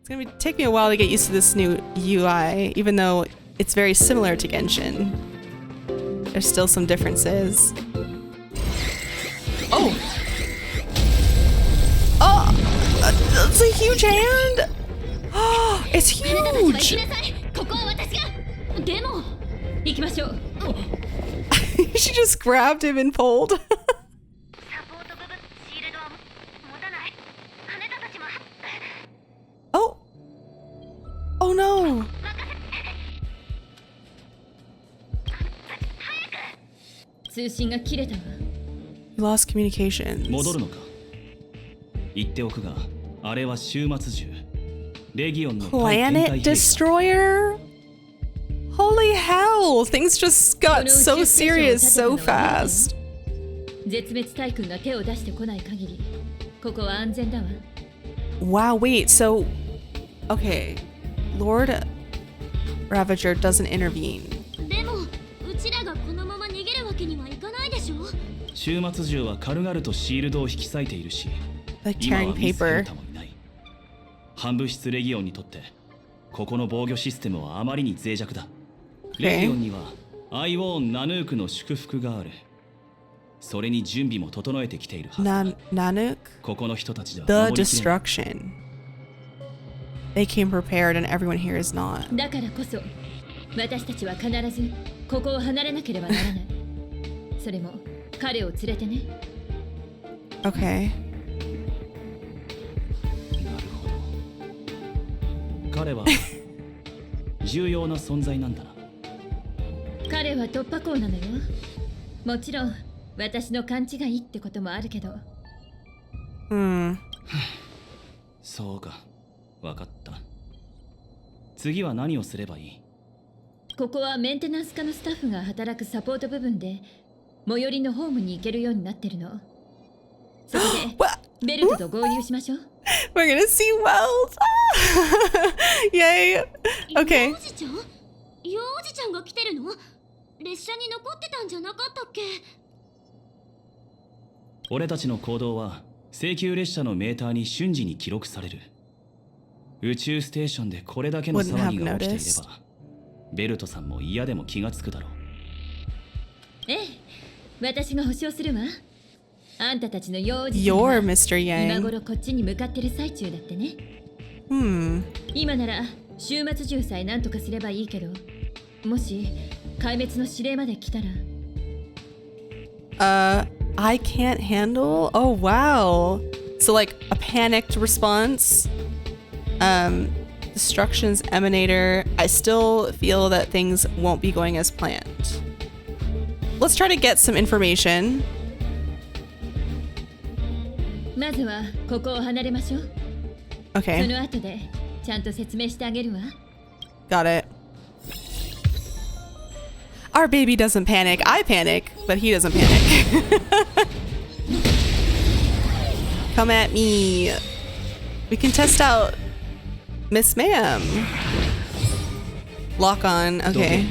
It's gonna take me a while to get used to this new UI, even though it's very similar to Genshin. There's still some differences. Oh! Oh! That's a huge hand! Oh, it's huge! She just grabbed him and pulled. Oh! Oh no! You lost communications. Planet Destroyer? Holy hell! Things just got so serious so fast. Wow, wait, so... Okay. Lord Ravager doesn't intervene. Like carrying paper. 反物質レギオンにとってここの防御システムはあまりに脆弱だ。レギオンにはアイウォーン・ナヌークの祝福がある。それに準備も整えてきているはずだ。ナヌーク ここの人たちでは The destruction. They came prepared and everyone here is not. だからこそ私たちは必ずここを離れなければならない。それも彼を連れてね。Okay. 彼は重要な存在なんだな。彼は突破口なのよ。もちろん私の勘違いってこともあるけど。そうか、わかった。次は何をすればいい？ここはメンテナンス課のスタッフが働くサポート部分で最寄りのホームに行けるようになってるの。そこでベルトと合流しましょう。We're gonna see Wells! Yay! Okay. 幼児ちゃんが来てるの？列車に残ってたんじゃなかったっけ？俺たちの行動は請求列車のメーターに瞬時に記録される。宇宙ステーションでこれだけの騒ぎが起きていれば、ベルトさんも嫌でも気がつくだろう。ええ、私が保証するわ。あんたたちの幼児 You're Mr. 今 Yang. 頃こっちに向かってる最中だってね。今なら終末銃さえ何とかすればいいけど、もし壊滅の指令まで来たら。I can't handle? Oh wow. So like a panicked response. Destruction's emanator. I still feel that things won't be going as planned. Let's try to get some information. まずはここを離れましょう。Okay. その後でちゃんと説明してあげるわ。Got it. Our baby doesn't panic. I panic, but he doesn't panic. Come at me. We can test out Miss Ma'am. Lock on. Okay.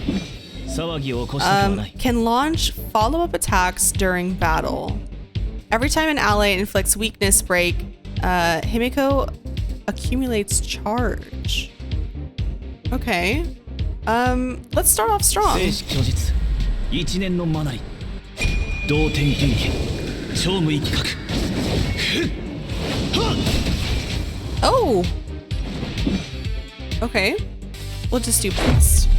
Can launch follow-up attacks during battle. Every time an ally inflicts weakness break, Himiko accumulates charge. Okay. Let's start off strong. Oh! Okay. We'll just do best.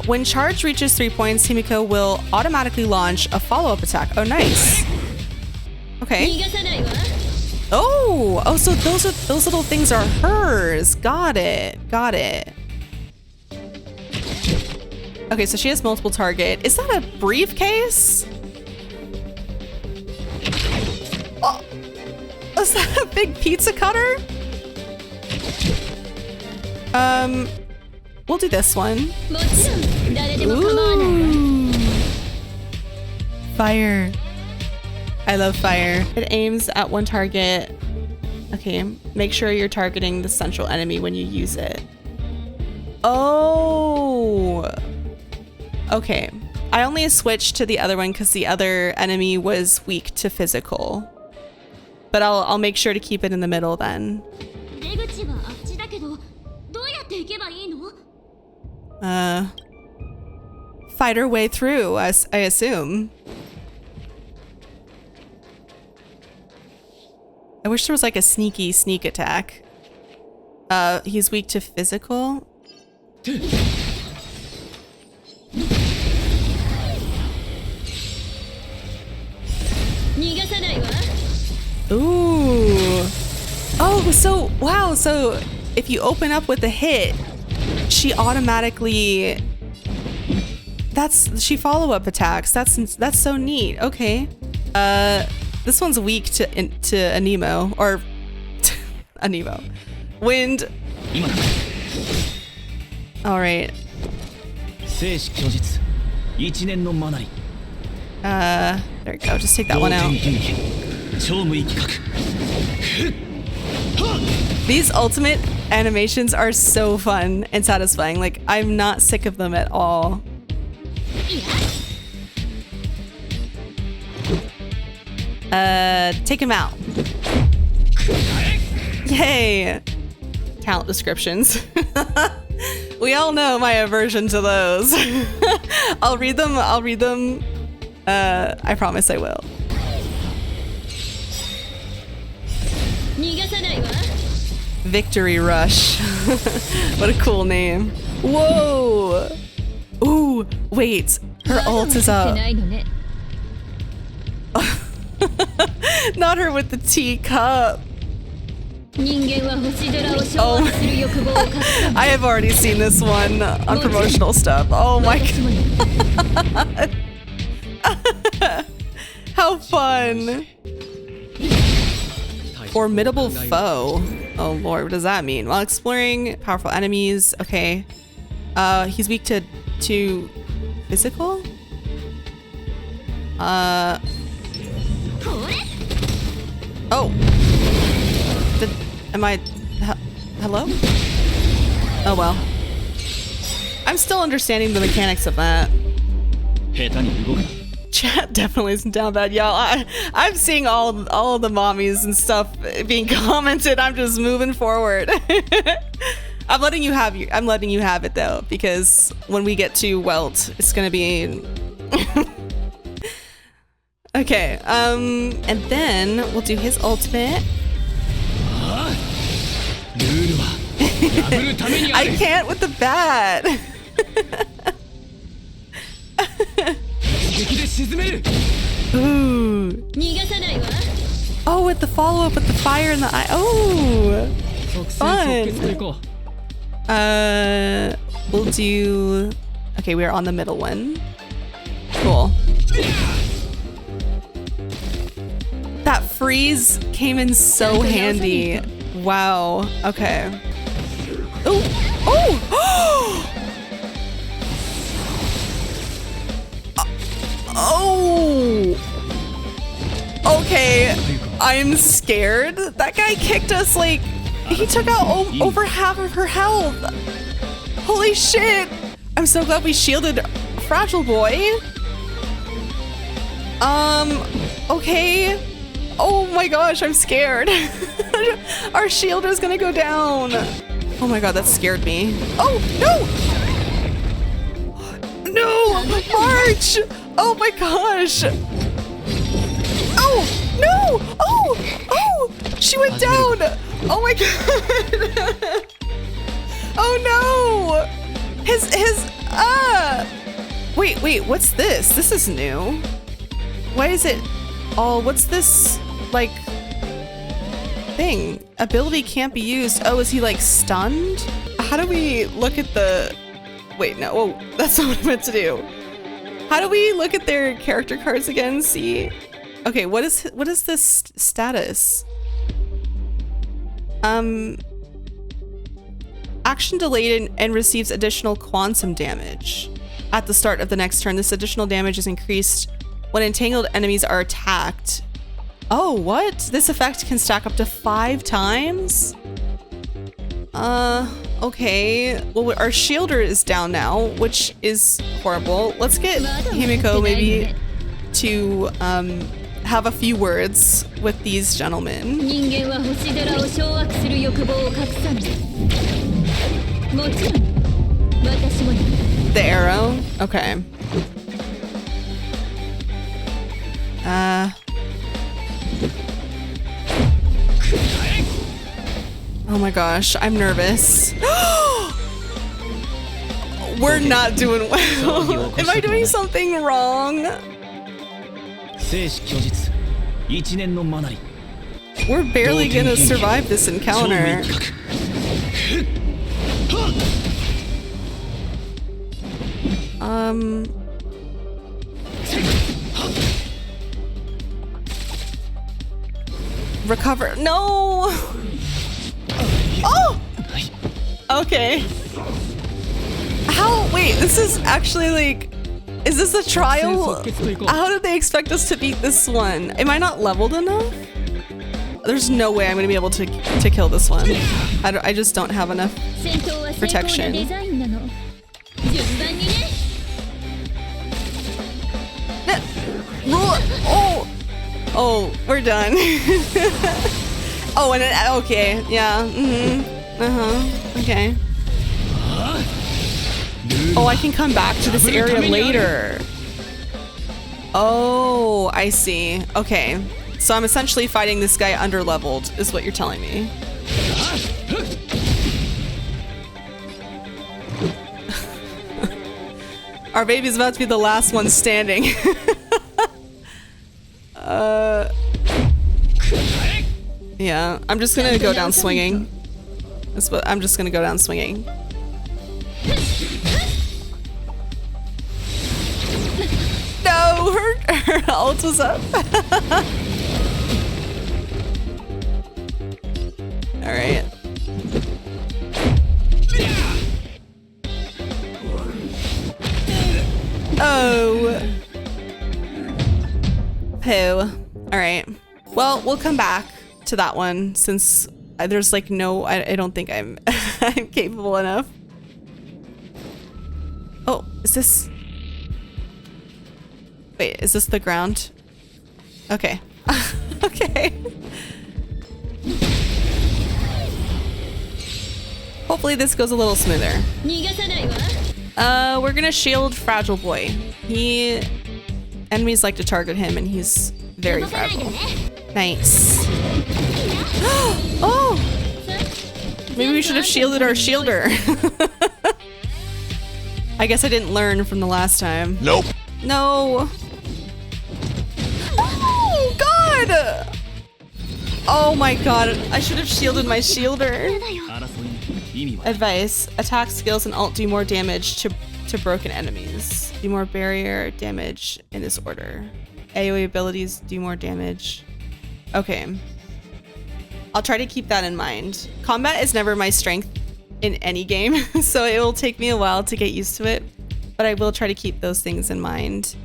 When charge reaches 3 points, Himiko will automatically launch a follow-up attack. Oh, nice. Okay. Oh, so those little things are hers. Got it. Okay, so she has multiple target. Is that a briefcase? Oh, is that a big pizza cutter? We'll do this one. Ooh. Fire. I love fire. It aims at one target. Okay, make sure you're targeting the central enemy when you use it. Oh. Okay. I only switched to the other one because the other enemy was weak to physical. but I'll make sure to keep it in the middle then. 出口はあっちだけど、どうやって行けばいいの？ Fight our way through, I assume. I wish there was like a sneaky sneak attack. He's weak to physical. Ooh. Oh, so wow. So if you open up with a hit, she automatically. She follow-up attacks. That's so neat. Okay. This one's weak to Anemo or Anemo. Wind. All right. There you go. Just take that one out. These ultimate animations are so fun and satisfying. Like, I'm not sick of them at all. Take him out. Yay. Talent descriptions. We all know my aversion to those. I'll read them. I promise I will. Victory Rush. What a cool name. Whoa. Ooh, wait. Her ult is up. Not her with the teacup. Oh, I have already seen this one on promotional stuff. Oh my god. How fun. Formidable foe. Oh lord, what does that mean? While exploring powerful enemies. Okay. He's weak to physical? Oh. Hello? Oh well. I'm still understanding the mechanics of that. Chat definitely isn't down bad, y'all. I'm seeing all the mommies and stuff being commented. I'm just moving forward. I'm letting you have it though, because when we get to Welt, it's gonna be okay. And then we'll do his ultimate. I can't with the bat. Ooh. Oh, with the follow-up with the fire in the eye. Oh, fun. We'll do. Okay, we're on the middle one. Cool. That freeze came in so handy. Wow. Okay. Oh! Oh! Oh! Okay. I'm scared. That guy kicked us like he took out over half of her health. Holy shit! I'm so glad we shielded Fragile Boy. Okay. Oh my gosh, I'm scared. Our shielder's gonna go down. Oh my god, that scared me. Oh, no! No! March! Oh my gosh! Oh, no! Oh! Oh! She went down! Oh my god! Oh no! Wait, what's this? This is new. Why is it all, what's this, like, thing? Ability can't be used. Oh, is he like stunned? How do we look at the, wait, no, oh, that's not what I meant to do. How do we look at their character cards again? See? Okay, what is this status? Action delayed and receives additional quantum damage at the start of the next turn. This additional damage is increased when entangled enemies are attacked. Oh, what? This effect can stack up to 5 times? Okay. Well, our shielder is down now, which is horrible. Let's get Himiko maybe to have a few words with these gentlemen. 人間は星空を掌握する欲望を隠さない。もちろん、私もね。The arrow? Okay. Oh my gosh, I'm nervous. We're not doing well. Am I doing something wrong? 生死虚実一年の学び We're barely gonna survive this encounter. Recover. No! Oh! Okay. How? Wait, this is actually like... Is this a trial? How did they expect us to beat this one? Am I not leveled enough? There's no way I'm gonna be able to kill this one. I just don't have enough protection. Oh! Oh, we're done. Oh, and then, okay, yeah, okay. Oh, I can come back to this area later. Oh, I see. Okay, so I'm essentially fighting this guy under-leveled, is what you're telling me. Our baby's about to be the last one standing. Yeah, I'm just gonna go down swinging. That's what I'm just gonna go down swinging. No, her ult was up. All right. Oh. Poo. All right. Well, we'll come back to that one since there's like no, I don't think I'm I'm capable enough. Oh, is this? Wait, is this the ground? Okay. Okay. Hopefully this goes a little smoother. We're gonna shield Fragile Boy. Enemies like to target him and he's very fragile. Nice. Oh! Maybe we should have shielded our shielder. I guess I didn't learn from the last time. Nope. No. Oh, God! Oh my God, I should have shielded my shielder. Advice, attack skills and ult do more damage to broken enemies. Do more barrier damage in this order. AoE abilities do more damage. Okay. I'll try to keep that in mind. Combat is never my strength in any game, so it will take me a while to get used to it, but I will try to keep those things in mind.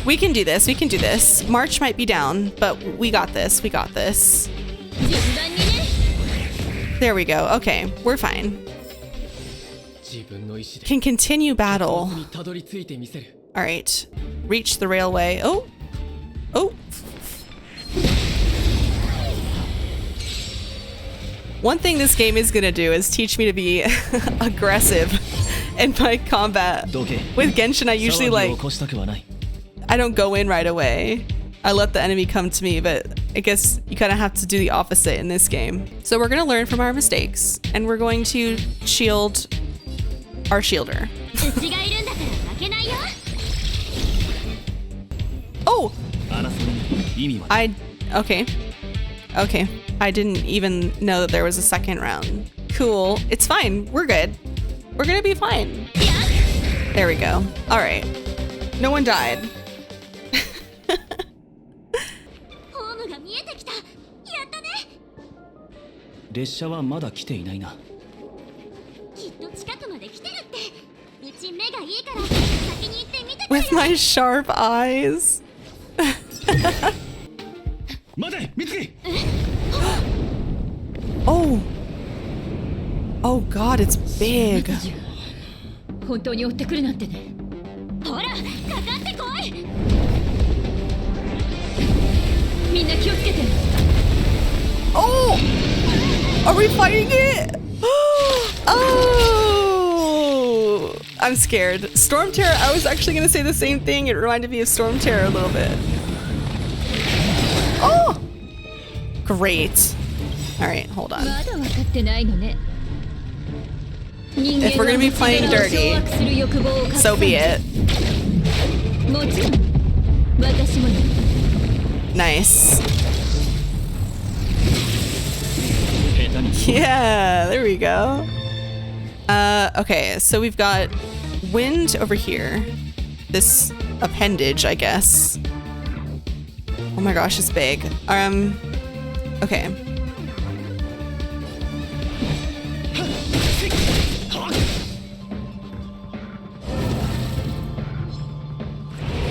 We can do this, we can do this. March might be down, but we got this, we got this. There we go, okay, we're fine. Can continue battle. All right, reach the railway. Oh, oh. One thing this game is gonna do is teach me to be aggressive in my combat. With Genshin, I usually I don't go in right away. I let the enemy come to me, but I guess you kind of have to do the opposite in this game. So we're gonna learn from our mistakes and we're going to shield our shielder. Oh! Okay. Okay. I didn't even know that there was a second round. Cool. It's fine. We're good. We're gonna be fine. There we go. All right. No one died. With my sharp eyes. Oh. Oh God, it's big. みんな気をつけて。 Oh! Are we fighting it? Oh! I'm scared. Storm Terror, I was actually gonna say the same thing. It reminded me of Storm Terror a little bit. Oh! Great. Alright, hold on. まだ分かってないのね。 If we're gonna be playing dirty, so be it. もちろん私もね。 Nice. Yeah, there we go. Okay, so we've got wind over here. This appendage, I guess. Oh my gosh, it's big. Okay.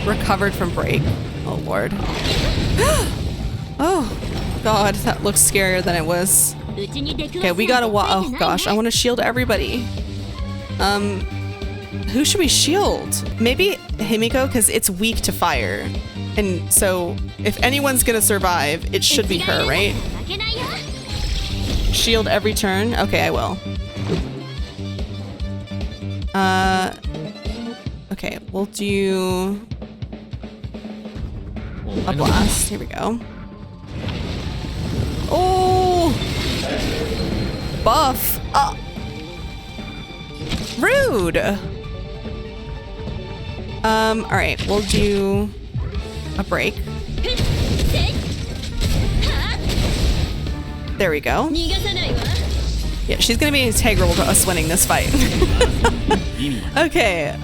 Recovered from break. Oh lord. Oh god, that looks scarier than it was. Okay, we gotta oh gosh, I want to shield everybody. Who should we shield? Maybe Himiko, because it's weak to fire. And so if anyone's gonna survive, it should be her, right? Shield every turn? Okay, I will. Okay, we'll do a blast. Here we go. Oh! Buff! Rude! Alright, we'll do a break. There we go. Yeah, she's gonna be integral to us winning this fight. Okay,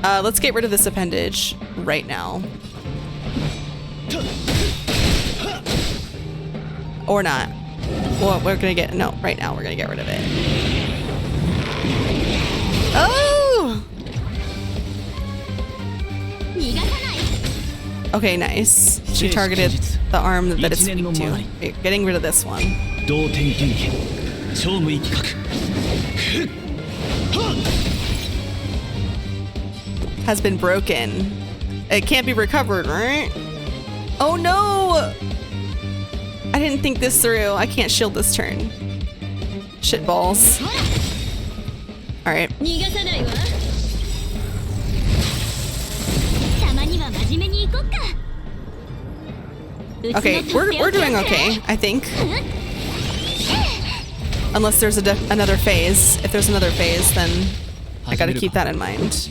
let's get rid of this appendage right now. Or not. Well, we're gonna get, no, right now we're gonna get rid of it. Oh! Okay, nice. She targeted the arm that it's weak to. Okay, getting rid of this one. Has been broken. It can't be recovered, right? Oh no! I didn't think this through. I can't shield this turn. Shit balls. Alright. Okay, we're doing okay, I think. Unless there's another phase. If there's another phase, then I gotta keep that in mind.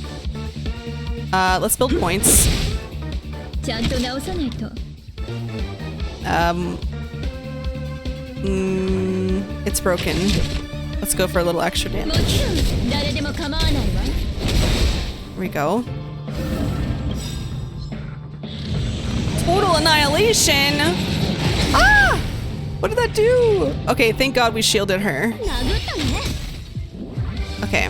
Let's build points. It's broken. Let's go for a little extra damage. Here we go. Total annihilation! Ah! What did that do? Okay, thank God we shielded her. Okay.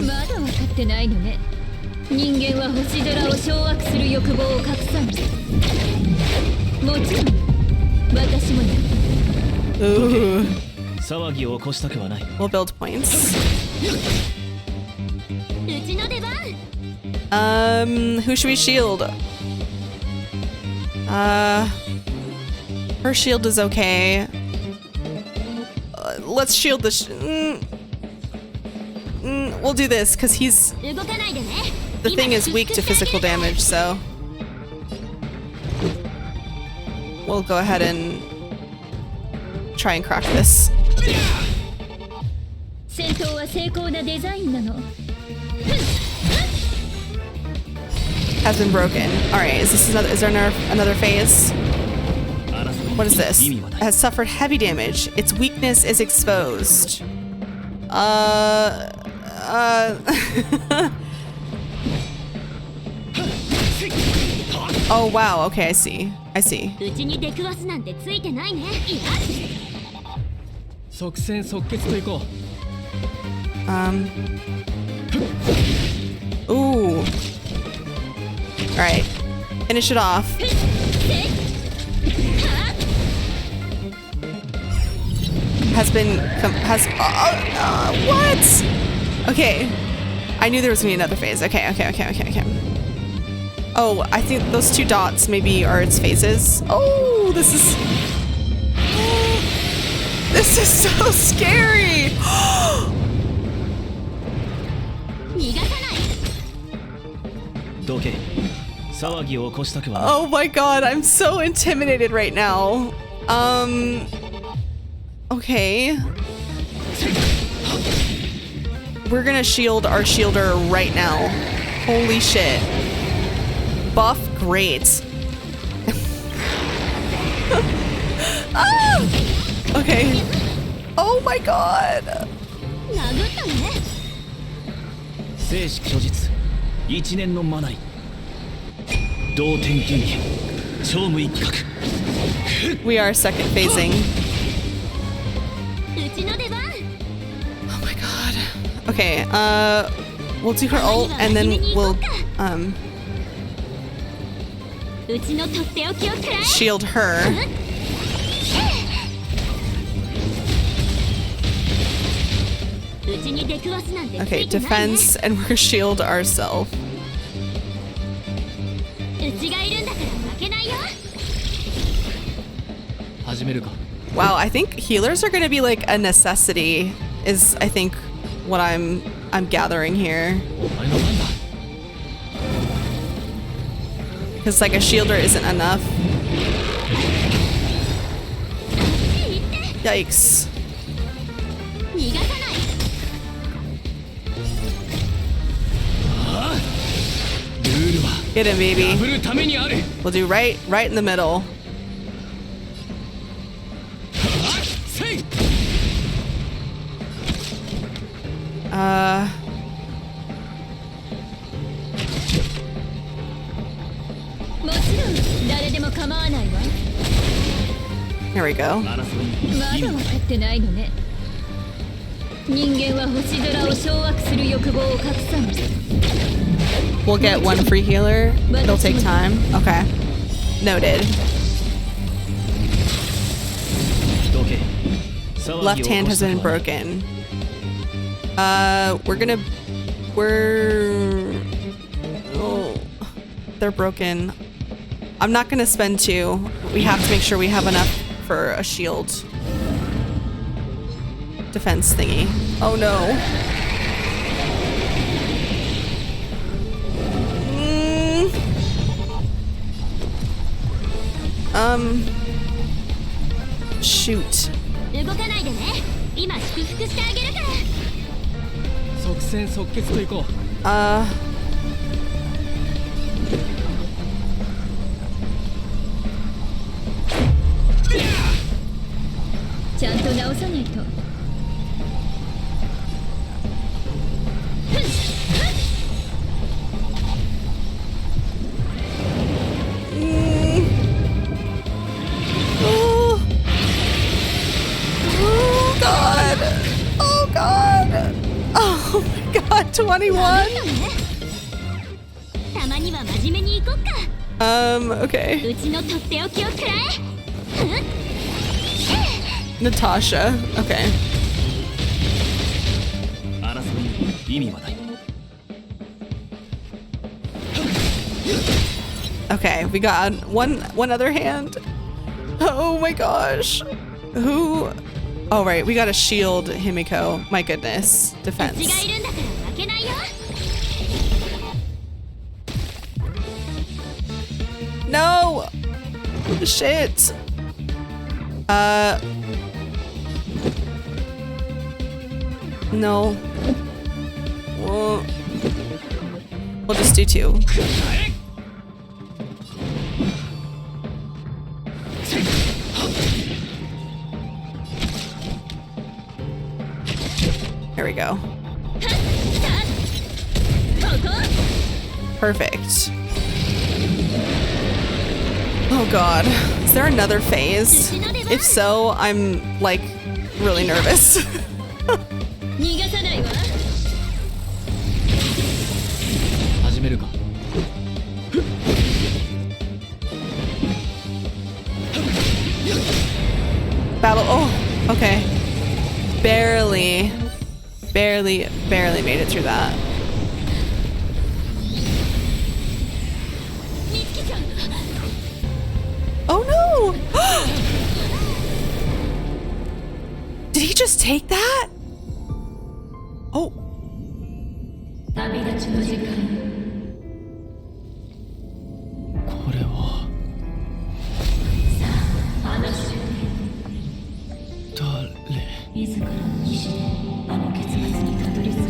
Ooh. We'll build points. Who should we shield? Her shield is okay. Let's shield this. We'll do this because the thing is weak to physical damage, so we'll go ahead and try and crack this. Has been broken. Alright, is there another phase? What is this? It has suffered heavy damage. Its weakness is exposed. Oh wow, okay, I see. Ooh. Alright. Finish it off. What? Okay. I knew there was gonna be another phase. Okay. Oh, I think those 2 dots maybe are its phases. Oh, this is... This is so scary! Oh my god, I'm so intimidated right now. Okay. We're gonna shield our shielder right now. Holy shit. Buff, great. Ah! Okay. Oh my god. We are second phasing. Oh my god. Okay, we'll do her ult and then we'll shield her. Okay, defense, and we're shield ourselves. Wow, I think healers are gonna be like a necessity, is I think what I'm gathering here. Because like a shielder isn't enough. Yikes. Get him, baby. We'll do right in the middle. Here we go. We'll get 1 free healer. It'll take time. Okay. Noted. Left hand has been broken. Oh, they're broken. I'm not gonna spend 2. We have to make sure we have enough for a shield defense thingy. Oh no. Shoot. Oh my god, 21? Okay. Natasha, okay. Okay, we got one other hand. Oh my gosh. Who? Oh right, we got a shield Himiko. My goodness. Defense. No! Shit. No. We'll just do 2. Here we go. Perfect. Oh god. Is there another phase? If so, I'm like really nervous. Battle. Oh, okay. Barely made it through that. no! Did he just take that? Oh. 旅立ちの時間。これは誰？自らの意志であの結末にたどり着く。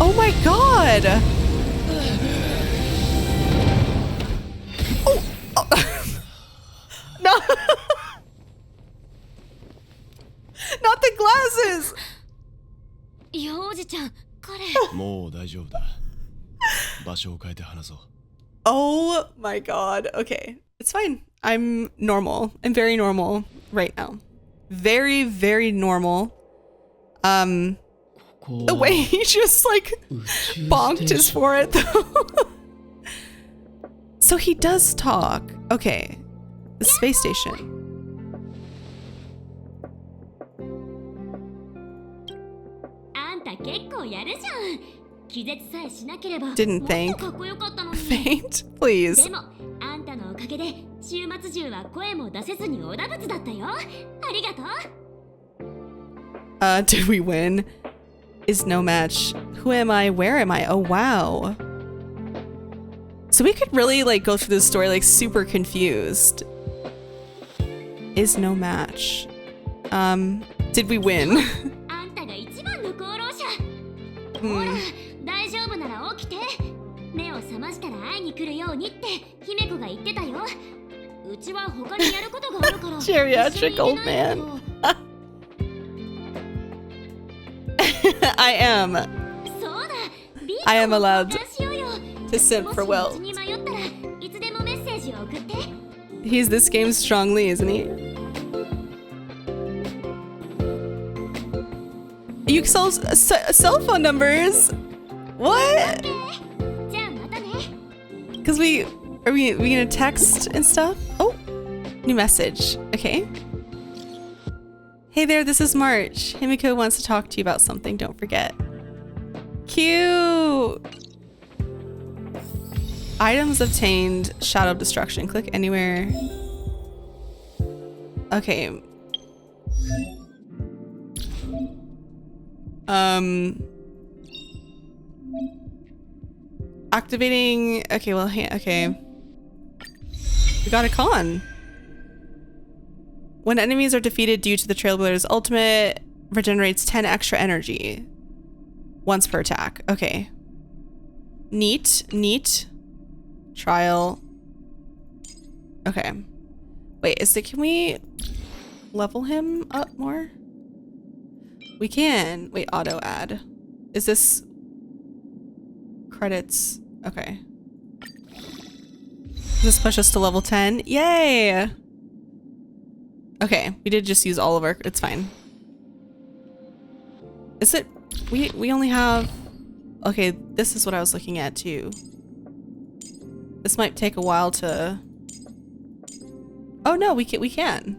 Oh my god! Oh! No! Not the glasses! 幼児ちゃん、彼。もう大丈夫だ。場所を変えて話そう。Oh my god. Okay. It's fine. I'm normal. I'm very normal right now. Very, very normal. The way he just like bonked his forehead though. So he does talk. Okay. The space station. あんた結構やるじゃん。気絶さえしなければ。 Didn't も think. っとかっこよかったのに。 Faint, please. でも、あんたのおかげで週末中は声も出せずにおだぶつだったよ。ありがとう。Did we win? Is no match. Who am I? Where am I? Oh wow. So we could really like go through this story like super confused. Is no match. Did we win? あんたが一番の功労者。ほら、大丈夫なら起きて。目を覚ましたら会いに来るようにって姫子が言ってたよ。うちは他にやることがあるから。Geriatric old man. I am. そうだ。 I am allowed 交換しようよ。 to simp もし for 道 Will. に迷ったらいつでもメッセージを送って。 He's this game's Strong Lee, isn't he? You sell cell phone numbers? What? じゃあまたね。 Because we gonna text and stuff? Oh, new message. Okay. Hey there, this is March. Himiko wants to talk to you about something. Don't forget. Cute. Items obtained. Shadow of Destruction. Click anywhere. Okay. Activating. Okay, well, okay. We got a con. When enemies are defeated due to the Trailblazer's ultimate, regenerates 10 extra energy. Once per attack. Okay. Neat. Neat. Trial. Okay. Wait, can we level him up more? We can. Wait, auto add. Is this credits? Okay. Does this push us to level 10? Yay! Okay, we did just use all of our, it's fine. Is it, we only have, okay, this is what I was looking at too. This might take a while to, oh no, we can.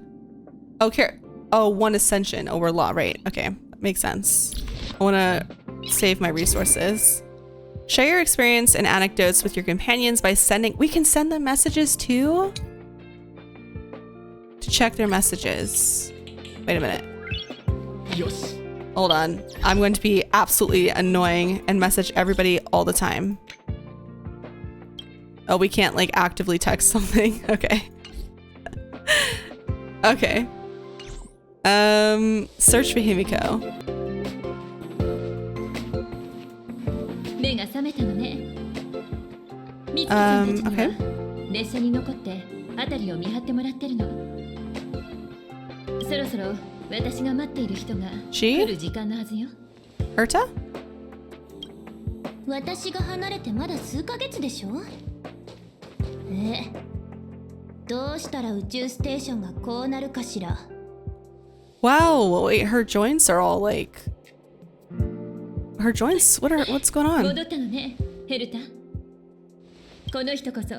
Okay, oh, one ascension, oh, we're law, right, okay, makes sense. I wanna save my resources. Share your experience and anecdotes with your companions by sending, we can send them messages too? To check their messages. Wait a minute. Yes. Hold on. I'm going to be absolutely annoying and message everybody all the time. Oh, we can't like actively text something. Okay. Okay. Search for Himiko. 目が覚めたのね。ミツちゃんたちには okay. 列車に残って辺りを見張ってもらってるの。そろそろ私が待っている人が来る時間のはずよ。Urta? 私が離れてまだ数ヶ月でしょ。どうしたら宇宙ステーションがこうなるかしら。 Wow, wait, her joints are all like... her joints. What's going on? 戻ったのね、ヘルタ。この人こそ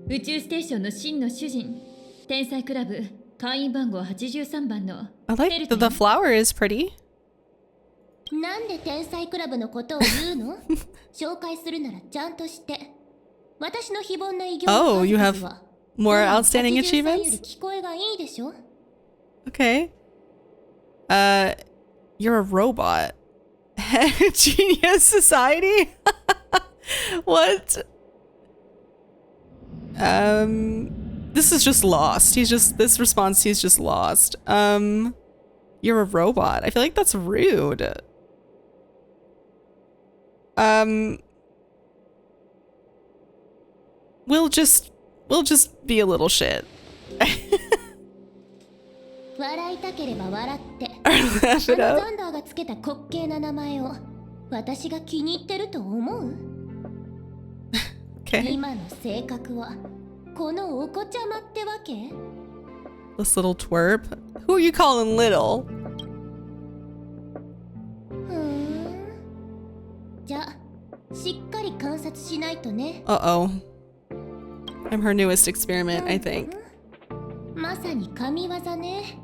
宇宙ステーションの真の主人、天才クラブ会員番号83番の I like the flower is pretty. なんで天才クラブのことを言うの？紹介するならちゃんとして。私の非凡な偉業の Oh, you 数 have 々は more outstanding 83より achievements? 聞こえがいいでしょ？ Okay. You're a robot. Genius society? What? This is just lost. He's just lost. You're a robot. I feel like that's rude. We'll just be a little shit. 笑いたければ笑って。 Laugh it ザ up. ンダーがつけた滑稽な名前を私が気に入ってると思う？ Okay. 今の性格はこのお子ちゃまってわけ？ This little twerp. Who are you calling little? じゃあしっかり観察しないとね。 Uh-oh. I'm her newest experiment, I think. まさに神業ね。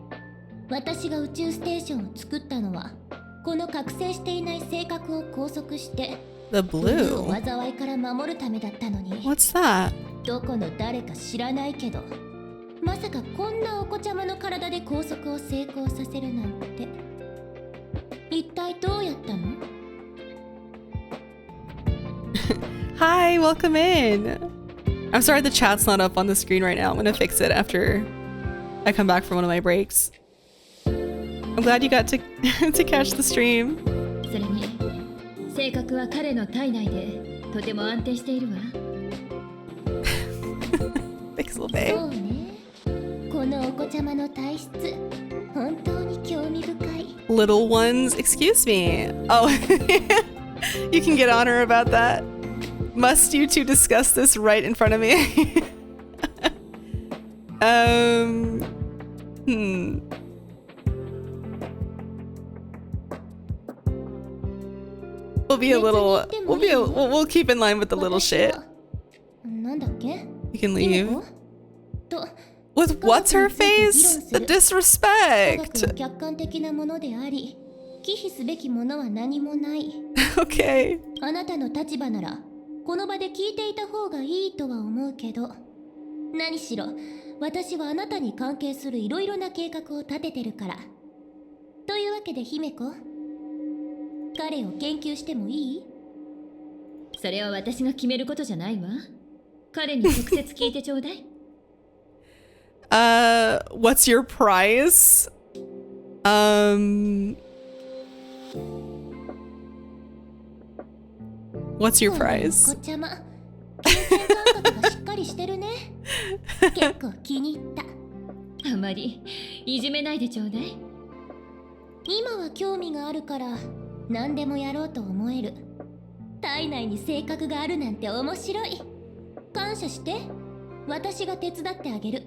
私が宇宙ステーションを作ったのはこの覚醒していない性格を拘束して The を blue. 災いから守るためだったのに。 What's that? どこの誰か知らないけど、まさかこんなお子ちゃまの体で拘束を成功させるなんて。一体どうやったの？ Hi, welcome in. I'm sorry the chat's not up on the screen right now. I'm gonna fix it after I come back from one of my breaks. I'm glad you got to to catch the stream. それに性格は彼の体内でとても安定しているわ。PixelFay. そうね。このお子ちゃまの体質、本当に興味深い。 Little ones, excuse me. Oh, you can get on her about that. Must you two discuss this right in front of me? We'll keep in line with the little shit. なんだっけ？ You can leave. と With what's her face? The 科学の disrespect. 客観的なものであり、忌避すべきものは何もない。 Okay. あなたの立場ならこの場で聞いていた方がいいとは思うけど、何しろ私はあなたに関係するいろいろな計画を立ててるから。というわけで姫子、彼を研究してもいい？それは私が決めることじゃないわ。彼に直接聞いてちょうだい。What's your prize? What's your prize? お子ちゃま、金銭感覚がしっかりしてるね。結構気に入った。あまりいじめないでちょうだい。今は興味があるから何でもやろうと思える。体内に性格があるなんて面白い。感謝して。私が手伝ってあげる。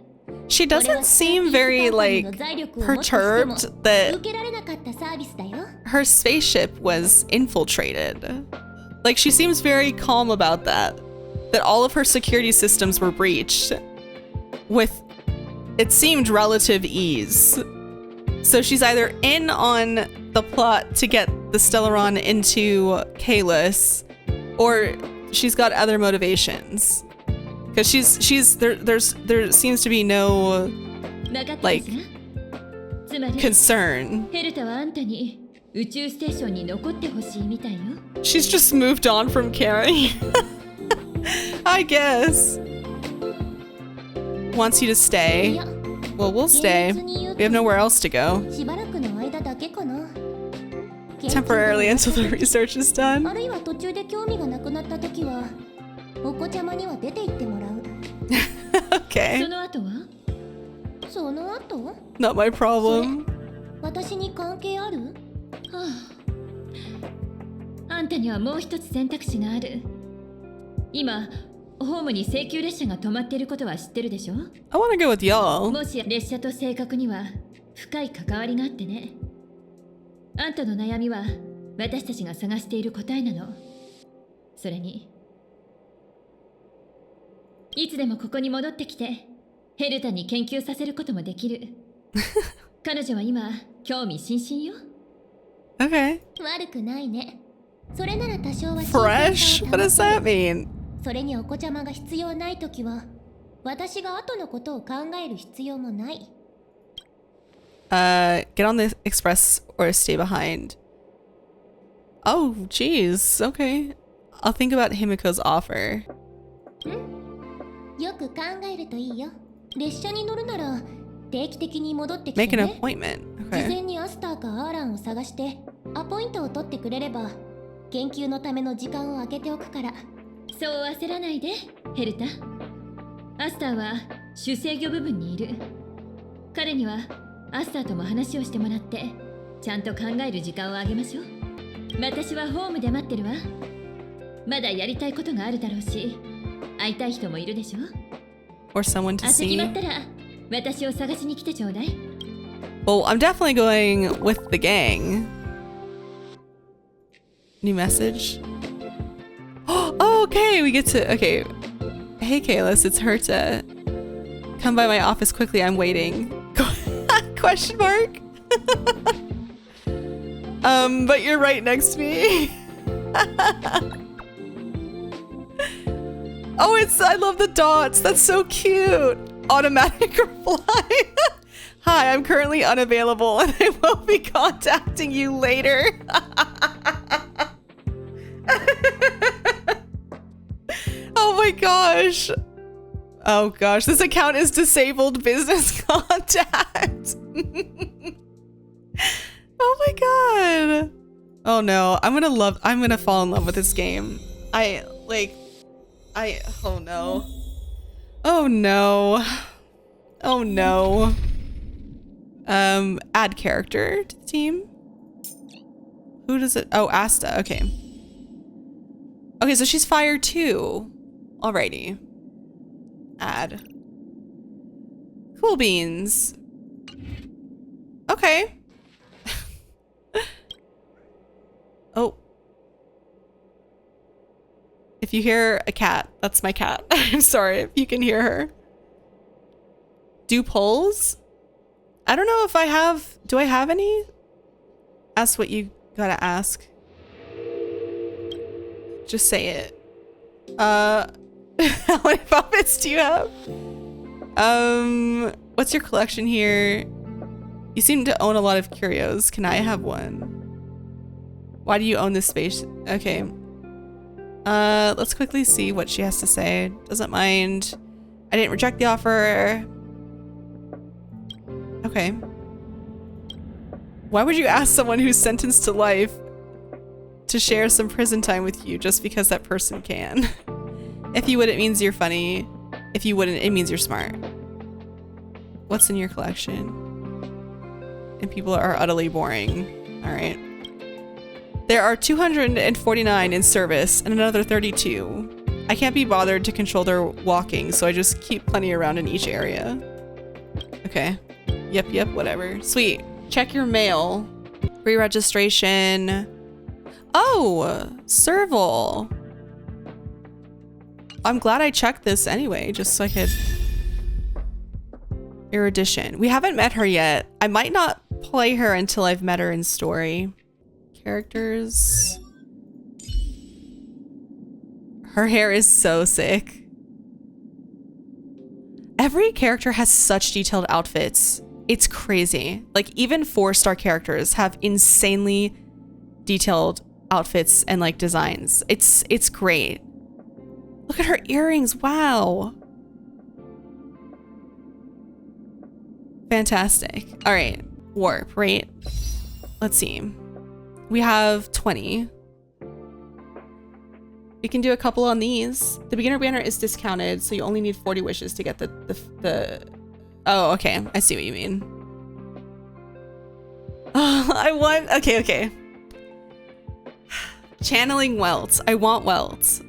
She doesn't seem very like perturbed that 受けられなかったサービスだよ。 her spaceship was infiltrated. Like she seems very calm about that. That all of her security systems were breached with, it seemed, relative ease. So she's either in on the plot to get the Stellaron into Kalis, or she's got other motivations. Because there seems to be no 分かった like かしら？つまり concern. ヘルタはあんたに宇宙ステーションに残ってほしいみたいよ。 She's just moved on from caring. I guess. Wants you to stay. Well, we'll stay. We have nowhere else to go. しばらくの間だけかな。 Temporarily until the research is あ done. るいは途中で興味がなくなった時はお子ちゃまには出て行ってもらう。 Okay. その後は？その後？ Not my problem. 私に関係ある？はあ、あんたにはもう一つ選択肢がある。今ホームに請求列車が止まっていることは知ってるでしょ？ I want to go with y'all. もし列車と性格には深い関わりがあってね。あんたの悩みは私たちが探している答えなの。それにいつでもここに戻ってきてヘルタに研究させることもできる。彼女は今興味津々よ。Okay. 悪くないね。それなら多少は Fresh? What does that mean? それにお子ちゃまが必要ないときは私が後のことを考える必要もない。Get on the express or stay behind. Oh, jeez. Okay. I'll think about Himiko's offer. よく考えるといいよ。列車に乗るなら定期的に戻ってきて Make an ね。 appointment. 事 Okay. 前にアスターかアーランを探してアポイントを取ってくれれば研究のための時間を空けておくから。そう焦らないでヘルタ。アスターは主制御部分にいる。彼にはアスターとも話をしてもらってちゃんと考える時間をあげましょう。私はホームで待ってるわ。まだやりたいことがあるだろうし会いたい人もいるでしょ。 Or someone to 明日決ま see. ったら私を探しに来てちょうだい。 Well, I'm definitely going with the gang. New message. Oh, okay. We get to. Okay. Hey, Kalis, it's Herta. Come by my office quickly. I'm waiting. Question mark. But you're right next to me. Oh, I love the dots. That's so cute. Automatic reply. Hi, I'm currently unavailable and I will be contacting you later. Oh my gosh. Oh gosh, this account is disabled business contact. Oh my god. Oh no, I'm gonna fall in love with this game. Oh no. Oh no. Oh no. Add character to the team. Who does it? Oh, Asta. Okay. Okay, so she's fire too. Alrighty. Add. Cool beans. Okay. Oh. If you hear a cat, that's my cat. I'm sorry if you can hear her. Do polls? I don't know if I have... Do I have any? Ask what you gotta ask. Just say it. How many puppets do you have? What's your collection here? You seem to own a lot of curios. Can I have one? Why do you own this space? Okay. Let's quickly see what she has to say. Doesn't mind. I didn't reject the offer. Okay. Why would you ask someone who's sentenced to life to share some prison time with you just because that person can? If you would, it means you're funny. If you wouldn't, it means you're smart. What's in your collection? And people are utterly boring. All right. There are 249 in service and another 32. I can't be bothered to control their walking, so I just keep plenty around in each area. Okay. Yep, whatever. Sweet. Check your mail. Re-registration. Oh, Serval. I'm glad I checked this anyway, just so I could... Erudition. We haven't met her yet. I might not play her until I've met her in story. Characters. Her hair is so sick. Every character has such detailed outfits. It's crazy. Like, even 4-star characters have insanely detailed outfits and like designs. It's great. Look at her earrings. Wow. Fantastic. All right. Warp, right? Let's see. We have 20. We can do a couple on these. The beginner banner is discounted, so you only need 40 wishes to get the Oh, okay. I see what you mean. Oh, I want... Okay. Channeling Welt. I want Welt.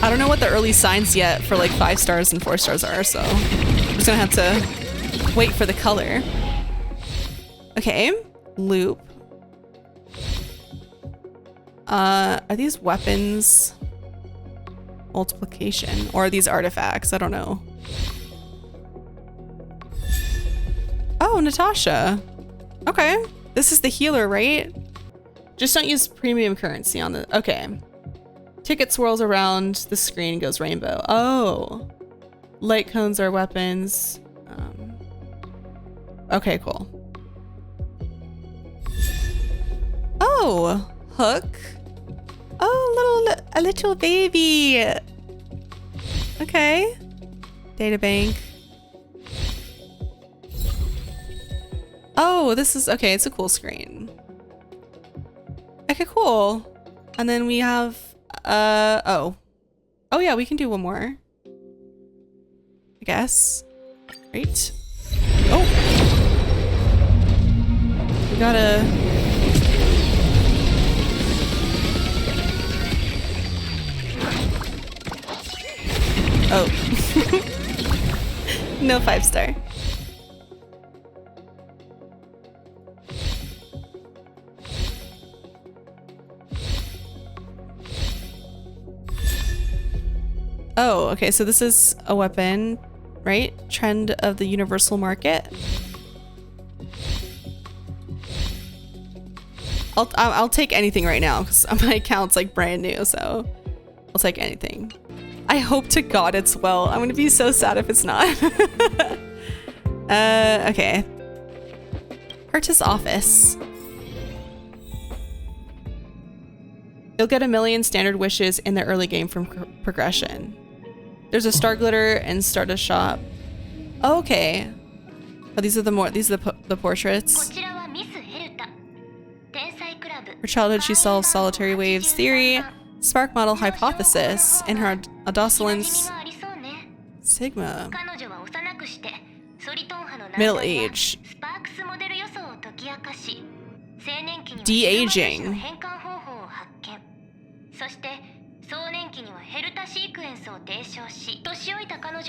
I don't know what the early signs yet for like 5 stars and 4 stars are, so I'm just gonna have to wait for the color. Okay, loop. Are these weapons? Multiplication, or are these artifacts? I don't know. Oh, Natasha. Okay, this is the healer, right? Just don't use premium currency on the, okay. Ticket swirls around the screen and goes rainbow. Oh, light cones are weapons. Okay, cool. Oh, hook. Oh, a little baby. Okay. Databank. Oh, this is, okay, it's a cool screen. Okay, cool. And then we have, oh yeah, we can do one more. I guess. Right? Oh. We gotta... Oh. No 5-star. Oh, okay, so this is a weapon, right? Trend of the universal market. I'll take anything right now because my account's like brand new, so I'll take anything. I hope to God it's well. I'm gonna be so sad if it's not. Okay. Artist's office. You'll get 1 million standard wishes in the early game from progression. There's a star glitter and Stardust shop. Oh, okay. Oh, these are the portraits. Her childhood, she solved solitary waves theory, spark model hypothesis, and her adolescence sigma. Middle age. De-aging.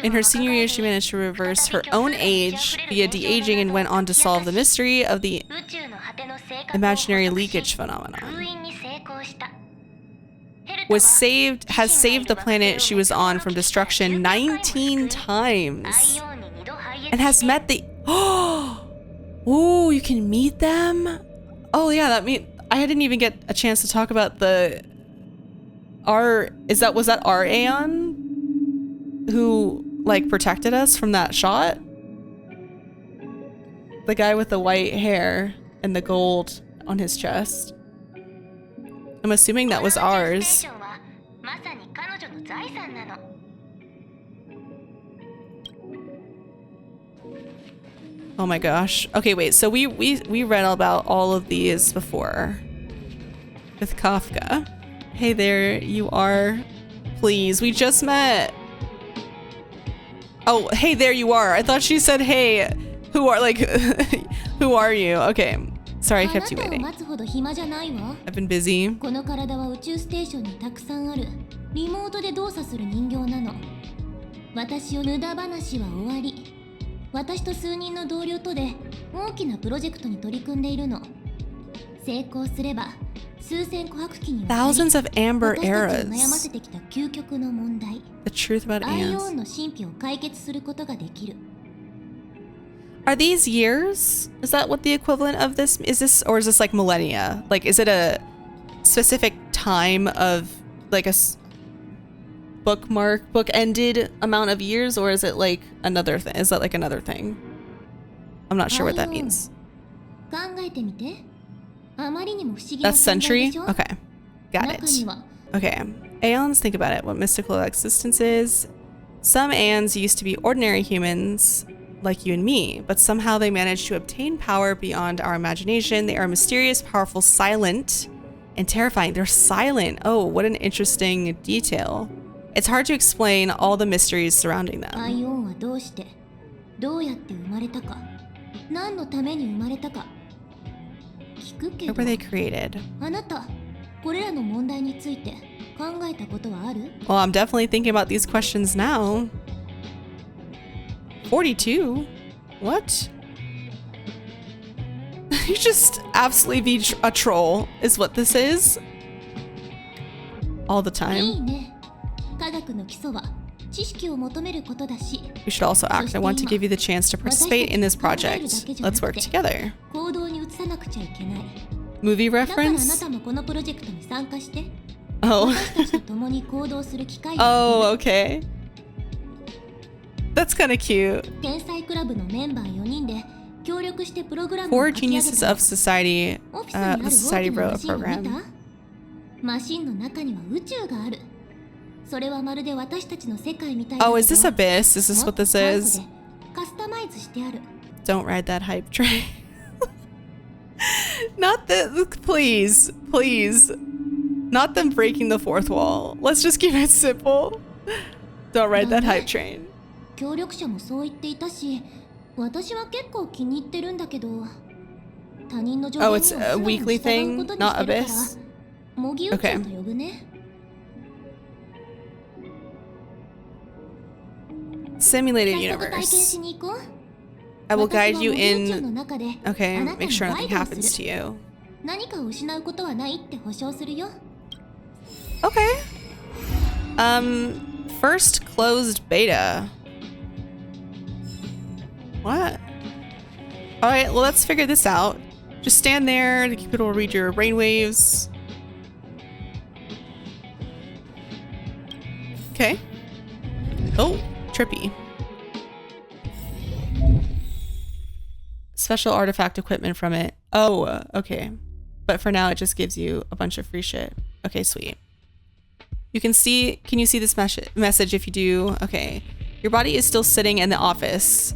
In her senior year, she managed to reverse her own age via de-aging and went on to solve the mystery of the imaginary leakage phenomenon. Has saved the planet she was on from destruction 19 times. And has met the... Oh, you can meet them? Oh yeah, that means... I didn't even get a chance to talk about the... Was that our Aeon who like protected us from that shot? The guy with the white hair and the gold on his chest. I'm assuming that was ours. Oh my gosh. Okay, wait. So we read about all of these before with Kafka. Hey there, you are. Please, we just met. Oh, hey there you are. I thought she said, hey, who are who are you? Okay. Sorry, I kept you waiting. I've been busy. Thousands of amber eras. The truth about ants. Are these years? Is that what the equivalent of this is? Or is this like millennia? Like, is it a specific time of like a book-ended amount of years, or is it like another thing? Is that like another thing? I'm not sure what that means. That's century? Okay. Got it. Okay. Aeons, think about it. What mystical existence is. Some Aeons used to be ordinary humans like you and me, but somehow they managed to obtain power beyond our imagination. They are mysterious, powerful, silent, and terrifying. They're silent. Oh, what an interesting detail. It's hard to explain all the mysteries surrounding them. Where were they created? 考えたことはある？ Well, I'm definitely thinking about these questions now. 42? What? You just absolutely be a troll, is what this is. All the い time. いね。科学の基礎は知識を求めることだし、 You should also act. I want to give you the chance to participate in this project. Let's work together. 行動に移さなくちゃいけない。 Movie だからあな reference? たもこのプロジェクトに参加して、 Oh. 私たちと共に行動する機会を Oh, あげる。 okay. That's kind of cute. 天才クラブのメンバー4人で協力してプログラムを Four 書き上げ geniuses た。 of society. オフィスにある The 大 society きな wrote マ a シンを見 program. た？マシンの中には宇宙がある。それはまるで私たちの世界みたいだけど、 Oh, is this Abyss? Is this what this もっと is? 簡素でカスタマイズしてある。 Don't ride that hype train. Not the. Please. Please. Not them breaking the fourth wall. Let's just keep it simple. Don't ride that hype train. 協力者もそう言っていたし、私は結構気に入ってるんだけど、他人の助言 Oh, には it's 素 a 直に weekly 従うこと thing, に not してるから、 Abyss. 模擬宇宙と呼ぶね。 Simulated 早速体験し universe. に行こう。 I will 私は guide 模 you 擬宇宙 in. の中で Okay, あなた make に sure ガ nothing イドを happens す to る。 you. 何かを失うことはないって保証するよ。 Okay. First closed beta. What? All right, well, let's figure this out. Just stand there. The computer will read your brainwaves. Okay. Oh, trippy. Special artifact equipment from it. Oh, okay. But for now, it just gives you a bunch of free shit. Okay, sweet. You can see, can you see this message if you do? Okay. Your body is still sitting in the office.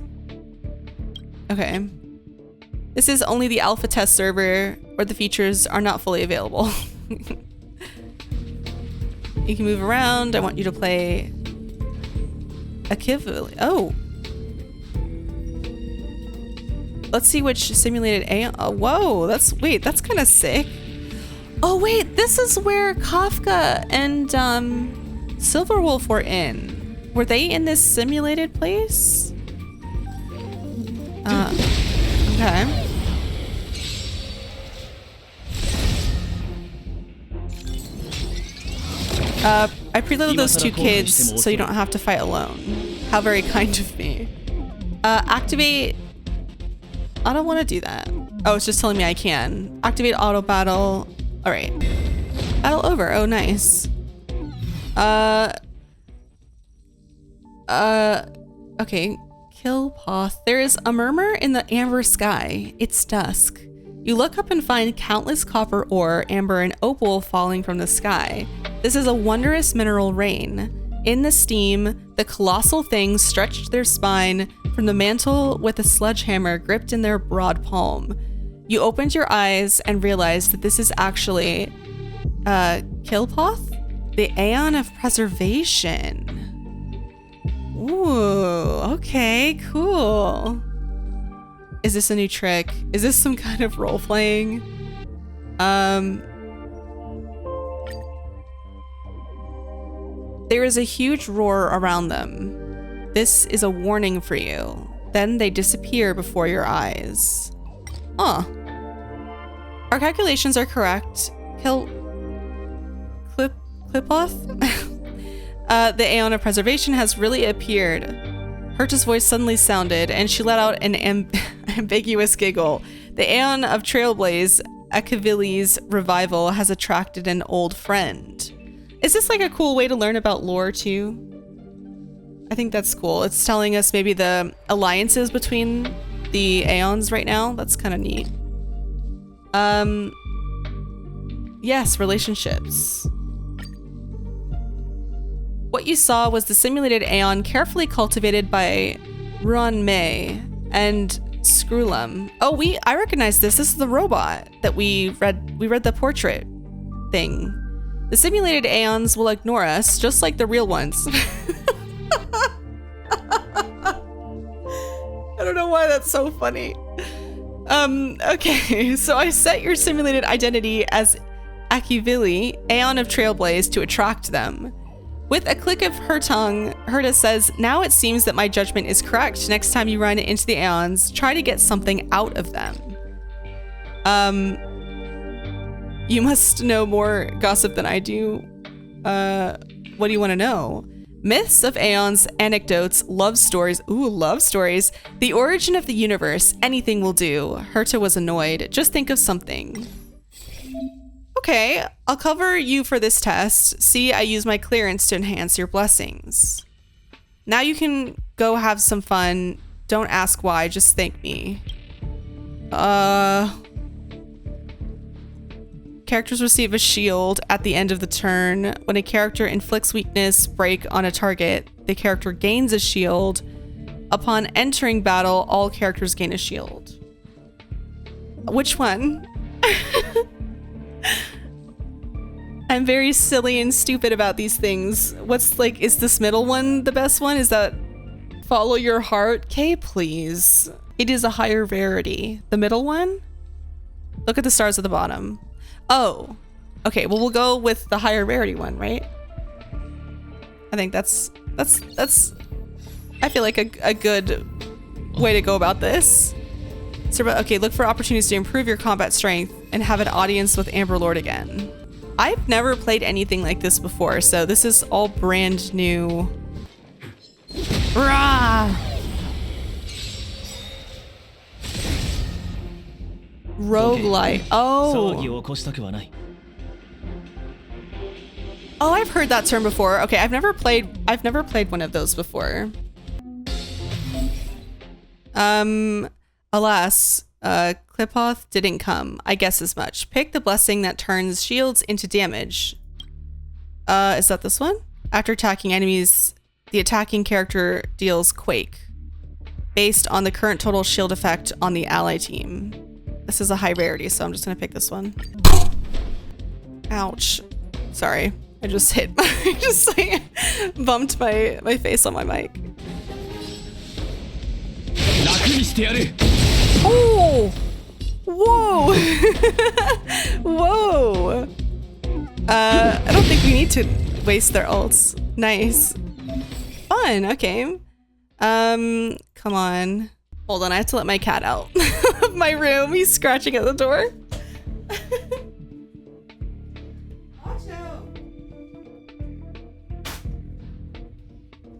Okay. This is only the alpha test server where the features are not fully available. You can move around. I want you to play a Kivli. Oh. Let's see which simulated A. Oh, whoa, that's kind of sick. Oh wait, this is where Kafka and Silverwolf were in. Were they in this simulated place? Okay. I preloaded those two kids so you don't have to fight alone. How very kind of me. Activate. I don't want to do that. Oh, it's just telling me I can. Activate auto battle. All right. Battle over. Oh, nice. Okay. Kill Poth. There is a murmur in the amber sky. It's dusk. You look up and find countless copper ore, amber, and opal falling from the sky. This is a wondrous mineral rain. In the steam, the colossal things stretched their spine from the mantle with a sledgehammer gripped in their broad palm. You opened your eyes and realized that this is actually Kilpoth, the Aeon of Preservation. Ooh, okay, cool. Is this a new trick? Is this some kind of role playing? There is a huge roar around them. This is a warning for you. Then they disappear before your eyes. Huh. Our calculations are correct. Clipoth? The Aeon of Preservation has really appeared. Herta's voice suddenly sounded, and she let out an ambiguous giggle. The Aeon of Trailblaze, Akavili's revival, has attracted an old friend. Is this like a cool way to learn about lore too? I think that's cool. It's telling us maybe the alliances between the Aeons right now. That's kind of neat. Yes, relationships. What you saw was the simulated Aeon carefully cultivated by Ruan Mei and Screwlum. Oh, I recognize this. This is the robot that we read the portrait thing. The simulated Aeons will ignore us, just like the real ones. I don't know why that's so funny. Okay, so I set your simulated identity as Akivili, Aeon of Trailblaze, to attract them. With a click of her tongue, Herta says, now it seems that my judgment is correct. Next time you run into the Aeons, try to get something out of them. You must know more gossip than I do. What do you want to know? Myths of Aeons, anecdotes, love stories. Ooh, love stories. The origin of the universe. Anything will do. Herta was annoyed. Just think of something. Okay, I'll cover you for this test. See, I use my clearance to enhance your blessings. Now you can go have some fun. Don't ask why, just thank me. Characters receive a shield at the end of the turn. When a character inflicts weakness break on a target, the character gains a shield. Upon entering battle, all characters gain a shield. Which one? I'm very silly and stupid about these things. What's like, is this middle one the best one? Is that follow your heart? Okay, please. It is a higher rarity. The middle one? Look at the stars at the bottom. Oh, okay. Well, we'll go with the higher rarity one, right? I think that's I feel like a good way to go about this. So, okay, look for opportunities to improve your combat strength and have an audience with Amber Lord again. I've never played anything like this before, so this is all brand new. Rah! Roguelite. Oh. Oh, I've heard that term before. Okay, I've never played one of those before. Alas, Klipoth didn't come. I guess as much. Pick the blessing that turns shields into damage. Is that this one? After attacking enemies, the attacking character deals Quake, based on the current total shield effect on the ally team. This is a high rarity, so I'm just gonna pick this one. Ouch. Sorry. I just hit I just like bumped my face on my mic. Oh! Whoa! Whoa! I don't think we need to waste their ults. Nice. Fun, okay. Come on. Hold on, I have to let my cat out of my room. He's scratching at the door.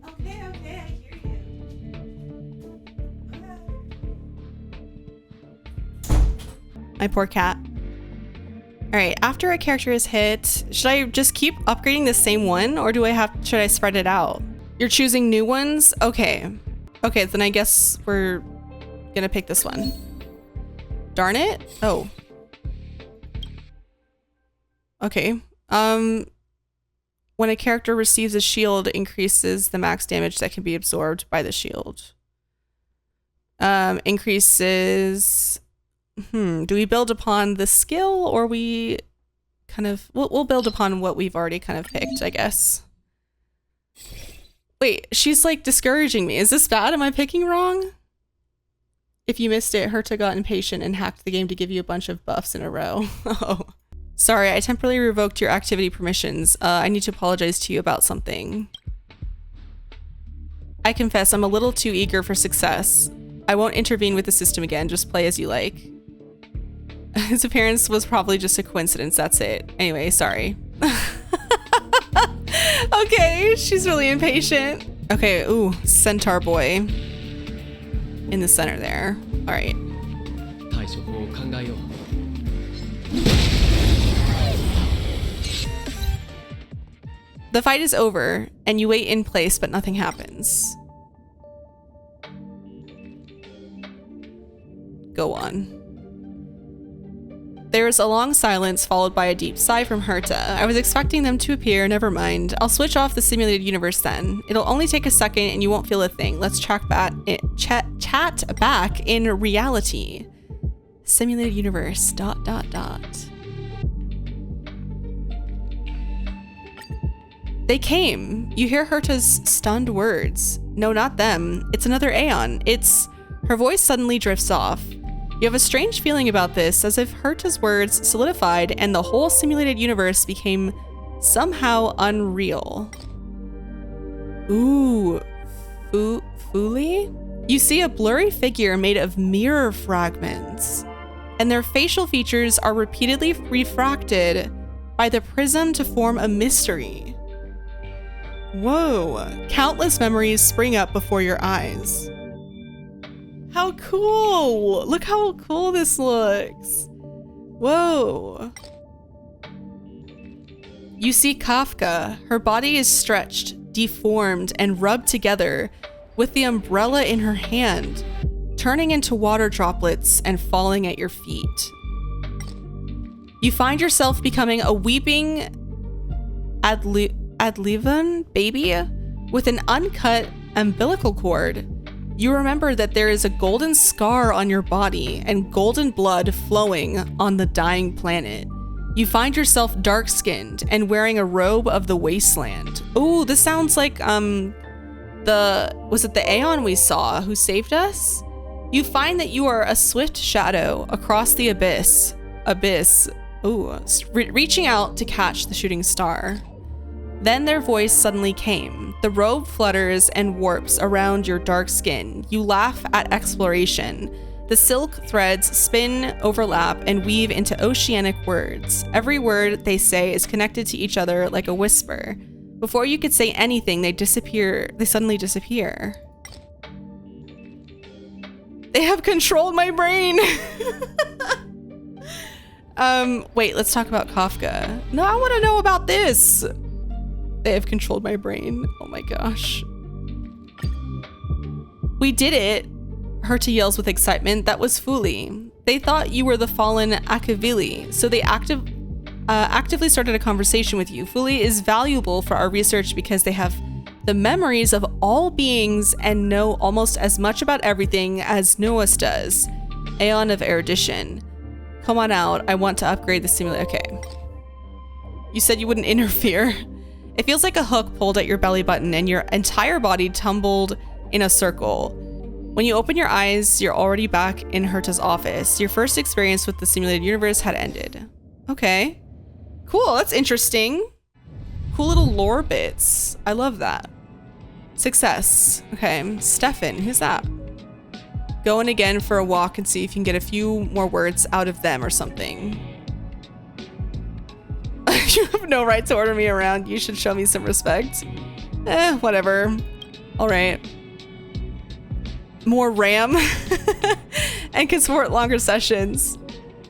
Okay, I hear you. My poor cat. All right, after a character is hit, should I just keep upgrading the same one, or should I spread it out? You're choosing new ones? Okay. Okay, then I guess we're gonna pick this one. Darn it. Oh. Okay. When a character receives a shield, it increases the max damage that can be absorbed by the shield. Increases... do we build upon the skill, or we kind of... We'll build upon what we've already kind of picked, I guess. Wait, she's like discouraging me. Is this bad? Am I picking wrong? If you missed it, Herta got impatient and hacked the game to give you a bunch of buffs in a row. Oh. Sorry, I temporarily revoked your activity permissions. I need to apologize to you about something. I confess, I'm a little too eager for success. I won't intervene with the system again, just play as you like. His appearance was probably just a coincidence, that's it. Anyway, sorry. Okay, she's really impatient. Okay, ooh, Centaur Boy. In the center there. All right. The fight is over, and you wait in place, but nothing happens. Go on. There is a long silence followed by a deep sigh from Herta. I was expecting them to appear, never mind. I'll switch off the simulated universe then. It'll only take a second and you won't feel a thing. Let's chat back in reality. Simulated universe, ... They came. You hear Herta's stunned words. No, not them. It's another Aeon. Her voice suddenly drifts off. You have a strange feeling about this, as if Herta's words solidified and the whole simulated universe became somehow unreal. Ooh, Fuli? You see a blurry figure made of mirror fragments, and their facial features are repeatedly refracted by the prism to form a mystery. Whoa, countless memories spring up before your eyes. How cool! Look how cool this looks. Whoa. You see Kafka. Her body is stretched, deformed, and rubbed together with the umbrella in her hand, turning into water droplets and falling at your feet. You find yourself becoming a weeping Adlivan baby with an uncut umbilical cord. You remember that there is a golden scar on your body and golden blood flowing on the dying planet. You find yourself dark-skinned and wearing a robe of the wasteland. Ooh, this sounds like was it the Aeon we saw who saved us? You find that you are a swift shadow across the abyss. Ooh, reaching out to catch the shooting star. Then their voice suddenly came. The robe flutters and warps around your dark skin. You laugh at exploration. The silk threads spin, overlap, and weave into oceanic words. Every word they say is connected to each other like a whisper. Before you could say anything, they suddenly disappear. They have controlled my brain. Wait, let's talk about Kafka. No, I want to know about this. They have controlled my brain. Oh my gosh. We did it. Herta yells with excitement. That was Fuli. They thought you were the fallen Akavili, so they actively started a conversation with you. Fuli is valuable for our research because they have the memories of all beings and know almost as much about everything as Noah's does. Aeon of erudition. Come on out. I want to upgrade the simulator. Okay. You said you wouldn't interfere. It feels like a hook pulled at your belly button and your entire body tumbled in a circle. When you open your eyes, you're already back in Herta's office. Your first experience with the simulated universe had ended. Okay. Cool, that's interesting. Cool little lore bits. I love that. Success. Okay, Stefan, who's that? Go in again for a walk and see if you can get a few more words out of them or something. You have no right to order me around. You should show me some respect. Whatever. All right. More RAM and can support longer sessions.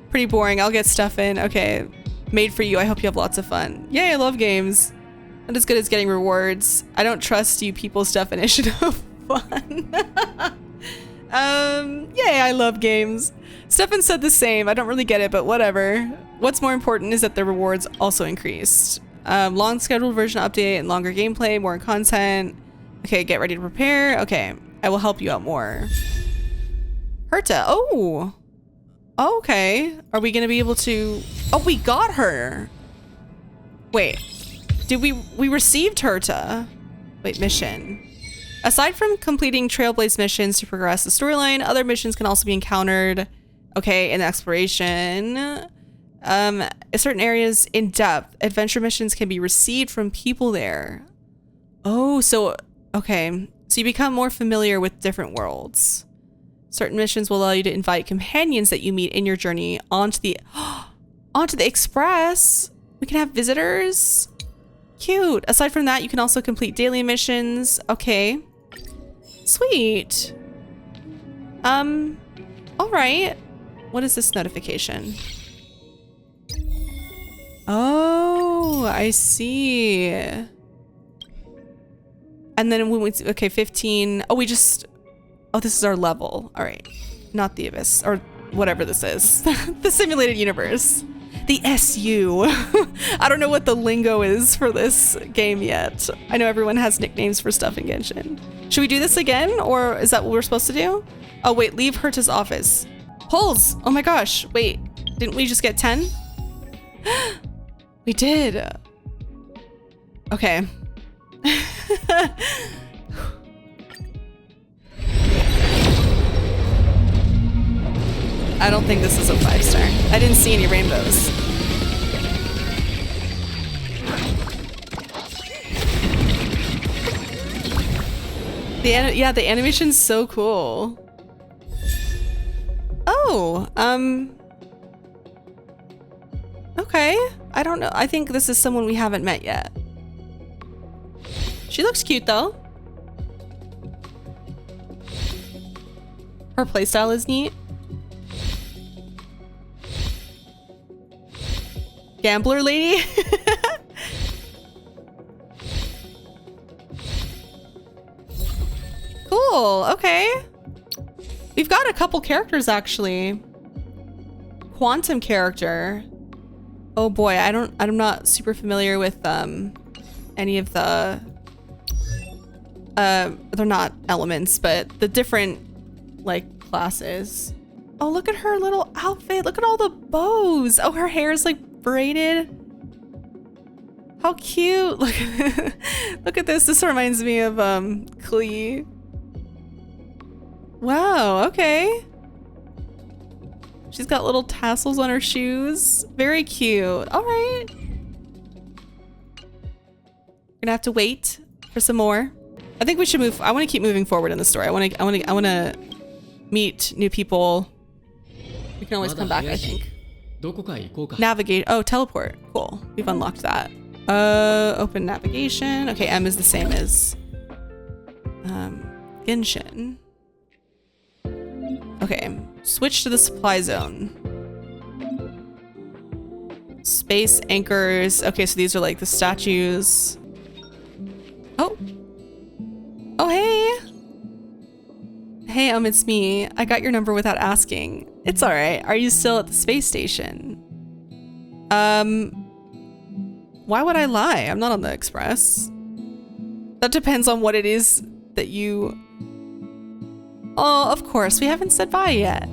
Pretty boring. I'll get stuff in. Okay. Made for you. I hope you have lots of fun. Yay, I love games. Not as good as getting rewards. I don't trust you people's definition of fun. Yay, I love games. Stefan said the same. I don't really get it, but whatever. What's more important is that the rewards also increased. Long scheduled version update and longer gameplay, more content. Okay, get ready to prepare. Okay, I will help you out more. Herta. Oh. Okay. Are we gonna be able to? Oh, we got her. Wait. Did we received Herta? Wait, mission. Aside from completing Trailblaze missions to progress the storyline, other missions can also be encountered. Okay, in exploration. Certain areas in depth. Adventure missions can be received from people there. Oh, so okay. So you become more familiar with different worlds. Certain missions will allow you to invite companions that you meet in your journey onto the Express. We can have visitors. Cute. Aside from that, you can also complete daily missions. Okay. Sweet. All right. What is this notification? Oh, I see. And then when we, okay, 15. Oh, oh, this is our level. All right. Not the Abyss or whatever this is. The simulated universe. The SU. I don't know what the lingo is for this game yet. I know everyone has nicknames for stuff in Genshin. Should we do this again, or is that what we're supposed to do? Oh wait, leave Herta's office. Pulls! Oh my gosh, wait. Didn't we just get 10? We did. Okay. I don't think this is a 5-star. I didn't see any rainbows. Yeah, the animation's so cool. Oh, okay. I don't know. I think this is someone we haven't met yet. She looks cute though. Her playstyle is neat. Gambler lady? Cool, okay. We've got a couple characters actually. Quantum character. Oh boy, I'm not super familiar with any of the they're not elements, but the different like classes. Oh, look at her little outfit. Look at all the bows. Oh, her hair is like braided. How cute. Look, look at this. This reminds me of Klee. Wow, okay. She's got little tassels on her shoes. Very cute. All right. Gonna have to wait for some more. I think we should move. I want to keep moving forward in the story. I want to meet new people. We can always come back, I think. Navigate. Oh, teleport. Cool. We've unlocked that. Open navigation. Okay, M is the same as Genshin. Okay, switch to the supply zone. Space anchors. Okay, so these are like the statues. Oh. Oh, hey. Hey, it's me. I got your number without asking. It's all right. Are you still at the space station? Why would I lie? I'm not on the express. That depends on what it is that you... Oh, of course. We haven't said bye yet.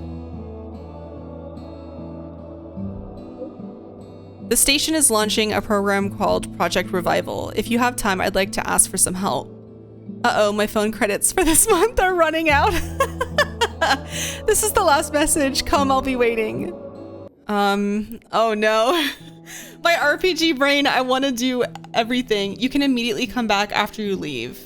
The station is launching a program called Project Revival. If you have time, I'd like to ask for some help. Uh-oh, my phone credits for this month are running out. This is the last message. Come, I'll be waiting. Oh no. My RPG brain, I want to do everything. You can immediately come back after you leave.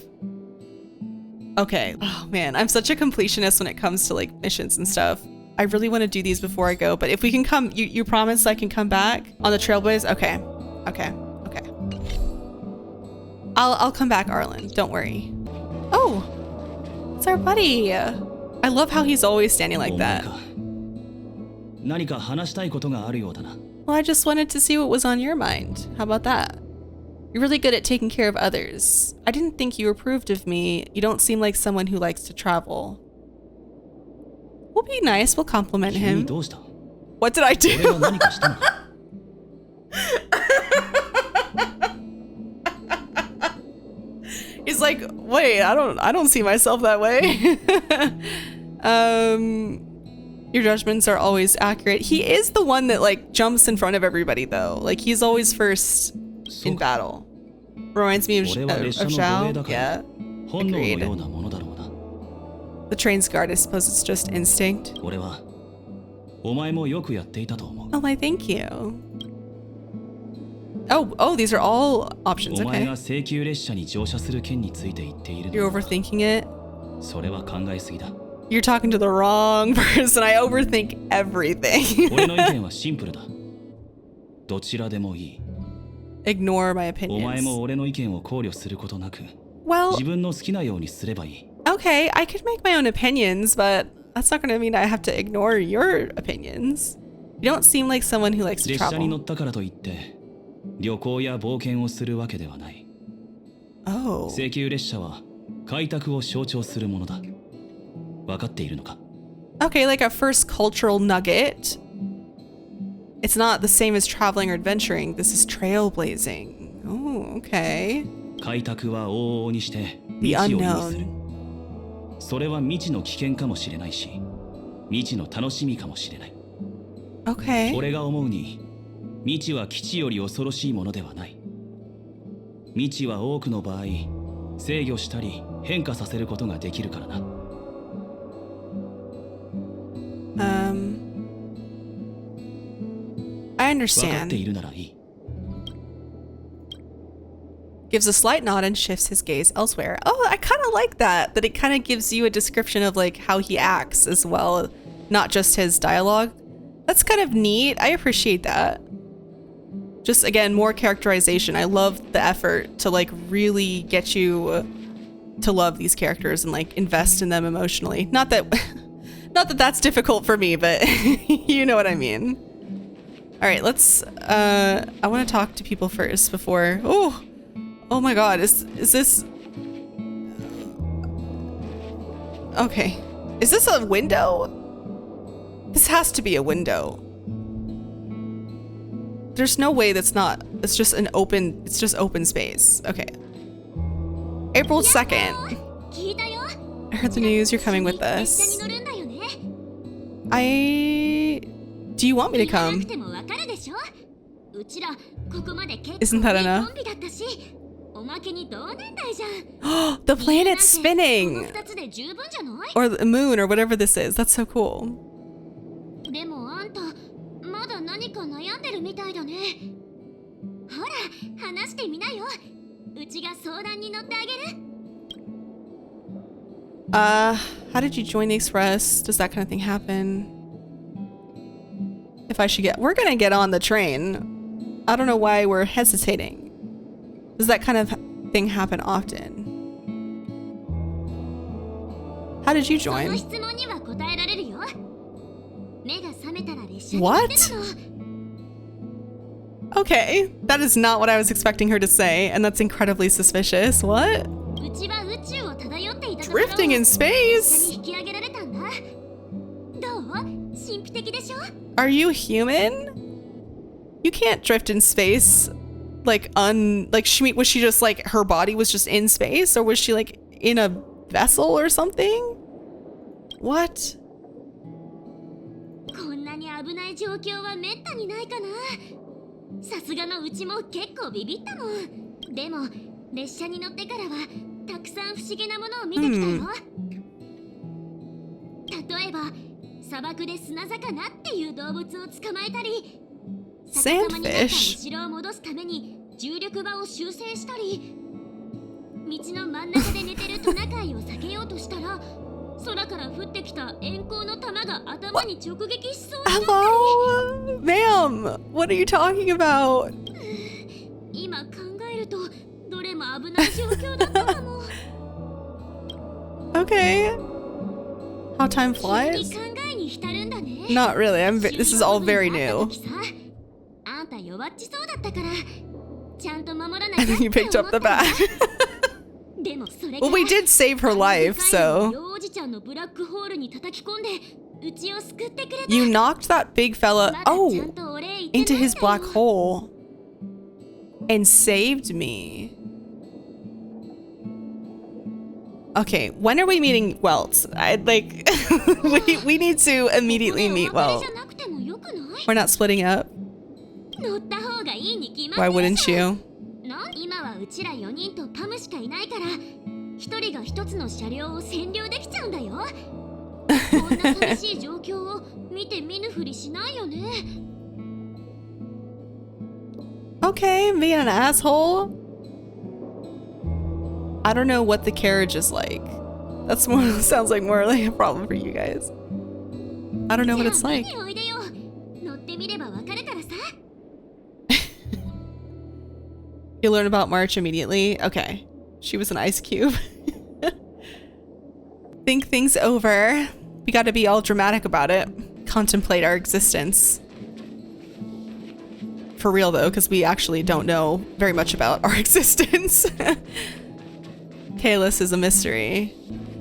Okay. Oh man, I'm such a completionist when it comes to like missions and stuff. I really want to do these before I go, but if we can come, you promise I can come back on the Trailblaze? Okay. Okay. Okay. I'll come back, Arlen. Don't worry. Oh, it's our buddy. I love how he's always standing like that. Well, I just wanted to see what was on your mind. How about that? You're really good at taking care of others. I didn't think you approved of me. You don't seem like someone who likes to travel. We'll be nice. We'll compliment him. What did I do? He's like, wait, I don't see myself that way. Your judgments are always accurate. He is the one that like jumps in front of everybody though. Like he's always first in battle. Reminds me of Zhao. Yeah. Agreed. The train's guard, I suppose it's just instinct. Oh my, thank you. Oh, these are all options, okay. You're overthinking it? You're talking to the wrong person. I overthink everything. Ignore my opinions. Well, okay, I could make my own opinions, but that's not going to mean I have to ignore your opinions. You don't seem like someone who likes to travel. Oh. Okay, like a first cultural nugget. It's not the same as traveling or adventuring. This is trailblazing. Oh, okay. The unknown. Okay. 未知は基地より恐ろしいものではない。未知は多くの場合、制御したり変化させることができるからな。I 分かって understand. いるならいい。 Gives a slight nod and shifts his gaze elsewhere. Oh, I kind of like that. That it kind of gives you a description of like how he acts as well, not just his dialogue. That's kind of neat. I appreciate that. Just again, more characterization. I love the effort to like really get you to love these characters and like invest in them emotionally. Not that that's difficult for me, but you know what I mean. All right, let's I want to talk to people first before. Oh my god, is this okay. Is this a window? This has to be a window. There's no way that's not. It's just open space. Okay. April 2nd. I heard the news you're coming with us. Do you want me to come? Isn't that enough? The planet's spinning! Or the moon or whatever this is. That's so cool. How did you join the Express? Does that kind of thing happen? If I should we're gonna get on the train. I don't know why we're hesitating. Does that kind of thing happen often? How did you join? What? Okay, that is not what I was expecting her to say, and that's incredibly suspicious. What? Drifting in space? Are you human? You can't drift in space. Was she just like, her body was just in space, or was she like in a vessel or something? What? Sandfish? Hello? Ma'am, what are you talking about? Okay. How time flies? Not really. This is all very new. And then you picked up the bat. Well, we did save her life, so. You knocked that big fella, into his black hole and saved me. Okay, when are we meeting Welt? We need to immediately meet Welt. We're not splitting up. Why wouldn't you? Okay, being an asshole. I don't know what the carriage is like. That's more sounds like more like a problem for you guys. I don't know what it's like. You learn about March immediately? Okay. She was an ice cube. Think things over. We gotta be all dramatic about it. Contemplate our existence. For real though, because we actually don't know very much about our existence. Kalis is a mystery.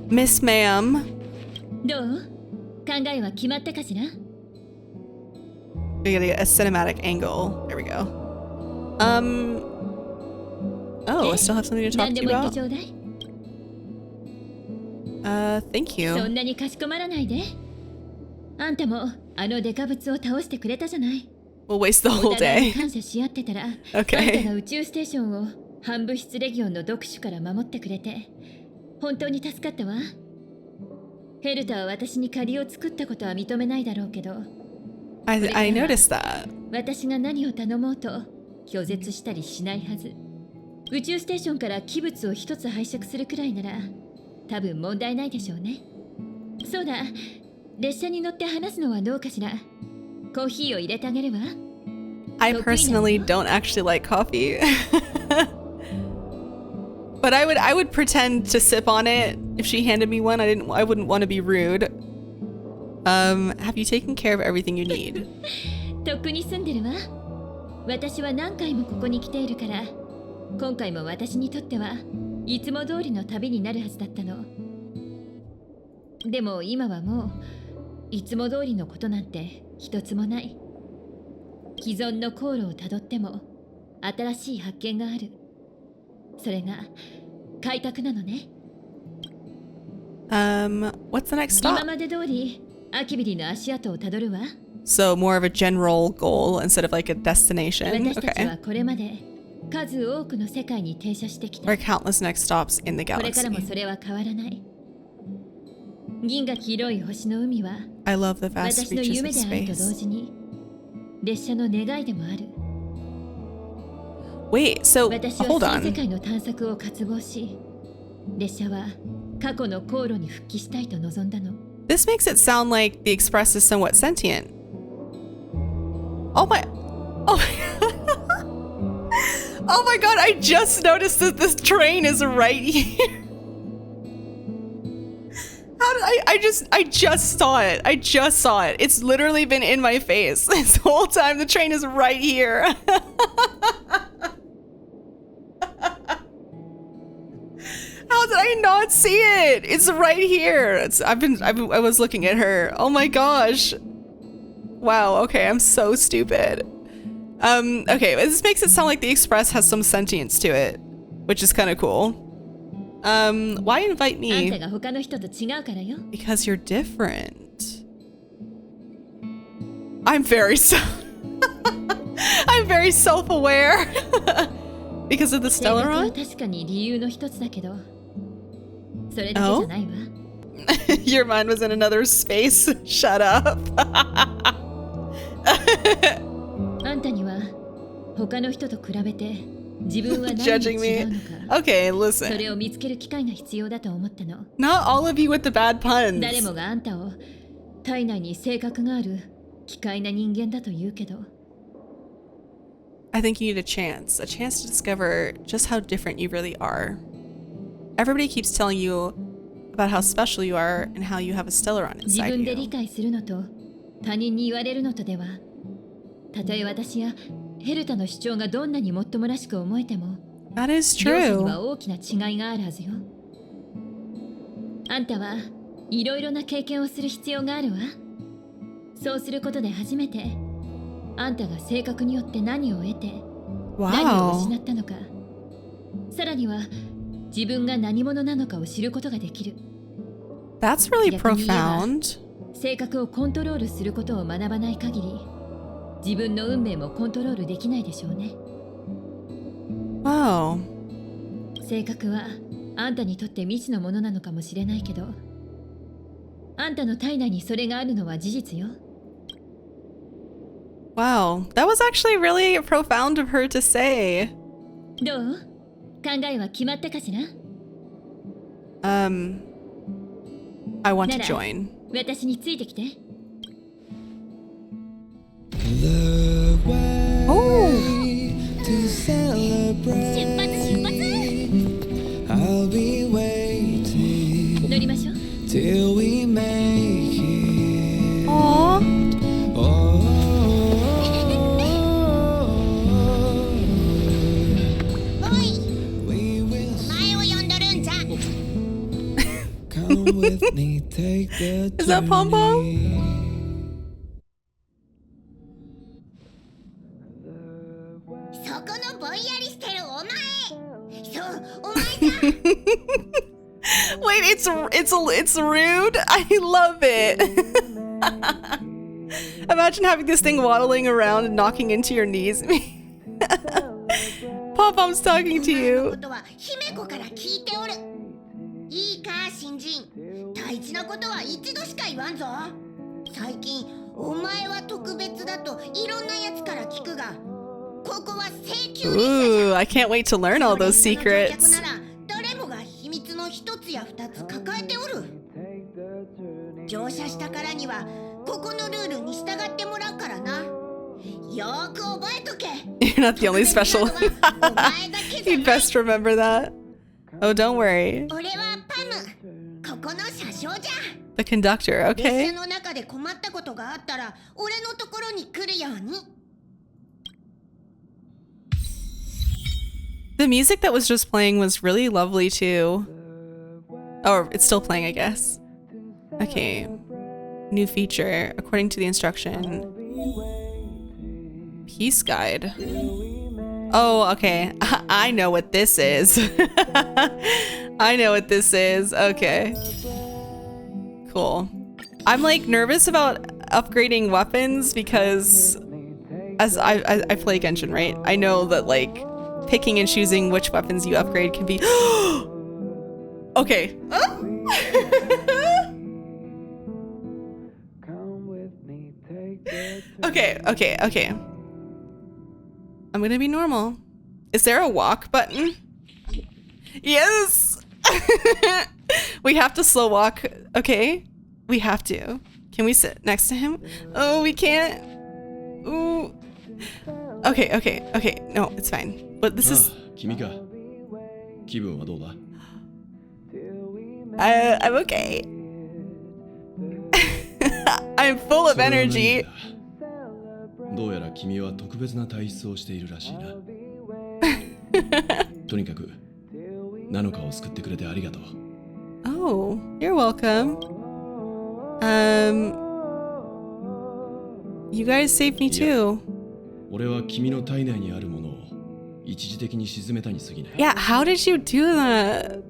Miss Ma'am. We gotta get a cinematic angle. There we go. Oh, I still have something to talk to you about. Thank you. We'll waste the whole day. Okay. 半物質レギオンの読取から守ってくれて本当に助かったわ。ヘルタは私に借りを作ったことは認めないだろうけど、I noticed that. 私が何を頼もうと拒絶したりしないはず。宇宙ステーションから器物を一つ拝借するくらいなら多分問題ないでしょうね。そうだ、列車に乗って話すのはどうかしら。コーヒーを入れてあげるわ。I personally don't actually like coffee. But I would pretend to sip on it if she handed me one. I wouldn't want to be rude. Have you taken care of everything you need? とっくに住んでるわ。私は何回もここに来ているから、今回も私にとってはいつも通りの旅になるはずだったの。でも今はもういつも通りのことなんて一つもない。既存の航路をたどっても新しい発見がある。それが開拓なのね。What's the next 今 stop? まで通りアキビリの足跡をたどるわ。So more of a general goal instead of like a destination. 私たち Okay. はこれまで数多くの世界に停車してきた。 There are countless next stops in the これからも galaxy. それは変わらない。銀河広い星の海は I love the vast 私の reaches 夢 of であると同 space. 時に列車の願いでもある。 Wait, so 私は hold 新世 on. 界の探索を渇望し、列車は過去の航路に復帰したいと望んだの。 This makes it sound like the Express is somewhat sentient. Oh my Oh my Oh my god, I just noticed that this train is right here. How did I just saw it. I just saw it. It's literally been in my face this whole time. The train is right here. How did I not see it? It's right here. I was looking at her. Oh my gosh. Wow, okay, I'm so stupid. Okay, this makes it sound like the Express has some sentience to it, which is kind of cool. Why invite あんた me? が他の人と違うからよ。 Because you're different. I'm very I'm very self-aware. Because of the 性格は Stellaron? 確かに理由の一つだけど、それだけじゃないわ。 Your mind was in another space. Shut up. あんたには他の人と比べて自分は何が Judging 違う me. のか、 Okay, そ listen. れを見つける機会が必要だと思ったの。 Not all of you with the bad 誰 puns. もがあんたを体内に性格がある奇怪な人間だと言うけど、 I think you need a chance to discover just how different you really are. Everybody keeps telling you about how special you are and how you have a Stellaron 自 inside 分で理 you. 解するのと他人に言われるのとでは、たとえ私やヘルタの主張がどんなにもっともらしく思えても、 That is 両者に true. は大きな違いがあるはずよ。あんたはいろいろな経験をする必要があるわ。そうすることで初めてあんたが性格によって何を得て何を Wow. 失ったのか、さらには自分が何者なのかを知ることができる。 That's really 逆に言えば、 profound. 性格をコントロールすることを学ばない限り、自分の運命もコントロールできないでしょうね。 Wow. 性格はあんたにとって未知のものなのかもしれないけど、あんたの体内にそれがあるのは事実よ。 Wow. That was actually really profound of her to say. どう？考えは決まったかしら？ I want to なら join. 私についてきて。 Oh. To celebrate, 出発 I'll be waiting 乗りましょう。 till we make it. Aww. Oh, おい we will 前を呼んどるんじゃ。 come with me, take the Is that Pom Pom? journey. そこのぼんやりしてるお前。そうお前さ。 Wait, it's rude. I love it. Imagine having this thing waddling around and knocking into your knees. Pop-Pom's talking to こ you. とは姫子から聞いておる。いいか新人、大事なことは一度しか言わんぞ。最近お前は特別だといろんなやつから聞くが、ここは請求列車じゃ。 Ooh, I can't wait to learn all those それ以外の乗客 secrets. なら誰もが秘密の一つや二つ抱えておる。乗車したからにはここのルールに従ってもらうからな。よーく覚えとけ。 You're not the only special. 特別なのはお前だけじゃ You'd ない。 best remember that. Oh, don't worry. 俺はパム、ここの車掌じゃ。 The conductor, 列車 okay. の中で困ったことがあったら俺のところに来るように。 The music that was just playing was really lovely too. Oh, it's still playing, I guess. Okay. New feature, according to the instruction. Peace guide. Oh, okay. I know what this is. I know what this is. Okay. Cool. I'm like nervous about upgrading weapons because as I play Genshin, right? I know that like picking and choosing which weapons you upgrade can be okay. Okay. I'm gonna be normal. Is there a walk button? Yes! We have to slow walk. Okay. We have to. Can we sit next to him? Oh, we can't. Ooh. Okay. No, it's fine. But this is... 君か。気分はどうだ？ I'm okay. I'm full of それは何 energy. だ？どうやら君は特別な体質をしているらしいな。とにかく、ナノカを救ってくれてありがとう。Oh, you're welcome. You guys saved me too. 俺は君の体内にあるものを一時的に沈めたに過ぎない。 Yeah, how did you do that?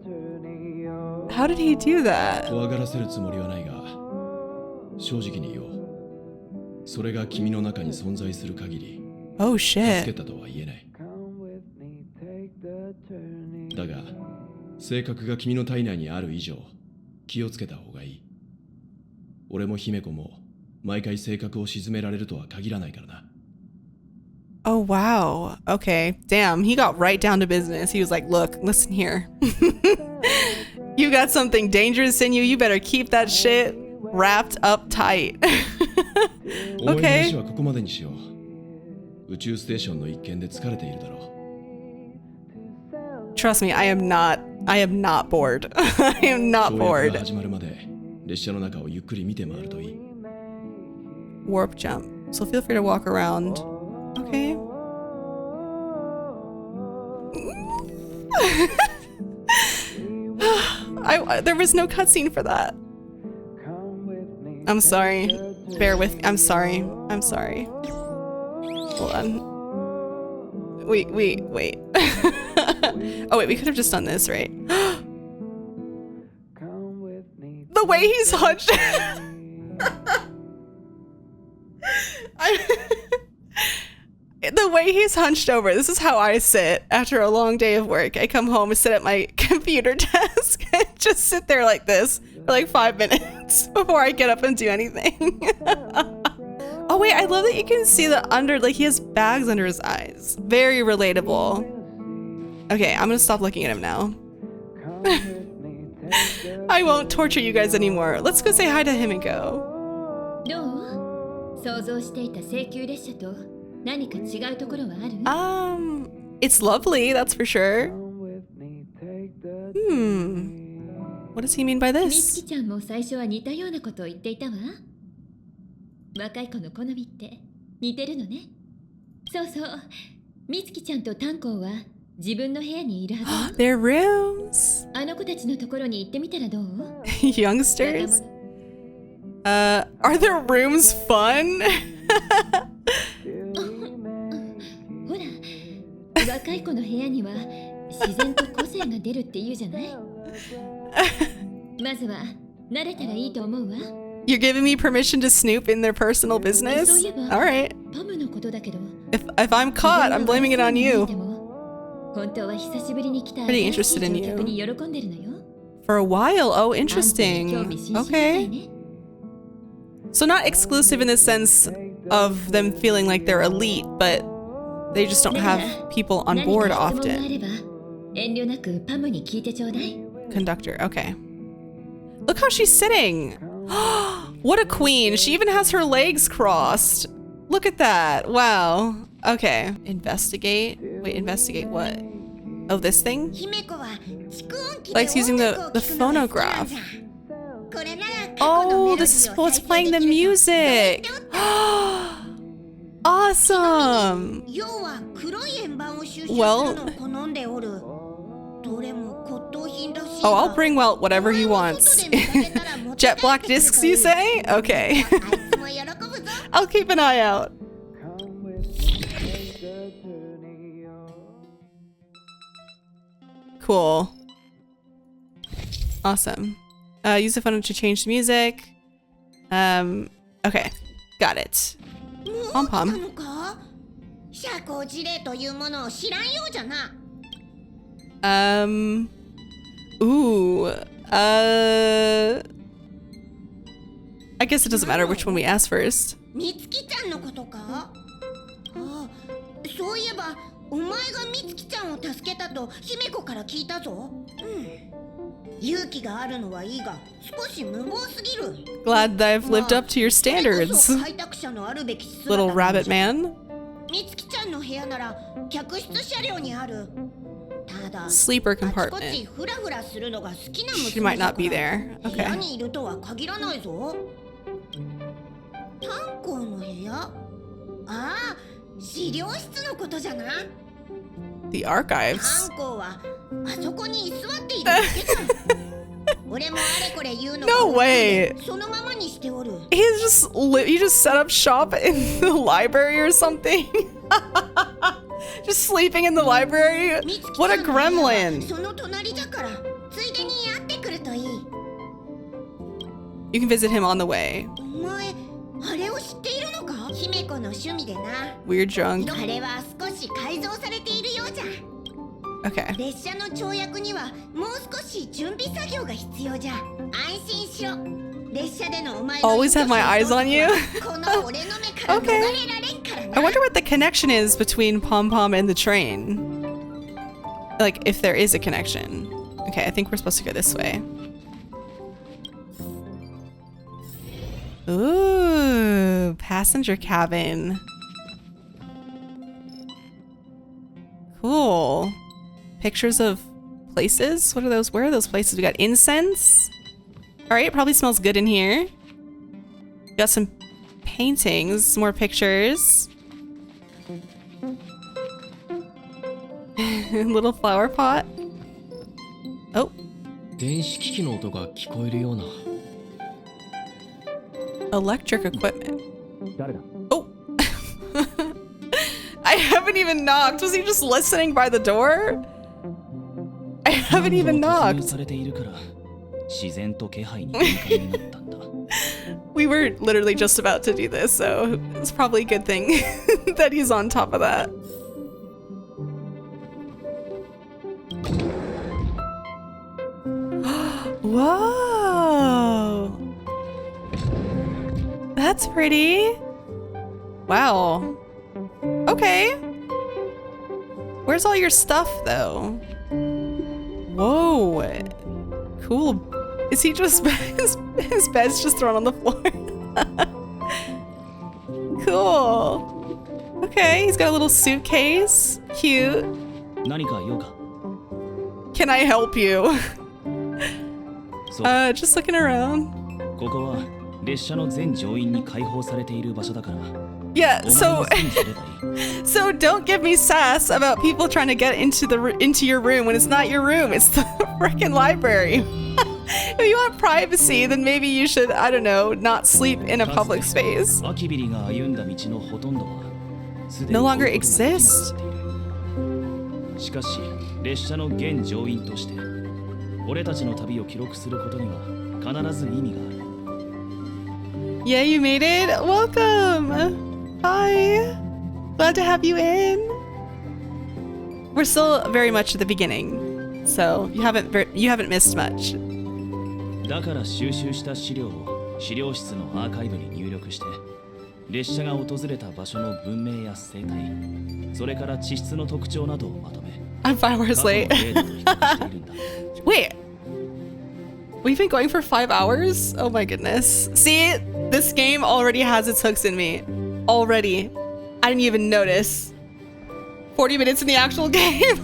How did he do that? 怖がらせるつもりはないが、正直に言おう。それが君の中に存在する限り、 Oh 助け shit. たとは言えない。だが、性格が君の体内にある以上、気をつけた方がいい。俺も姫子も毎回性格を沈められるとは限らないからな。 Oh wow. Okay. Damn, he got right down to business. He was like, look, listen here. You got something dangerous in you. You better keep that shit wrapped up tight. 思い Okay. 話はここまでにしよう。宇宙ステーションの一件で疲れているだろう。 Trust me, I am not bored. I am not 跳躍が bored. 始まるまで列車の中をゆっくり見て回るといい。 Warp jump. So feel free to walk around. Okay. There was no cutscene for that. I'm sorry. Bear with me. I'm sorry. Hold on. Wait. Oh wait, we could have just done this, right? The way he's hunched. The way he's hunched over. This is how I sit after a long day of work. I come home and sit at my computer desk and just sit there like this for like 5 minutes before I get up and do anything. Oh wait, I love that you can see the under, like he has bags under his eyes. Very relatable. Okay, I'm gonna stop looking at him now. I won't torture you guys anymore. Let's go say hi to Himiko. どう？想像していた請求列車と何か違うところはある？ It's lovely, that's for sure. What does he mean by み this? つきちゃんも最初は似たようなことを言っていたわ。若い子の好みって似てるのね。そうそう。みつきちゃんとタンコーは自分の部屋にいるはずよ。 Their rooms. あの子たちのところに行ってみたらどう？ Youngsters. Are their rooms fun? ほら、若い子の部屋には自然と個性が出るって言うじゃない？まずは慣れたらいいと思うわ。 You're giving me permission to snoop in their personal business? そういえば、 Alright. パムのことだけど。 If I'm caught, I'm blaming it on you. 本当は久しぶりに来た Pretty interested in you. 乗客に喜んでるのよ。 For a while. Oh, あんたに interesting. 興味津々みたい Okay. ね。So not exclusive in the sense of them feeling like they're elite, but they just don't have people on board often. 遠慮なくパムに聞いてちょうだい。 Conductor, okay. Look how she's sitting. What a queen. She even has her legs crossed. Look at that. Wow. Okay. Investigate. Wait, investigate what? Oh, this thing? 姫子は蓄音機で Likes using 音楽を the 聴くのが好きなん phonograph. じゃ。これなら過去の Oh, メロディ this is ーを what's 再生 playing で the きると music. Awesome. 要は黒い円盤を収集する Well- のを好んでおる。どれも骨董品らしい Oh, が I'll bring Welt whatever he wants. Jet black discs, you say? Okay. あいつも喜ぶぞ。 I'll keep an eye out. Cool. Awesome. Use the phone to change the music. Okay. Got it. もう来た Pom-pom. のか？社交辞令というものを知らんようじゃな。 Ooh. I guess it doesn't matter which one we ask first. みつきちゃんのことか？ああ、そういえばお前がみつきちゃんを助けたと姫子から聞いたぞ。勇気があるのはいいが少し無謀すぎる。 Glad that I've lived up to your それ standards, こそ開拓者のあるべき姿 little なん rabbit じゃ。 man. みつきちゃんの部屋なら客室車両にある。ただ、 Sleeper あちこち compartment. フラフラするのが好きな She 娘 might だ not か be ら there. 部屋 Okay. にいるとは限らないぞ。炭鉱の部屋？ああ、資料室のことじゃな。 The archives. 炭鉱はあそこに居座っているだけだ。俺もあれこれ言うの No way. そのままにしておる。 He just set up shop in the library or something. Just sleeping in the library. みつき What ち a ゃんの部屋は gremlin. その隣だからついでに会ってくるといい。 You can visit him on the way. お前あれを知っているのか？姫子の趣味でな。 Weird junk. あれは少し改造されているようじゃ。 Okay. 列車の跳躍にはもう少し準備作業が必要じゃ。安心しろ。列車でのお前の Always have my eyes on you. この俺の目から逃 Okay. れられんから I な。 wonder what the connection is between Pom Pom and the train. Like, if there is a connection. Okay, I think we're supposed to go this way. Ooh, passenger cabin. Cool. Pictures of places? What are those? Where are those places? We got incense. All right, it probably smells good in here. Got some paintings, some more pictures. Little flower pot. Oh, 電子機器の音が聞こえるような。 electric equipment. Oh. I haven't even knocked. Was he just listening by the door? I haven't even 突入 knocked. されているから自然と気配に敏感になったんだ。 We were literally just about to do this, so it's probably a good thing that he's on top of that. Whoa! That's pretty. Wow. Okay. Where's all your stuff, though? Whoa. Cool. Is he just his bed's just thrown on the floor? Cool. Okay, he's got a little suitcase. Cute. 何か用か？ Can I help you? そう、 Just looking around. ここは列車の全乗員に開放されている場所だから。 Yeah, お前 so の好きにすればいい。 so don't give me sass about people trying to get into your room when it's not your room. It's the freaking librry. If you want privacy, then maybe you should, I don't know, not sleep in a public space. アキビリが歩んだ道のほとんどはすでに No longer 通ることができなくな exist? っている。しかし列車の現乗員として俺たちの旅を記録することには必ず意味がある。 Yeah, you made it. Welcome. Hi. Glad to have you in. We're still very much at the beginning, so you haven't missed much. だから収集した資料を資料室のアーカイブに入力して列車が訪れた場所の文明や生態、それから地質の特徴などをまとめ I'm 5 hours late. 過去のデータと比較しているんだ。Wait. We've been going for 5 hours? Oh my goodness. See, this game already has its hooks in me. Already. I didn't even notice. 40 minutes in the actual game.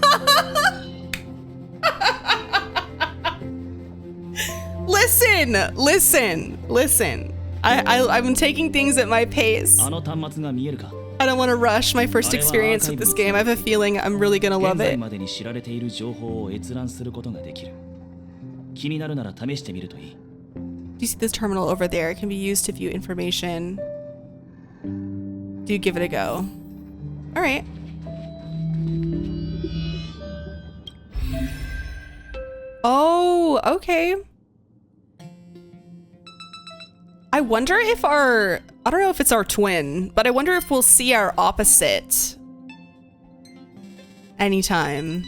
Listen. I'm taking things at my pace. あの端末が見えるか。 I don't want to rush my first experience with this game. I have a feeling I'm really gonna 現 love 在 it. までに知られている情報を閲覧することができる。気になるなら試してみるといい。 Do you see this terminal over there? It can be used to view information. Do you give it a go? All right. Oh, okay. I wonder if I don't know if it's our twin, but I wonder if we'll see our opposite anytime.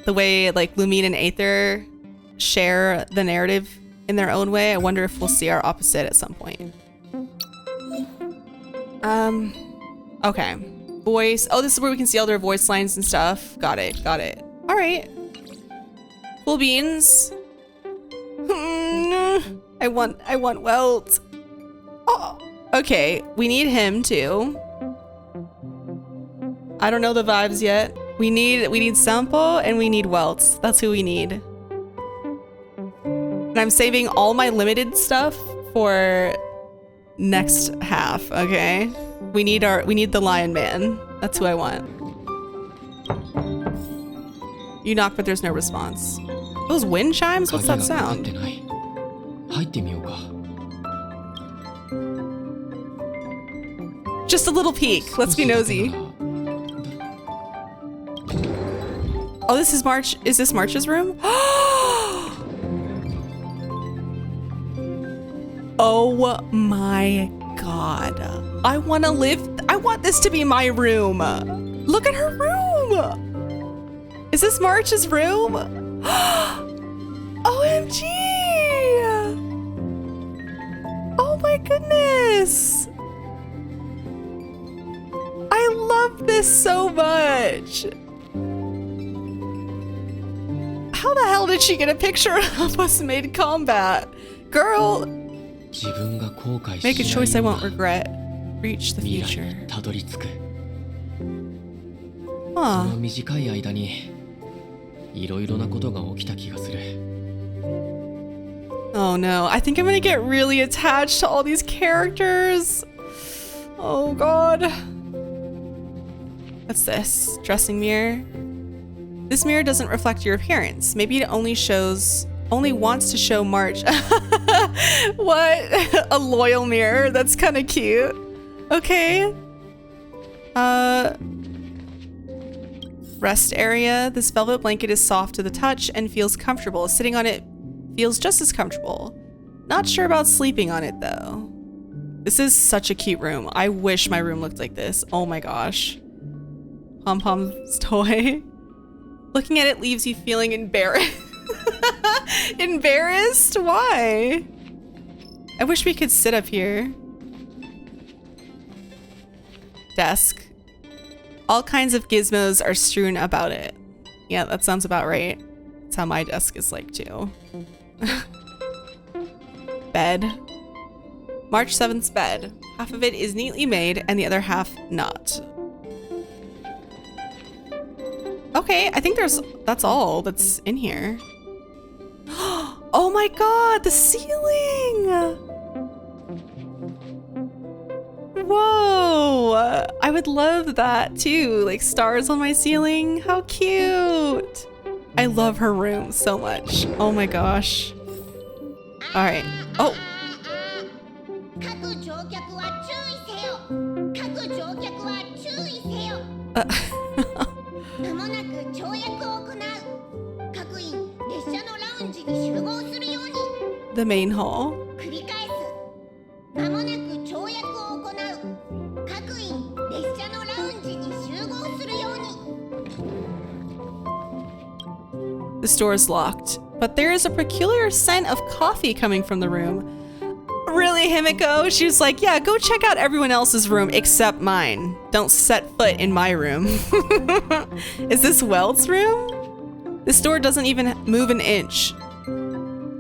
The way like Lumine and Aether share the narrative in their own way. I wonder if we'll see our opposite at some point. Okay. Voice. Oh, this is where we can see all their voice lines and stuff. Got it. All right. Cool beans. I want Welt. Oh, okay. We need him too. I don't know the vibes yet. We need Sampo and we need Welt. That's who we need. And I'm saving all my limited stuff for next half, okay? We need the Lion Man. That's who I want. You knock, but there's no response. Those wind chimes? What's that sound? Just a little peek. Let's be nosy. Oh, this is March. Is this March's room? Oh my god. I want this to be my room. Look at her room. Is this March's room? OMG. Oh my goodness. I love this so much. How the hell did she get a picture of us mid-combat? Girl, make a choice I won't regret. Reach the future. Huh. Oh no, I think I'm gonna get really attached to all these characters. Oh god. What's this? Dressing mirror? This mirror doesn't reflect your appearance. Maybe it only wants to show March. What? A loyal mirror? That's kind of cute. Okay. Rest area. This velvet blanket is soft to the touch and feels comfortable. Sitting on it feels just as comfortable. Not sure about sleeping on it though. This is such a cute room. I wish my room looked like this. Oh my gosh. Pom Pom's toy. Looking at it leaves you feeling embarrassed. Embarrassed? Why? I wish we could sit up here. Desk. All kinds of gizmos are strewn about it. Yeah, that sounds about right. That's how my desk is like too. Bed. March 7th's bed. Half of it is neatly made and the other half not. Okay, I think that's all that's in here. Oh my god, the ceiling! Whoa! I would love that too, like stars on my ceiling. How cute! I love her room so much. Oh my gosh. All right. Oh. The main hall. The store is locked, but there is a peculiar scent of coffee coming from the room. Really? Really, Himiko? She was like, yeah, go check out everyone else's room except mine. Don't set foot in my room. Is this Welt's room? This door doesn't even move an inch.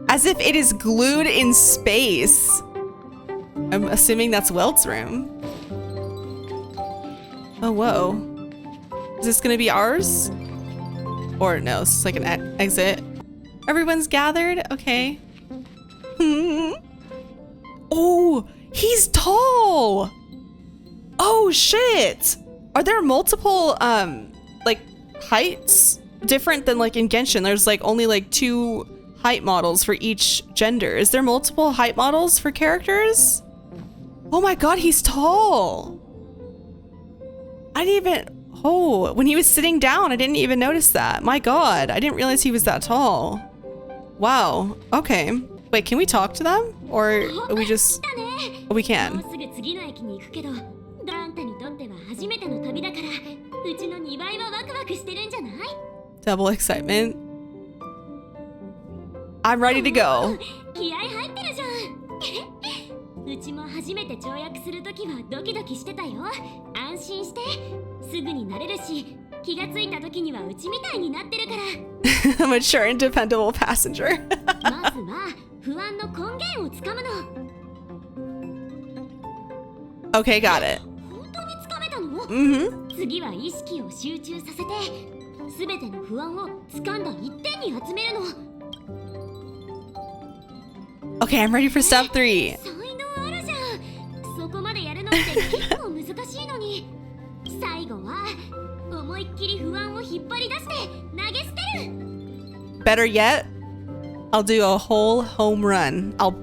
As if it is glued in space. I'm assuming that's Welt's room. Oh, whoa. Is this gonna be ours? Or no, it's like an exit. Everyone's gathered? Okay. Oh, he's tall! Oh, shit! Are there multiple, like, heights? Different than, like, in Genshin, there's, like, only, like, 2 height models for each gender. Is there multiple height models for characters? Oh my god, he's tall! I didn't even... Oh, when he was sitting down, I didn't even notice that. My god, I didn't realize he was that tall. Wow, okay. Wait, can we talk to them? Or are we just... Oh, we can. Double excitement. I'm ready to go. うちも初めて跳躍するときはドキドキしてたよ。安心して。すぐに慣れるし、気がついたときにはうちみたいになってるから。Mature and dependable passenger. まずは不安の根源をつかむの。Okay, got it. 本当につかめたの？ Mm-hmm. 次は意識を集中させて、すべての不安を掴んだ一点に集めるの。Okay, I'm ready for step 3. そこまでやるのって結構難しいのに最後は思いっきり不安を引っ張り出して投げ捨てる Better yet, I'll do a whole home run. I'll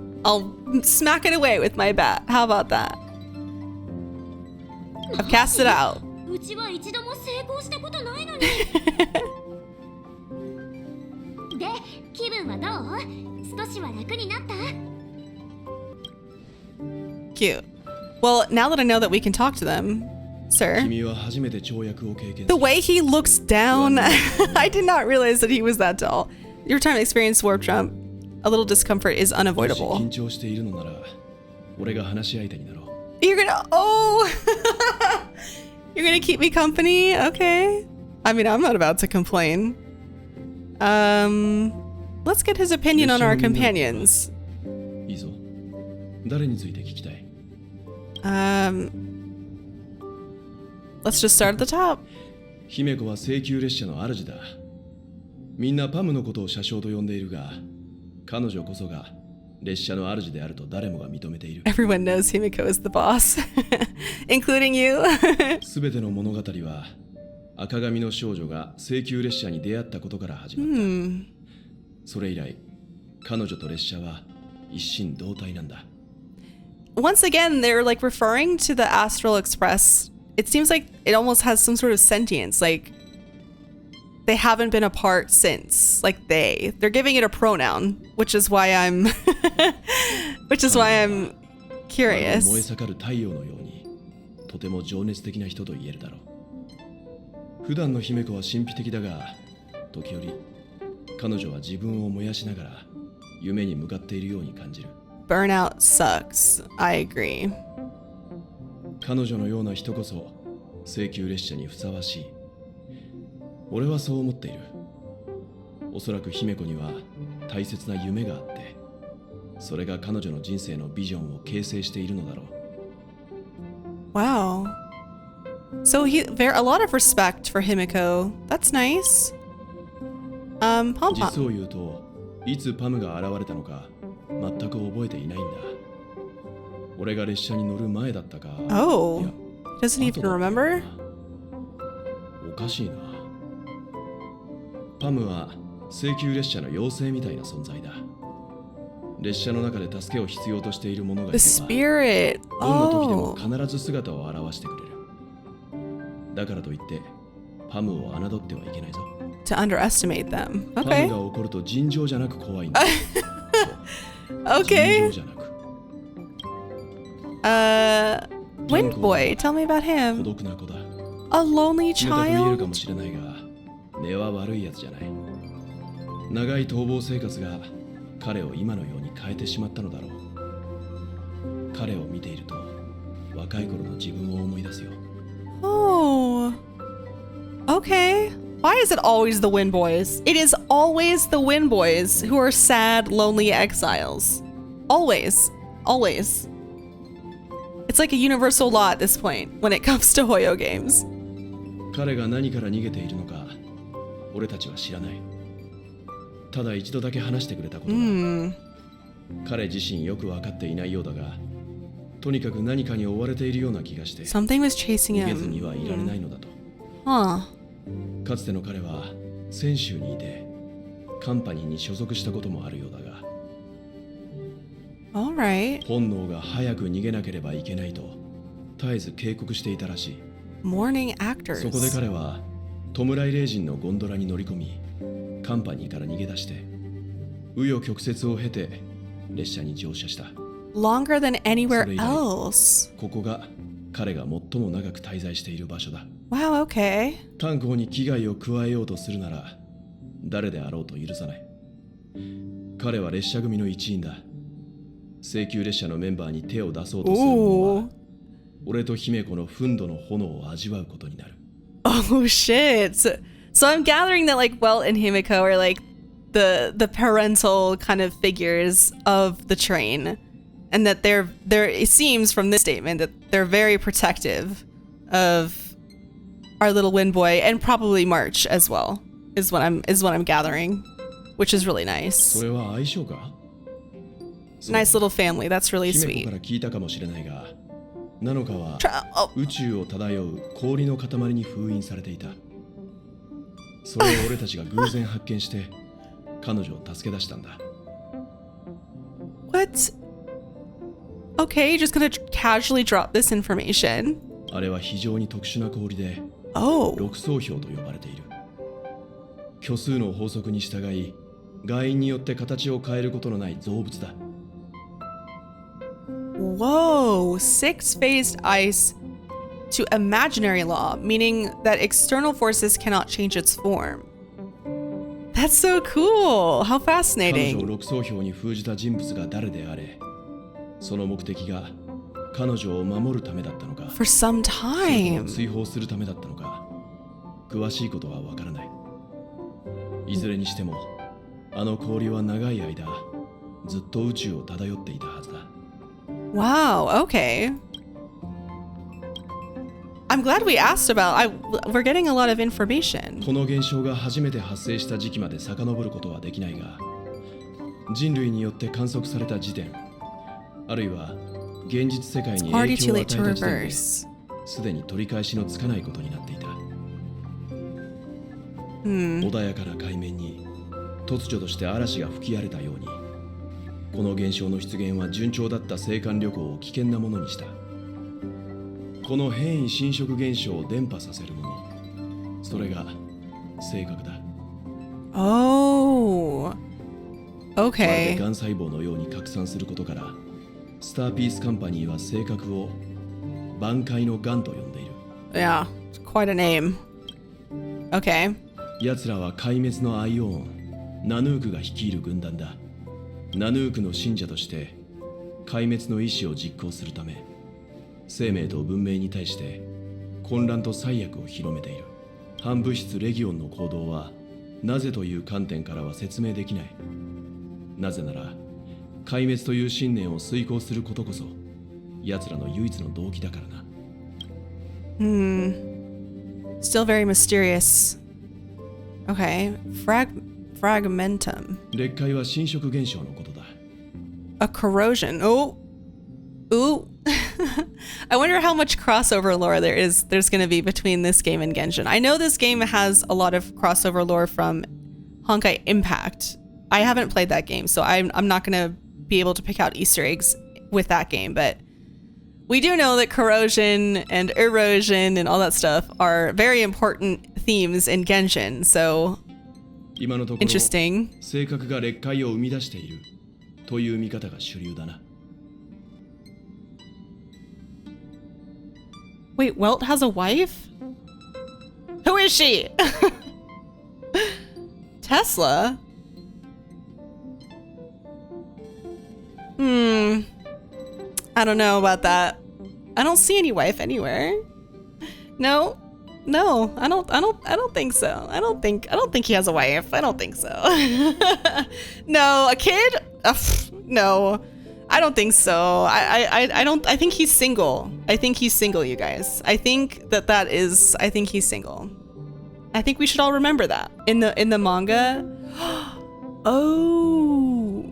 smack it away with my bat. How about that? I've cast it out. うちは一度も成功したことないのにで、気分はどう？少しは楽になった？ Cute. Well, now that I know that we can talk to them, sir. The way he looks down, I did not realize that he was that tall. Your time experience warp jump, a little discomfort is unavoidable. You're gonna, oh! You're gonna keep me company? Okay. I mean, I'm not about to complain. Let's get his opinion on our companions. Let's just start at the top. 姫子は請求列車の主だ。みんなパムのことを車掌と呼んでいるが、彼女こそが列車の主であると誰もが認めている。Everyone knows Himiko is the boss, including you. すべての物語は赤髪の少女が請求列車に出会ったことから始まった。それ以来、彼女と列車は一心同体なんだ。Once again, they're like referring to the Astral Express. It seems like it almost has some sort of sentience, like they haven't been apart since. Like they're giving it a pronoun, which is why I'm curious. 燃え盛る太陽のようにとても情熱的な人と言えるだろう。普段の姫子は神秘的だが、時折彼女は自分を燃やしながら夢に向かっているように感じる。Burnout sucks. I agree. 彼女のような人こそ請求列車にふさわしい。俺はそう思っている。おそらく姫子には大切な夢があって、それが彼女の人生のビジョンを形成しているのだろう。Wow. So there a lot of respect for Himiko. That's nice. Pom Pom. 実を言うと、いつパムが現れたのか全く覚えていないんだ。俺が列車に乗る前だったか。Oh, he doesn't even remember? おかしいな。パムは請求列車の妖精みたいな存在だ。列車の中で助けを必要としている者がいれば、 The spirit. どんな時でも必ず姿を現してくれる。だからといってパムを侮ってはいけないぞ。To underestimate them. パ Okay. ムが怒ると尋常じゃなく怖いんだ。Okay. 尋常じゃなく。Wind Boy, tell me about 孤 him. 独な子だ。 A lonely 冷たく言えるか child? もしれないが、根は悪いやつじゃない。長い逃亡生活が彼を今のように変えてしまったのだろう。彼を見ていると若い頃の自分を思い出すよ。 Oh. Okay. Why is it always the Wind Boys? It is always the Wind Boys who are sad, lonely exiles. Always. Always. It's like a universal law at this point when it comes to HOYO games. 彼が何から逃げているのか俺たちは知らない。ただ一度だけ話してくれたことが、彼自身よく分かっていないようだが、とにかく何かに追われているような気がして、 Something was chasing 逃げずに him. はいられないのだと。 Huh. かつての彼は泉州にいてカンパニーに所属したこともあるようだが、 Alright. 本能が早く逃げなければいけないと絶えず警告していたらしい。 Morning actors. そこで彼は弔い霊人のゴンドラに乗り込み、カンパニーから逃げ出して紆余曲折を経て列車に乗車した。 Longer than anywhere それ以来、 else. ここが彼が最も長く滞在している場所だ。 Wow, okay. 炭鉱に危害を加えようとするなら誰であろうと許さない。彼は列車組の一員だ。請求列車のメンバーに手を出そうとする者は俺と姫子の憤怒の炎を味わうことになる。 Oh shit. So I'm gathering that like Welt and Himiko are like the parental kind of figures of the train, and that they're it seems from this statement that they're very protective of our little wind boy and probably March as well is what I'm gathering, which is really nice. それは相性か？ Nice little family. That's really 姫子 sweet. から聞いたかもしれないが、ナノカは Oh, 宇宙を漂う氷の塊に封印されていた。それを俺たちが偶然発見して彼女を助け出したんだ。 what? Okay, you're just gonna casually drop this information. あれは非常に特殊な氷で Oh. 六層氷と呼ばれている。虚数の法則に従い外因によって形を変えることのない造物だ。 Whoa, six-phased ice to imaginary law, meaning that external forces cannot change its form. That's so cool. How 彼女を fascinating. 六層氷に封じた人物が誰であれ、その目的が彼女を守るためだったのか、 For some 追 time. 放するためだったのか、詳しいことはわからない。いずれにしてもあの氷は長い間ずっと宇宙を漂っていたはずだ。 Wow, okay. I'm glad we asked about we're getting a lot of information. この現象が初めて発生した時期まで遡ることはできないが、人類によって観測された時点、あるいは現実世界に Already 影 too 響を与 late え to た時点で reverse. すでに取り返しのつかないことになっていた。 穏やかな海面に突如として嵐が吹き荒れたように、この現象の出現は順調だった青函旅行を危険なものにした。この変異侵食現象を伝播させるもの、それが性格だ。 Oh. まるで Okay. がん細胞のように拡散することから、スターピースカンパニーは性格を挽回のがんと呼んでいる。 Yeah, it's quite a name. Okay. 奴らは壊滅のアイオーン、ナヌークが率いる軍団だ。ナヌークの信者として壊滅の意志を実行するため、生命と文明に対して混乱と災悪を広めている。反物質レギオンの行動はなぜという観点からは説明できない。なぜなら壊滅という信念を遂行することこそ奴らの唯一の動機だからな。 Still very mysterious. Okay. Fragmentum. 裂解は侵食現象のことだ。 A corrosion. Oh. Ooh. I wonder how much crossover lore there's going to be between this game and Genshin. I know this game has a lot of crossover lore from Honkai Impact. I haven't played that game, so I'm not going to be able to pick out Easter eggs with that game, but we do know that corrosion and erosion and all that stuff are very important themes in Genshin, so 今のところ interesting. 性格が裂解を生み出しているという見方が主流だな。 Wait, Welt has a wife? Who is she? Tesla? I don't know about that. I don't see any wife anywhere. No, I don't think so. I don't think he has a wife. I don't think so. No, a kid? No, I don't think so. I think he's single. I think he's single, you guys. I think he's single. I think we should all remember that. In the manga. Oh.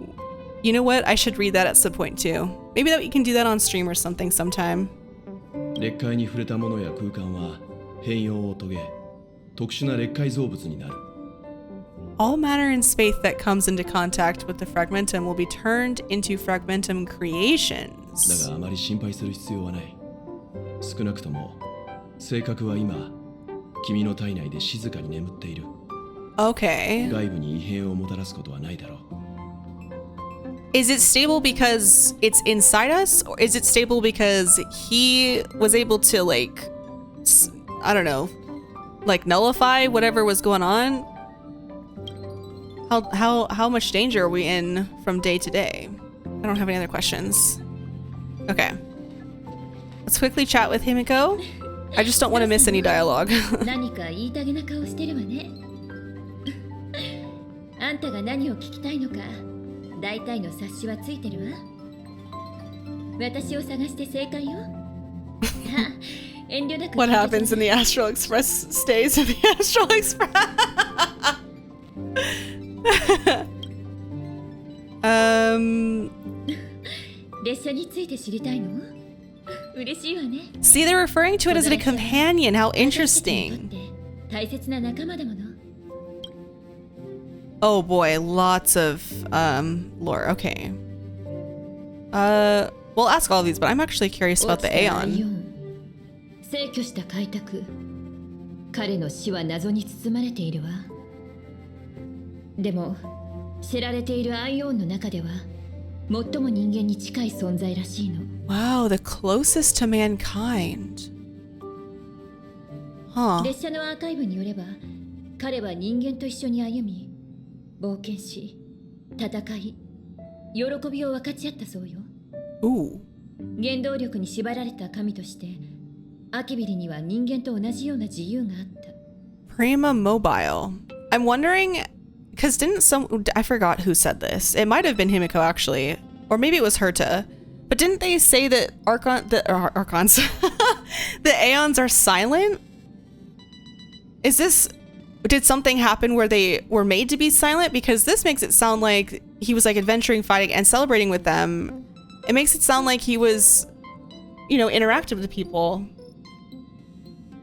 You know what? I should read that at some point too. Maybe that we can do that on stream or something sometime. 裂解に触れたものや空間は変容を遂げ、特殊な裂解造物になる。All matter in space that comes into contact with the fragmentum will be turned into fragmentum creations. だがあまり心配する必要はない。少なくとも性格は今君の体内で静かに眠っている。Okay. 外部に異変をもたらすことはないだろう。Is it stable because it's inside us, or is it stable because he was able to, like, I don't know, like nullify whatever was going on? How much danger are we in from day to day? I don't have any other questions. Okay. Let's quickly chat with Himiko. I just don't want to miss any dialogue. 何か言いたげな顔してるわね。あんたが何を聞きたいのか。大体の察しはついてるわ。私を探して正解よ。遠慮なく。What happens in the Astral Express stays in the Astral Express. 列車について知りたいの？嬉しいわね。See, they're referring to it as a companion. How interesting. 大切な仲間だもの。Oh boy, lots of lore. Okay. We'll ask all of these, but I'm actually curious about the Aeon. 逝去した開拓。彼の死は謎に包まれているわ。でも知られているアイオンの中では最も人間に近い存在らしいの。Wow, the closest to mankind. Huh. 列車のアーカイブによれば、彼は人間と一緒に歩み、冒険し、戦い、喜びを分かち合ったそうよ。Ooh. 原動力に縛られた神として、アキビリには人間と同じような自由があった。Prima Mobile. I'm wondering, because I forgot who said this. It might have been Himiko actually, or maybe it was Herta. But didn't they say that Archons, the Aeons are silent? Did something happen where they were made to be silent? Because this makes it sound like he was like adventuring, fighting, and celebrating with them. It makes it sound like he was, interactive with people.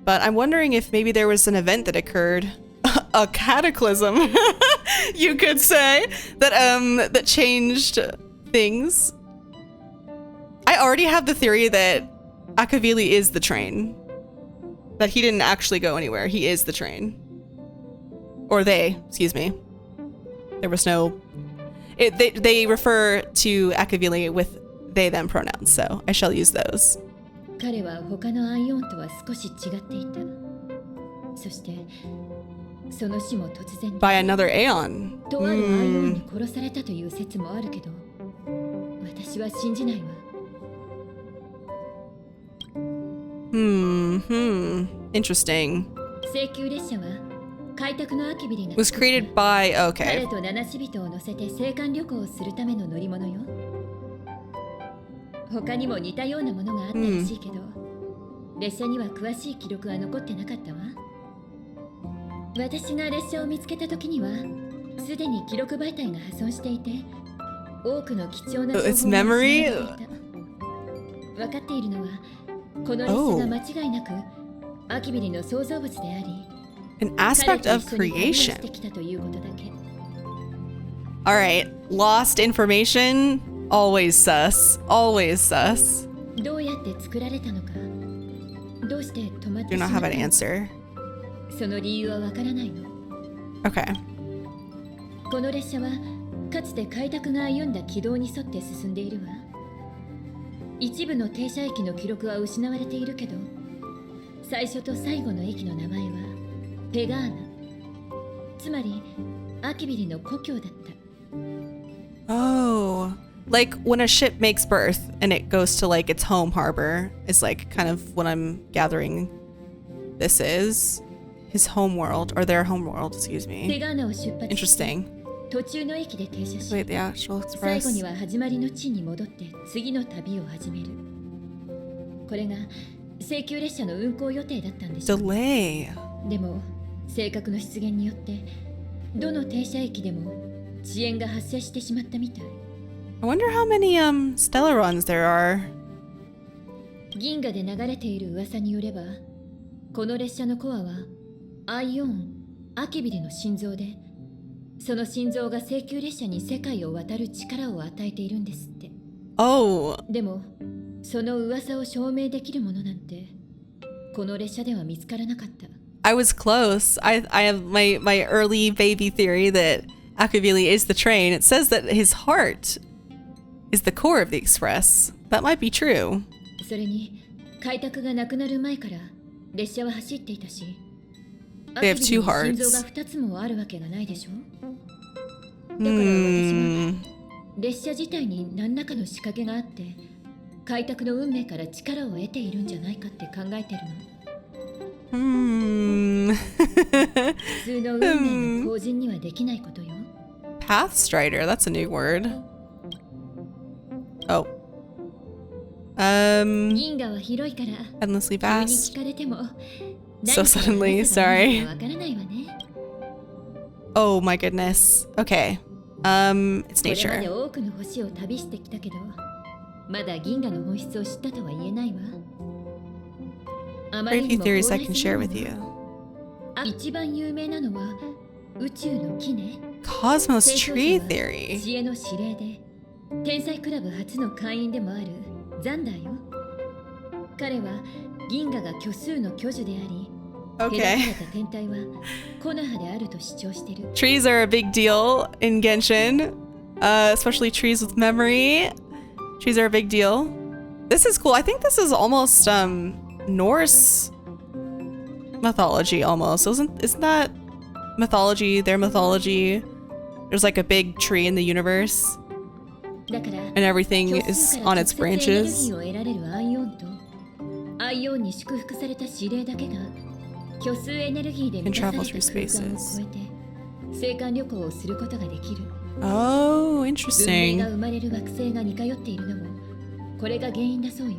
But I'm wondering if maybe there was an event that occurred, a cataclysm, you could say, that changed things. I already have the theory that Akavili is the train. That he didn't actually go anywhere. He is the train. Or they, excuse me. There was no... They refer to Akavili with they, them pronouns, so I shall use those. 彼は他のアイオンとは少し違っていた。そして、その死も突然 By another Aeon. とあるアイオンに殺されたという説もあるけど、私は信じないわ。Interesting. 請求列車は開拓のアキビリが Was created by... 彼 Okay. と七死人を乗せて青函旅行をするための乗り物よ。他にも似たようなものがあったらしいけど、列車には詳しい記録は残ってなかったわ。私が列車を見つけた時にはすでに記録媒体が破損していて、多くの貴重な情報が It's memory? 分かっているのはこの列車が間違いなくアキビリの創造物であり、 An aspect of 彼と一緒に旅をし creation. てきたということだけ。 Alright. Lost information? Always sus. Always sus. どうやって作られたのか、どうして止まって Do しま not っ have た an のか、 answer. その理由はわからないの。 Okay. この列車はかつて開拓が歩んだ軌道に沿って進んでいるわ。一部の停車駅の記録は失われているけど、最初と最後の駅の名前はペガーナ、つまりアキビリの故郷だった。Oh. Like when a ship makes berth and it goes to like its home harbor is like kind of what I'm gathering this is. His home world, or their home world, excuse 手 me. ガーナを出発して Interesting. 途中の駅で停車し Wait, the actual 最後 express. には始まりの地に戻って次の旅を始める。これが請求列車の運行予定だったんでしょう。 Delay. でも正確の出現によってどの停車駅でも遅延が発生してしまったみたい。 I wonder how many Stellarons there are. 銀河で流れている噂によれば、この列車のコアはアイオン・アキビリの心臓で、その心臓が請求列車に世界を渡る力を与えているんですって。 Oh, でもその噂を証明できるものなんてこの列車では見つからなかった。 I was close. I have my early baby theory that Akavili is the train. It says that his heart is the core of the express. That might be true. それに開拓がなくなる前から列車は走っていたし、 They have two アキビリ hearts. に心臓が2つもあるわけがないでしょ。だから私は Hmm. 列車自体に何らかの仕掛けがあって開拓の運命から力を得ているんじゃないかって考えてるの。 Hmm. 普通の運命の後人にはできないことよ。 Path Strider. That's a new word. Oh. 銀河は広いから Endlessly 急に vast. 聞かれても So suddenly, 何かが何 sorry. かわからないわね。 Oh my goodness. Okay. It's これまで nature. 多くの星を旅してきたけど、まだ銀河の本質を知ったとは言えないわ。あま Very りに few も theories 広 I 大 can すぎる share の with you. 一番有名なのは宇宙の木ね。 Cosmos 提唱 tree 者は theory. 知恵の司令で天才クラブ初の会員でもあるザンダーよ。彼は銀河が虚数の巨樹であり、隔たれ Okay. た天体はコノハであると主張してる。 Trees are a big deal in Genshin, especially trees with memory. Trees are a big deal. This is cool. I think this is almost Norse mythology almost. Isn't that mythology, their mythology? There's like a big tree in the universe だから and everything 虚 is 数から on 直 its 接エネルギ branches. ーを得られるアイオンとアイオンに祝福された指令だけが虚数エネルギーで満たされた Can travel through 空間を spaces. 超えて青函旅行をすることができる。 Oh, 文明が interesting. 生まれる惑星が似通っているのもこれが原因だそうよ。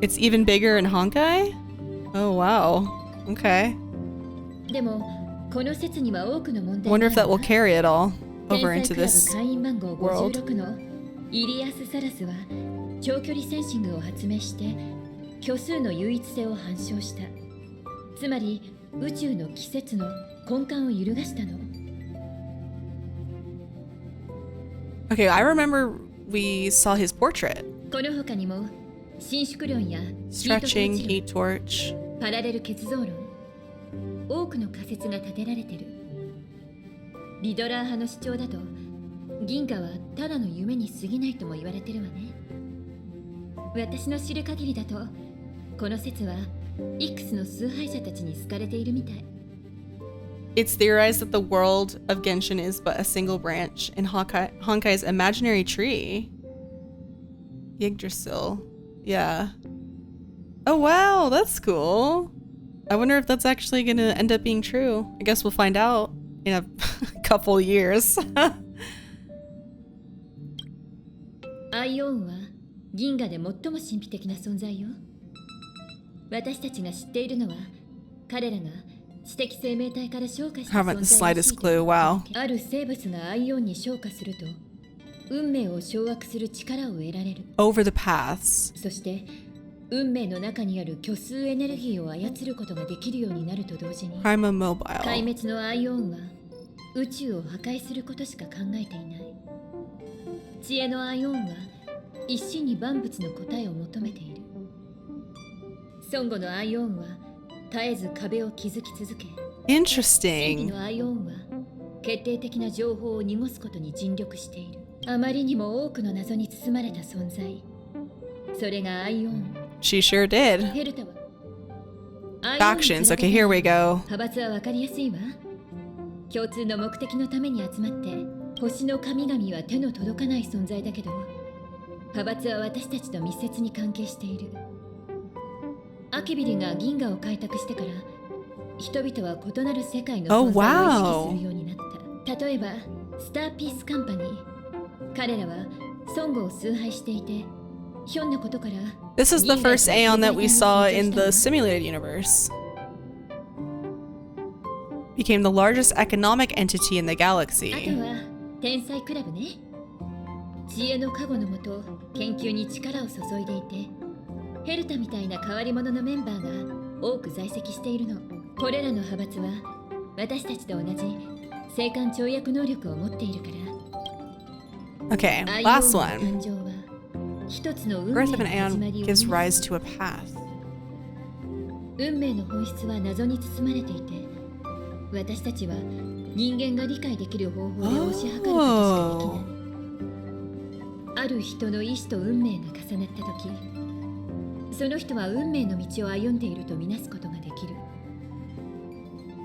It's even bigger in Honkai? Oh, wow. Okay. でもこの説には多くの問題 Wonder if があ that る will わ。 carry it all 天 over 才 into クラブ this 会員番号 world. 56のイリアス・サラスは長距離センシングを発明して虚数の唯一性を反証した。つまり宇宙の季節の根幹を揺るがしたの。 Okay, I remember we saw his portrait. この他にも伸縮論やヒートト Stretching ーチ heat torch. 論、パラレル結像論、多くの仮説が立てられてる。リドラー派の主張だと銀河はただの夢に過ぎないとも言われてるわね。私の知る限りだとこの説は X の崇拝者たちに好かれているみたい。 It's theorized that the world of Genshin is but a single branch in Honkai's imaginary tree. Yggdrasil. Yeah. Oh wow, that's cool. I wonder if that's actually gonna end up being true. I guess we'll find out in a couple years. アイオンは銀河で最も神秘的な存在よ。私たちが知っているのは彼らが知的生命体から昇華した Haven't 存 the 在らし slightest い clue. Wow. ある生物がアイオンに昇華すると運命を掌握する力を得られる。 Over the paths. そして運命の中にある虚数エネルギーを操ることができるようになると同時に Prima 壊 mobile. 滅のアイオンは宇宙を破壊することしか考えていない。知恵のアイオンは一心に万物の答えを求めている。孫悟のアイオンは絶えず壁を築き続け、真理 Interesting. のアイオンは決定的な情報を濁すことに尽力している。あまりにも多くの謎に包まれた存在、それがアイオン。 She sure did. ヘルタはアイオンに Factions. 連れ Okay, here we てかれ go. 派閥は分かりやすいわ。共通の目的のために集まって星の神々は手の届かない存在だけど、派閥は私たちと密接に関係している。アキビリが銀河を開拓してから、人々は異なる世界の存在を意識するようになった。例えば、スターピースカンパニー。彼らは孫悟を崇拝していて、ひょんなことから。This is the first Aeon that we saw in the simulated universe. Became the largest economic entity in the あ galaxy. とは天才クラブね。知恵の加護のもと研究に力を注いでいて、ヘルタみたいな変わり者のメンバーが多く在籍しているの。これらの派閥は私たちと同じ生還跳躍能力を持っているから。Okay, last アイオン one. の誕生は一つの運命 Birth の of an 始ま Aeon りを gives 意味 rise する。 to a path. 運命の本質は謎に包まれていて、私たちは人間が理解できる方法で推し量ることしかできない。ある人の意志と運命が重なった時、その人は運命の道を歩んでいるとみなすことができる。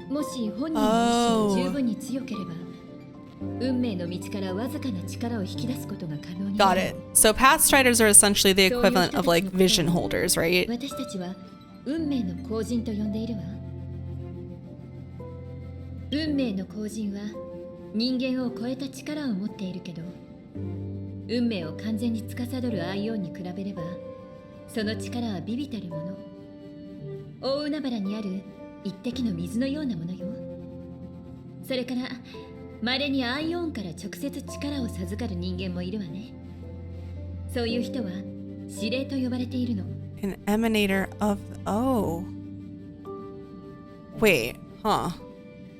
もし本人の意志が十分に強ければ、運命の道からわずかな力を引き出すことが可能にな Got る。 it. So path striders are essentially the equivalent of like vision holders, right? 私たちは運命の後人と呼んでいるわ。運命の後人は人間を超えた力を持っているけど、運命を完全に司るアイオンに比べれば、その力は微々たるもの。大海原にある一滴の水のようなものよ。それから稀にアイオンから直接力を授かる人間もいるわね。そういう人は司令と呼ばれているの。 An emanator of oh. Wait, huh.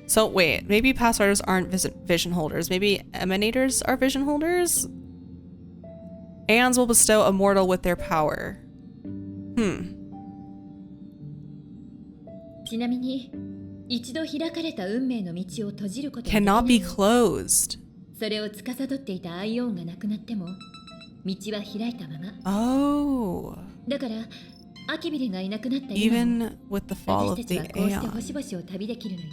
So wait, maybe path striders aren't vision holders. Maybe emanators are vision holders? Aeons will bestow a mortal with their power. ちなみに一度開かれた運命の道を閉じることができ Cannot ない be の。 closed. それを司っていたアイオンがなくなっても道は開いたまま。 Oh. だからアキビリがいなくなった今も Even with the fall 私 of たち the はこうして Aeon. 星々を旅できるのよ。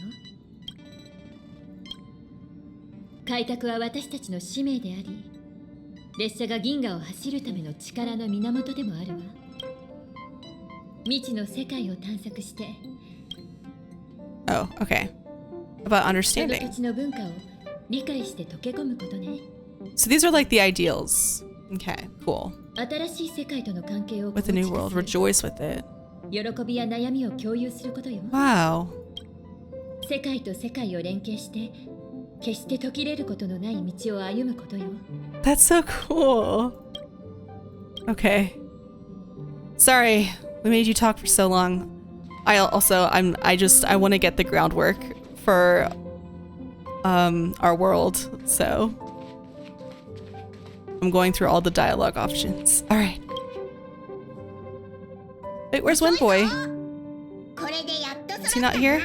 開拓は私たちの使命であり、列車が銀河を走るための力の源でもあるわ。未知の世界を探索して、 Oh, okay. About その understanding. 土地の文化を理解して溶け込むことね。 So these are like the ideals. Okay, cool. 新しい世界との関係を With the new 構 world, 築す rejoice with it. る。喜びや悩みを共有することよ。 Wow. 世界と世界を連携して決して途切れることのない道を歩むことよ。 That's so cool. Okay. Sorry, we made you talk for so long. I want to get the groundwork for our world, so I'm going through all the dialogue options. All right. Wait, where's Wind Boy? これでやっと Is he not here?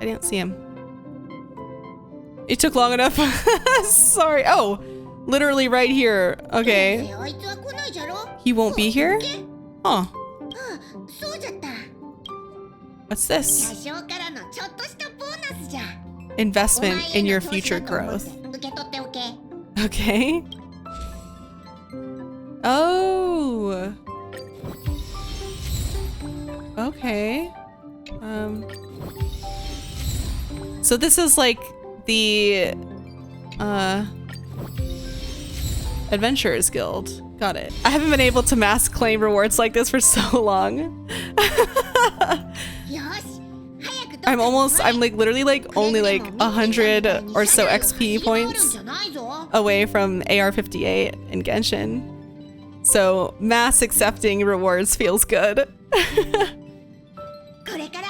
I didn't see him. It took long enough. Sorry. Oh, literally right here. Okay. あいつは来ないじゃろ。 He won't be here? Huh. そうじゃった。 What's 車 this? 掌からのちょっとしたボーナスじゃ。 Investment in your お前への投資 future だと思っ growth. て受け取っておけ。 Okay. Oh. Okay. So this is like the Adventurers Guild. Got it. I haven't been able to mass claim rewards like this for so long. よし、早くどっかに I'm like literally like only like 100 or so XP points away from AR-58 in Genshin. So mass accepting rewards feels good. これから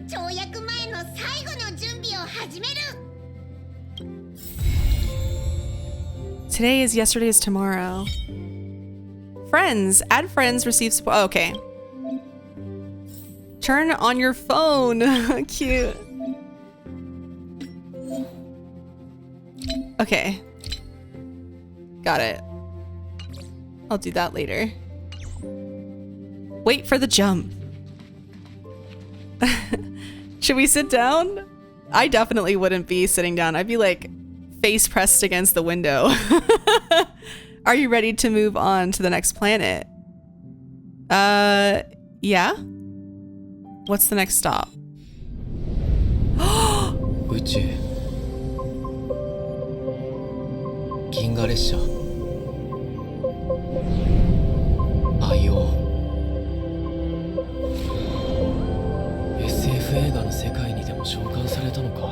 跳躍前の最後の準備を始める。 Today is yesterday's tomorrow. Friends, add friends, receive support. Oh, okay. Turn on your phone. Cute. Okay. Got it. I'll do that later. Wait for the jump. Should we sit down? I definitely wouldn't be sitting down. I'd be like face pressed against the window. Are you ready to move on to the next planet? Yeah? What's the next stop? 宇宙銀河列車 HOYO SF 映画の世界にでも召喚されたのか。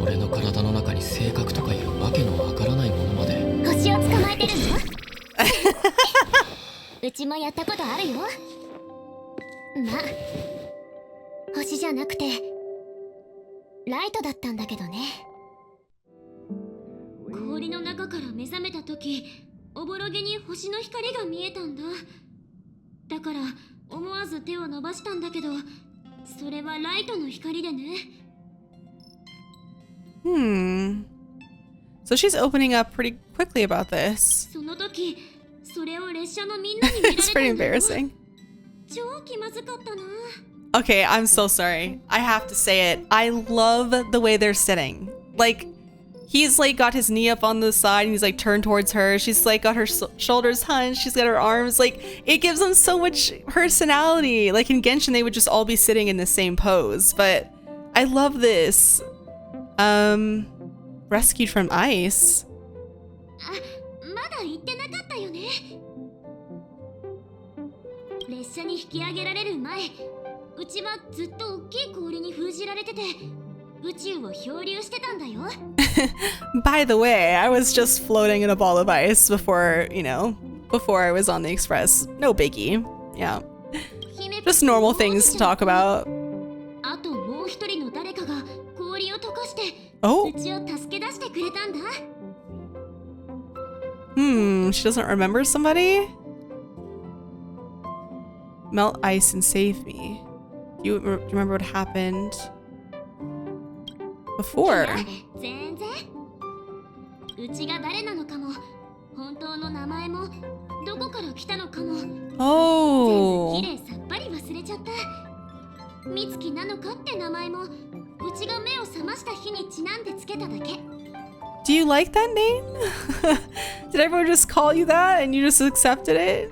俺の体の中に性格とかいうわけのわからないものまで。星を捕まえてるのうちもやったことあるよ。まあ星じゃなくてライトだったんだけどね。氷の中から目覚めた時、おぼろげに星の光が見えたんだ。だから思わず手を伸ばしたんだけど、それはライトの光でね。So she's opening up pretty quickly about this. その時、それを列車のみんなに見られ It's た pretty んだよ。 embarrassing. 超気まずかったな。Okay, I'm so sorry. I have to say it. I love the way they're sitting. Like, he's like got his knee up on the side and he's like turned towards her. She's like got her shoulders hunched. She's got her arms. Like, it gives them so much personality. Like in Genshin, they would just all be sitting in the same pose. But I love this. Rescued from ice. あ、まだ行ってなかったよね。列車に引き上げられる前、うちはずっと大きい氷に封じられてて、宇宙を漂流してたんだよ。By the way, I was just floating in a ball of ice before, before I was on the express. No biggie. Yeah. Just normal things to talk about. あともう一人の誰かが氷を溶かして、Oh. うちを助け出してくれたんだ。She doesn't remember somebody? Melt ice and save me. Do you remember what happened before? 全然。うちが誰なのかも、本当の名前も、どこから来たのかも、Oh. 全部きれいさっぱり忘れちゃった。美月なのかって名前も、うちが目を覚ました日にちなんでつけただけ。Do you like that name? Did everyone just call you that and you just accepted it?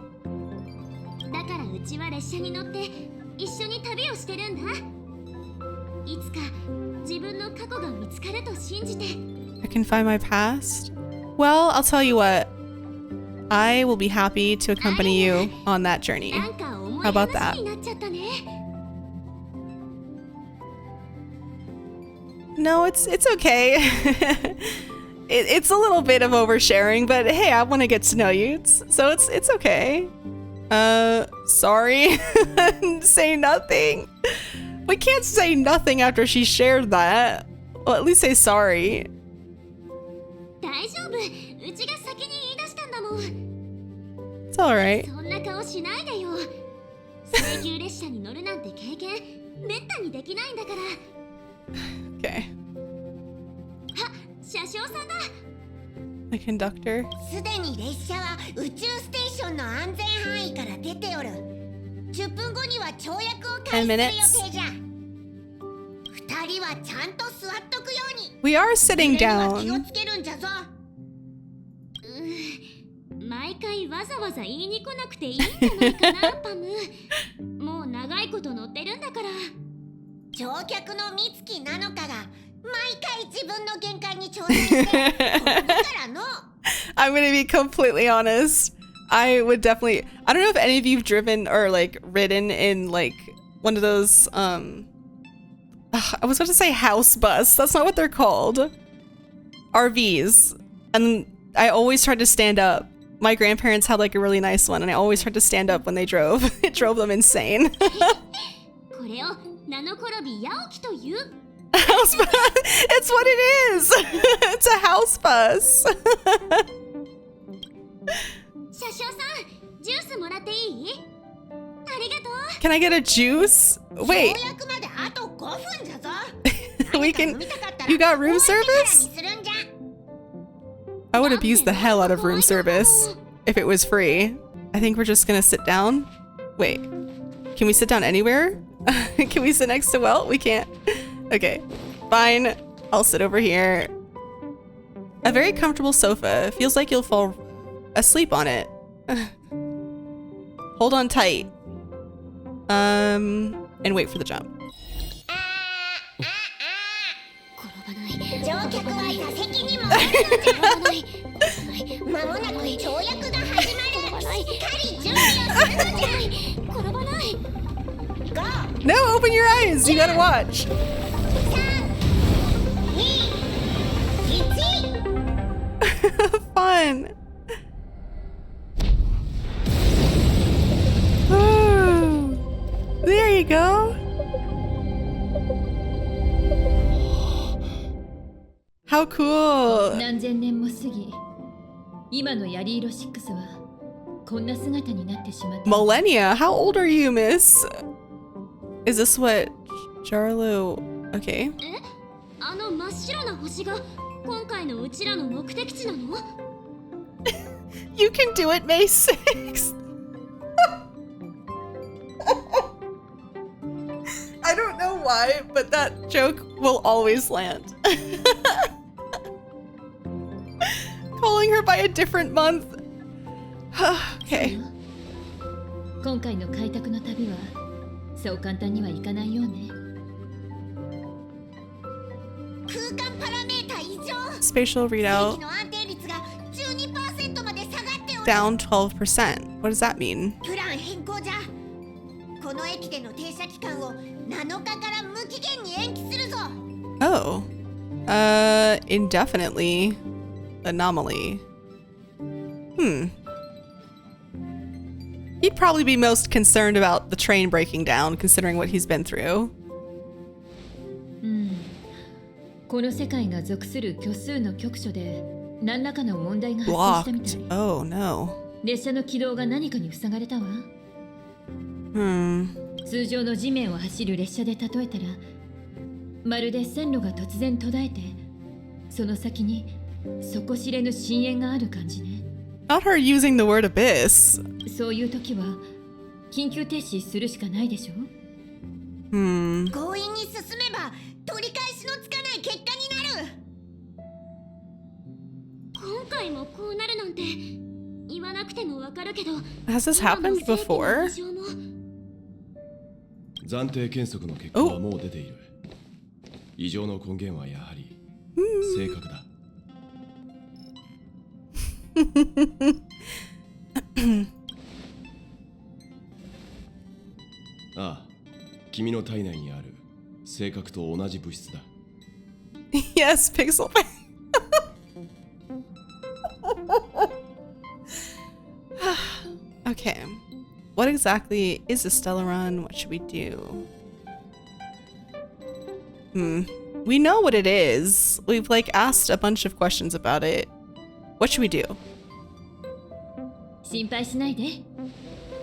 だからうちは列車に乗って一緒に旅をしてるんだ。いつか自分の過去が見つかると信じて。I can find my past? Well, I'll tell you what. I will be happy to accompany you on that journey. なんか重い How about that? 話になっちゃったね。No, it's okay. It's a little bit of oversharing, but hey, I want to get to know you, so it's okay. Sorry. Say nothing. We can't say nothing after she shared that. Well, at least say sorry. 大丈夫。うちが先に言い出したんだもん。 It's alright. そんな顔しないでよ。請求列車に乗るなんて経験めったにできないんだから。Okay. あ、車掌さんだ。 The conductor. すでに列車は宇宙ステーションの安全範囲から出ておる。10分後には跳躍を開始する予定じゃ。2人はちゃんと座っとくように。 We are sitting 気を down. つけるんじゃぞ。毎回わざわざ言いに来なくていいんじゃないかな、パム。もう長いこと乗ってるんだから。乗客の美月なのかが毎回自分の限界に挑戦して飛ぶからの。I'm gonna be completely honest. I would definitely. I don't know if any of you've driven or like ridden in like one of those. I was going to say house bus. That's not what they're called. RVs. And I always tried to stand up. My grandparents had like a really nice one, and I always tried to stand up when they drove. It drove them insane. これをナノコロビヤオキという。 House bus. It's what it is. It's a house bus. 車掌さん、ジュースもらっていい？ありがとう。 Can I get a juice? Wait. 跳躍まであと5分じゃぞ。 We can. You got room service? I would have used the hell out of room service if it was free. I think we're just gonna sit down. Wait. Can we sit down anywhere? Can we sit next to Welt? We can't. Okay. Fine. I'll sit over here. A very comfortable sofa. Feels like you'll fall asleep on it. Hold on tight. And wait for the jump. 乗客は座席に戻るのじゃ。間もなく跳躍が始まる。しっかり準備をするのじゃ。転ばない。5、 No, open your eyes. You gotta watch. 3、2、1。Fun. Ooh. There you go. How cool. 何千年も過ぎ、今のヤリ色6はこんな姿になってしまった。 Millennia. How old are you, miss? Is this what Jarlo... Okay. あの真っ白な星が今回のうちらの目的地なの？ You can do it, May 6. I don't know why, but that joke will always land. Calling her by a different month. Okay. 今回の開拓の旅はそう簡単にはいかないようね。空間パラメータ異常。 Spatial 正 readout 規の安定率が 12% まで下がっておる。 down 12%. What does that mean? プラン変更じゃ。この駅での停車期間を7日から無期限に延期するぞ。 Oh. Indefinitely. Anomaly. He'd probably be most concerned about the train breaking down, considering what he's been through. この世界が属する虚数の局所で何らかの問題が発生したみ Blocked. たい。 Oh, no. 列車の軌道が何かに塞がれたわ。 通常の地面を走る列車で例えたら、まるで線路が突然途絶えて、その先に底知れぬ深淵がある感じね。 Not her using the word abyss. そういう時は緊急停止するしかないでしょ。強引に進めば取り返しのつかない結果になる。今回もこうなるなんて言わなくてもわかるけど。 Has this happened before? 暫定検測の結果はもう出ている。異常の根源はやはり性格だ。ああ、君の体内にある性格と同じ物質だ。Yes, PixelFay. Okay. What exactly is a Stellar Run? What should we do? We know what it is. We've asked a bunch of questions about it. What should we do? 心配しないで。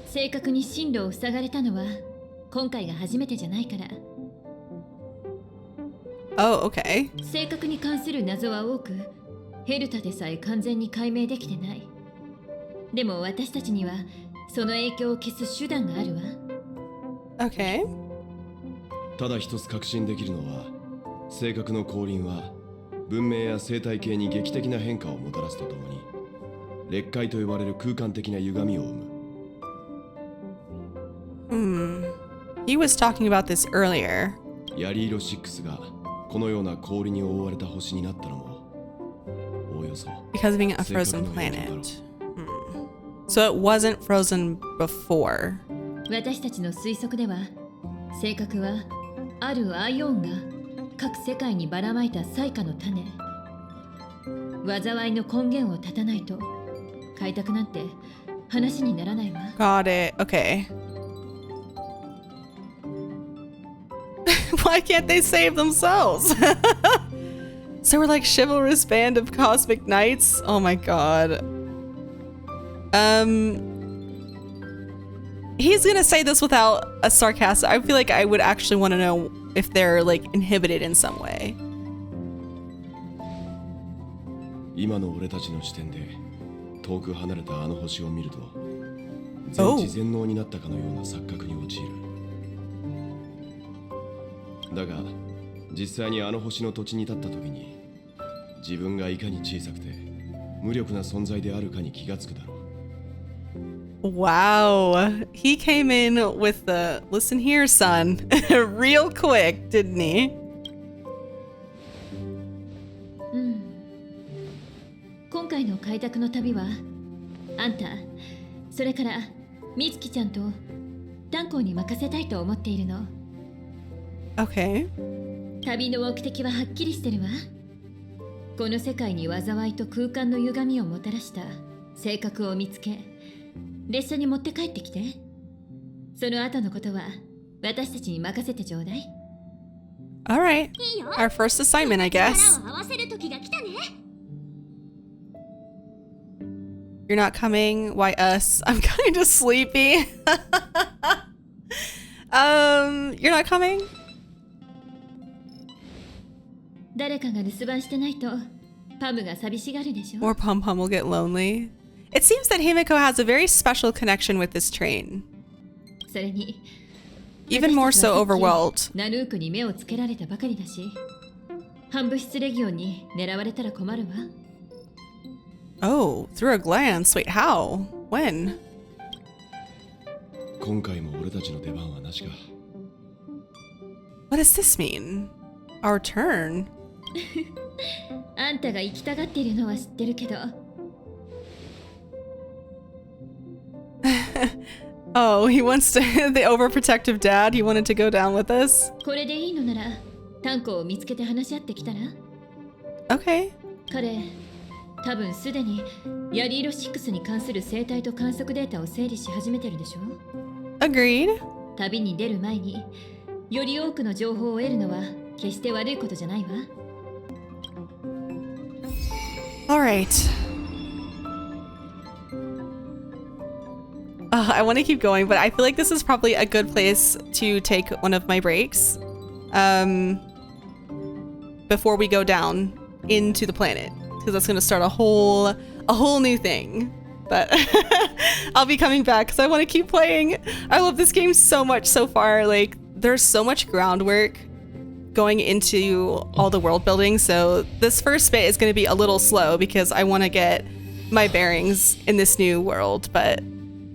正確に進路を塞がれたのは今回が初めてじゃないから。 Oh, okay. 正確に関する謎は多く、ヘルタでさえ完全に解明できてない。でも私たちにはその影響を消す手段があるわ。 Okay. ただ一つ確信できるのは、性格の降臨は文明や生態系に劇的な変化をもたらすとともに、裂解と呼ばれる空間的な歪みを生む。He was talking about this earlier. ヤリ色6がこのような氷に覆われた星になったのも、おおよそ Because of being a frozen planet. So it wasn't frozen before. 私たちの推測では、性格はあるアイオンが各世界にばらまいた災禍の種。災いの根源を断たないと開拓なんて話にならないわ。 Got it. Okay. Why can't they save themselves? So we're like chivalrous band of cosmic knights. Oh my god. He's gonna say this without a sarcasm. I feel like I would actually want to know if they're inhibited in some way. 今の俺たちの視点で遠く離れたあの星を見ると、全知全能になったかのような錯覚に陥る。だが実際にあの星の土地に立った時に、自分がいかに小さくて無力な存在であるかに気がつくだろう。 Wow. He came in with the listen here, son, real quick, didn't he? 今回の開拓の旅はあんた、それから美月ちゃんと炭鉱に任せたいと思っているの。 Okay. 旅の目的ははっきりしてるわ。この世界に災いと空間の歪みをもたらした性格を見つけ、列車に持って帰ってきて。その後のことは私たちに任せてちょうだい。 All right. いいよ。 Our first assignment, I guess. 力を合わせる時が来たね。 You're not coming? Why us? I'm kind of sleepy. You're not coming? 誰かが留守番してないとパムが寂しがるでしょ。 Or Pum Pum will get lonely. It seems that Himiko has a very special connection with this train. それに Even more so overwhelmed. ナヌークに目をつけられたばかりだし、反物質レギオンに狙われたら困るわ。 Oh, through a glance. Wait, how? When? 今回も俺たちの出番はなしか。 What does this mean? Our turn? あんたが行きたがっているのは知ってるけど。Oh, he wants to, the overprotective dad, he wanted to go down with us? これでいいのなら炭鉱を見つけて話し合ってきたら。 Okay. 彼、多分すでにヤリーロ6に関する生態と観測データを整理し始めてるでしょ。 Agreed. 旅に出る前により多くの情報を得るのは決して悪いことじゃないわ。 All right. I want to keep going, but I feel like this is probably a good place to take one of my breaks before we go down into the planet, because that's going to start a whole new thing. But I'll be coming back because I want to keep playing. I love this game so much so far. Like, there's so much groundwork going into all the world building, so this first bit is going to be a little slow because I want to get my bearings in this new world, but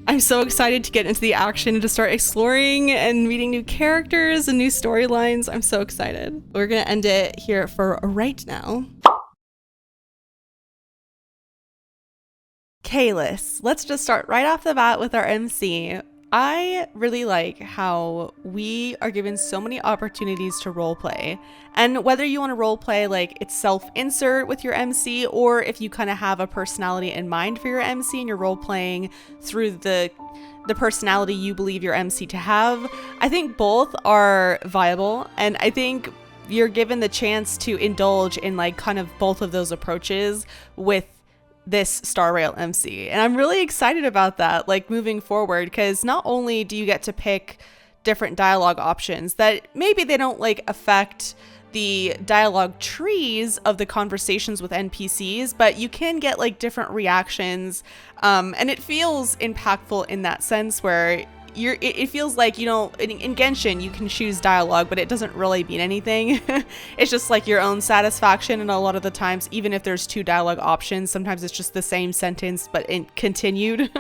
I'm so excited to get into the action and to start exploring and meeting new characters and new storylines. I'm so excited. We're gonna end it here for right now. Kalis, let's just start right off the bat with our MC. I really like how we are given so many opportunities to roleplay, and whether you want to roleplay like it's self-insert with your MC, or if you kind of have a personality in mind for your MC and you're roleplaying through the personality you believe your MC to have, I think both are viable, and I think you're given the chance to indulge in like kind of both of those approaches with this Star Rail MC, and I'm really excited about that, like moving forward, because not only do you get to pick different dialogue options that maybe they don't like affect the dialogue trees of the conversations with NPCs, but you can get like different reactions, and it feels impactful in that sense where it feels like, you know, in Genshin you can choose dialogue, but it doesn't really mean anything. It's just like your own satisfaction, and a lot of the times, even if there's two dialogue options, sometimes it's just the same sentence but continued.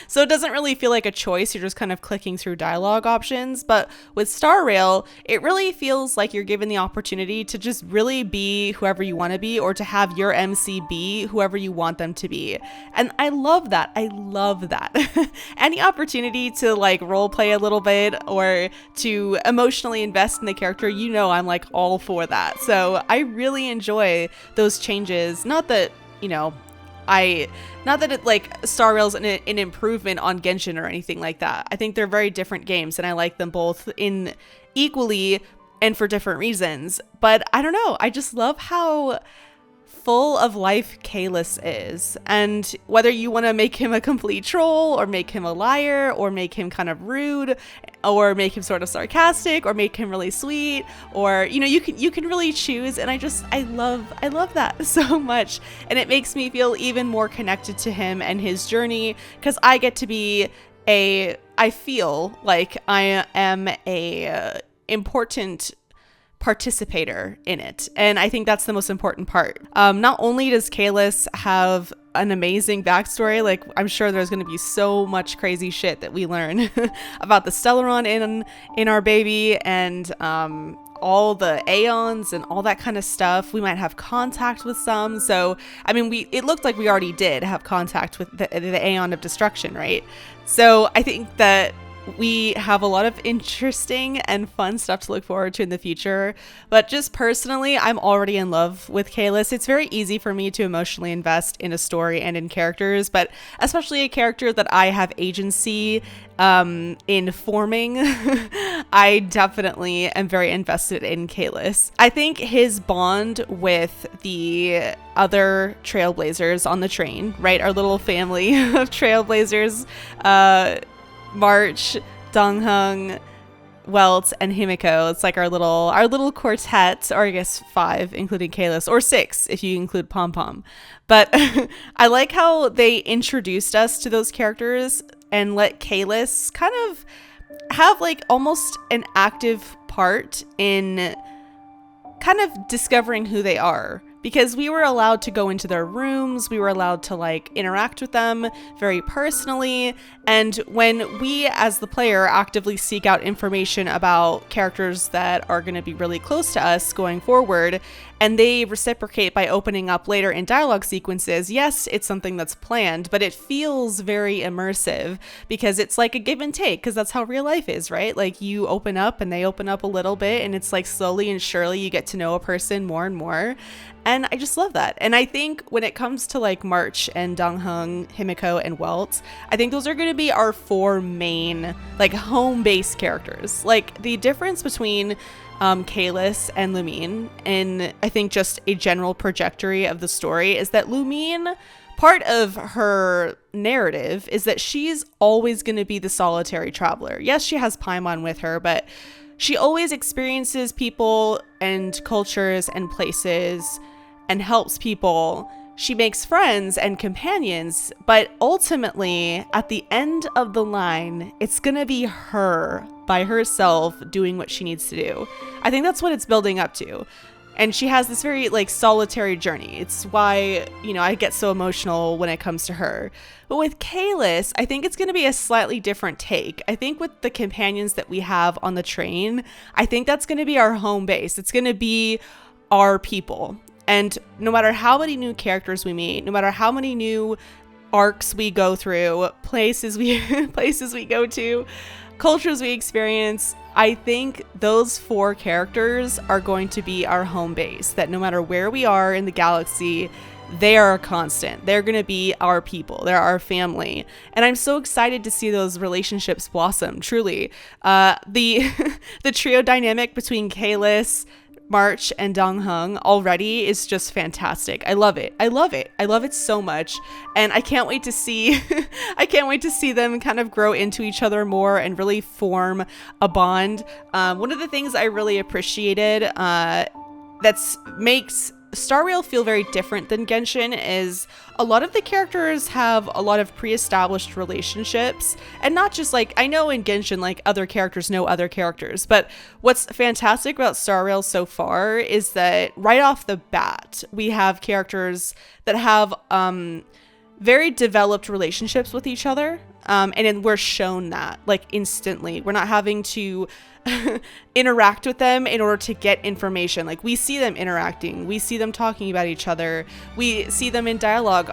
So it doesn't really feel like a choice, you're just kind of clicking through dialogue options. But with Star Rail, it really feels like you're given the opportunity to just really be whoever you want to be, or to have your MC be whoever you want them to be. And I love that. I love that. Any opportunity to like role play a little bit or to emotionally invest in the character, you know, I'm like all for that. So I really enjoy those changes. Not that, you know, not that it like Star Rail's an improvement on Genshin or anything like that. I think they're very different games, and I like them both in equally and for different reasons. But I don't know, I just love how full of life Kalis is, and whether you want to make him a complete troll, or make him a liar, or make him kind of rude, or make him sort of sarcastic, or make him really sweet, or, you know, you can really choose, and I love that so much, and it makes me feel even more connected to him and his journey, because I get to be I feel like I am a important participator in it. And I think that's the most important part. Not only does Kalis have an amazing backstory, like I'm sure there's going to be so much crazy shit that we learn about the Stellaron in our baby, and all the Aeons and all that kind of stuff. We might have contact with some. So, I mean, it looked like we already did have contact with the Aeon of Destruction, right? So I think that we have a lot of interesting and fun stuff to look forward to in the future. But just personally, I'm already in love with Kalis. It's very easy for me to emotionally invest in a story and in characters, but especially a character that I have agency in forming. I definitely am very invested in Kalis. I think his bond with the other trailblazers on the train, right? Our little family of trailblazers, March, Donghung, Welt, and Himiko. It's like our little quartet, or I guess 5, including Kalis, or 6 if you include Pom Pom. But I like how they introduced us to those characters and let Kalis kind of have like almost an active part in kind of discovering who they are. Because we were allowed to go into their rooms, we were allowed to like interact with them very personally. And when we as the player actively seek out information about characters that are going to be really close to us going forward, and they reciprocate by opening up later in dialogue sequences, yes, it's something that's planned, but it feels very immersive because it's like a give and take, because that's how real life is, right? Like you open up and they open up a little bit, and it's like slowly and surely you get to know a person more and more. And I just love that. And I think when it comes to like March and Donghung, Himiko, and Welt, I think those are going to be our 4 main like home base characters. Like the difference between Kalis and Lumine, and I think just a general trajectory of the story, is that Lumine, part of her narrative is that she's always going to be the solitary traveler. Yes, she has Paimon with her, but she always experiences people and cultures and places and helps people. She makes friends and companions, but ultimately, at the end of the line, it's gonna be her by herself doing what she needs to do. I think that's what it's building up to. And she has this very like solitary journey. It's why, you know, I get so emotional when it comes to her. But with Kalis, I think it's going to be a slightly different take. I think with the companions that we have on the train, I think that's going to be our home base. It's going to be our people. And no matter how many new characters we meet, no matter how many new arcs we go through, places we go to, cultures we experience, I think those 4 characters are going to be our home base, that no matter where we are in the galaxy, they are a constant. They're going to be our people. They're our family. And I'm so excited to see those relationships blossom, truly. The trio dynamic between Kalis, March, and Donghung already is just fantastic. I love it. I love it. I love it so much. And I can't wait to see them kind of grow into each other more and really form a bond. One of the things I really appreciated that makes Star Rail feel very different than Genshin is a lot of the characters have a lot of pre-established relationships, and not just like, I know in Genshin like other characters know other characters, but what's fantastic about Star Rail so far is that right off the bat we have characters that have very developed relationships with each other, and then we're shown that like instantly. We're not having to interact with them in order to get information. Like we see them interacting, we see them talking about each other, we see them in dialogue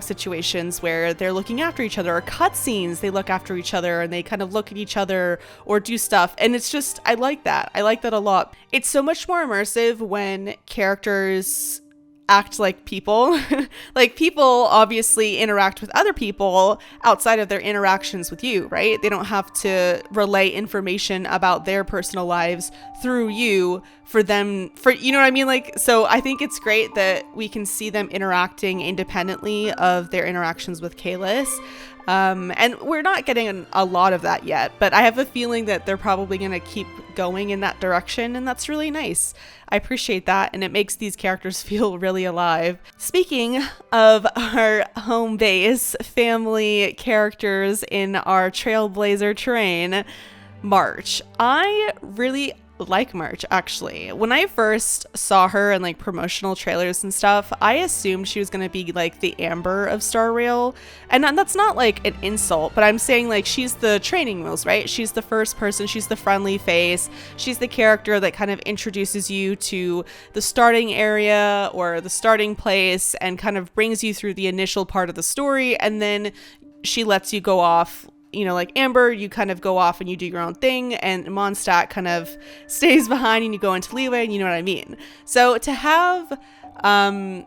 situations where they're looking after each other, or cutscenes, they look after each other and they kind of look at each other or do stuff. And it's just, I like that a lot. It's so much more immersive when characters act like people. Like people obviously interact with other people outside of their interactions with you, right? They don't have to relay information about their personal lives through you for you know what I mean? Like, so I think it's great that we can see them interacting independently of their interactions with Kalis. And we're not getting a lot of that yet, but I have a feeling that they're probably going to keep going in that direction, and that's really nice. I appreciate that, and it makes these characters feel really alive. Speaking of our home base family characters in our Trailblazer train, March. I like March, actually. When I first saw her in like promotional trailers and stuff, I assumed she was going to be like the Amber of Star Rail. And that's not like an insult, but I'm saying like she's the training wheels, right? She's the first person, she's the friendly face, she's the character that kind of introduces you to the starting area or the starting place and kind of brings you through the initial part of the story, and then she lets you go off. You know, like Amber, you kind of go off and you do your own thing, and Mondstadt kind of stays behind and you go into leeway, and you know what I mean. So to have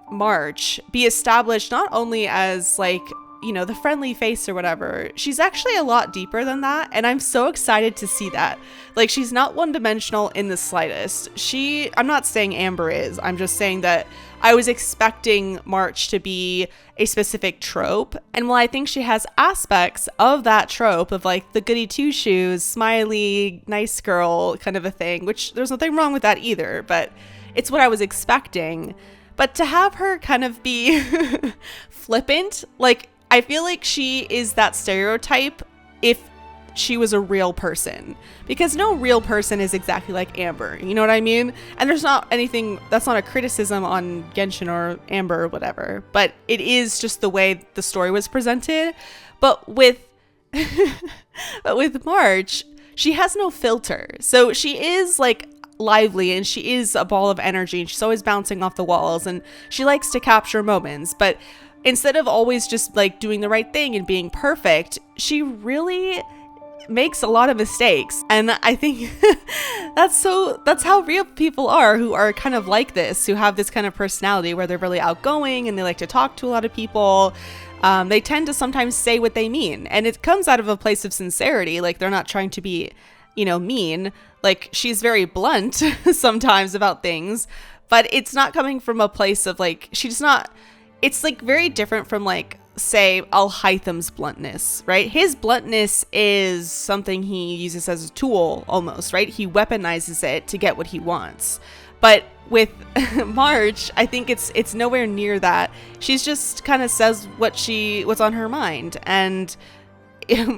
March be established not only as like, you know, the friendly face or whatever, she's actually a lot deeper than that, and I'm so excited to see that. Like, she's not one-dimensional in the slightest. I'm not saying Amber is, I'm just saying that I was expecting March to be a specific trope, and while I think she has aspects of that trope of like the goody two-shoes, smiley, nice girl kind of a thing, which there's nothing wrong with that either, but it's what I was expecting. But to have her kind of be flippant, like, I feel like she is that stereotype if she was a real person, because no real person is exactly like Amber, you know what I mean? And there's not anything, that's not a criticism on Genshin or Amber or whatever, but it is just the way the story was presented. But with March, she has no filter, so she is like lively and she is a ball of energy and she's always bouncing off the walls and she likes to capture moments, but instead of always just like doing the right thing and being perfect, she really makes a lot of mistakes. And I think that's how real people are, who are kind of like this, who have this kind of personality where they're really outgoing and they like to talk to a lot of people. They tend to sometimes say what they mean, and it comes out of a place of sincerity. Like, they're not trying to be, you know, mean. Like, she's very blunt sometimes about things, but it's not coming from a place of like, she's not, it's like very different from like, say, Al-Hytham's bluntness, right? His bluntness is something he uses as a tool almost, right? He weaponizes it to get what he wants. But with March, I think it's nowhere near that. She's just kind of says what's on her mind, and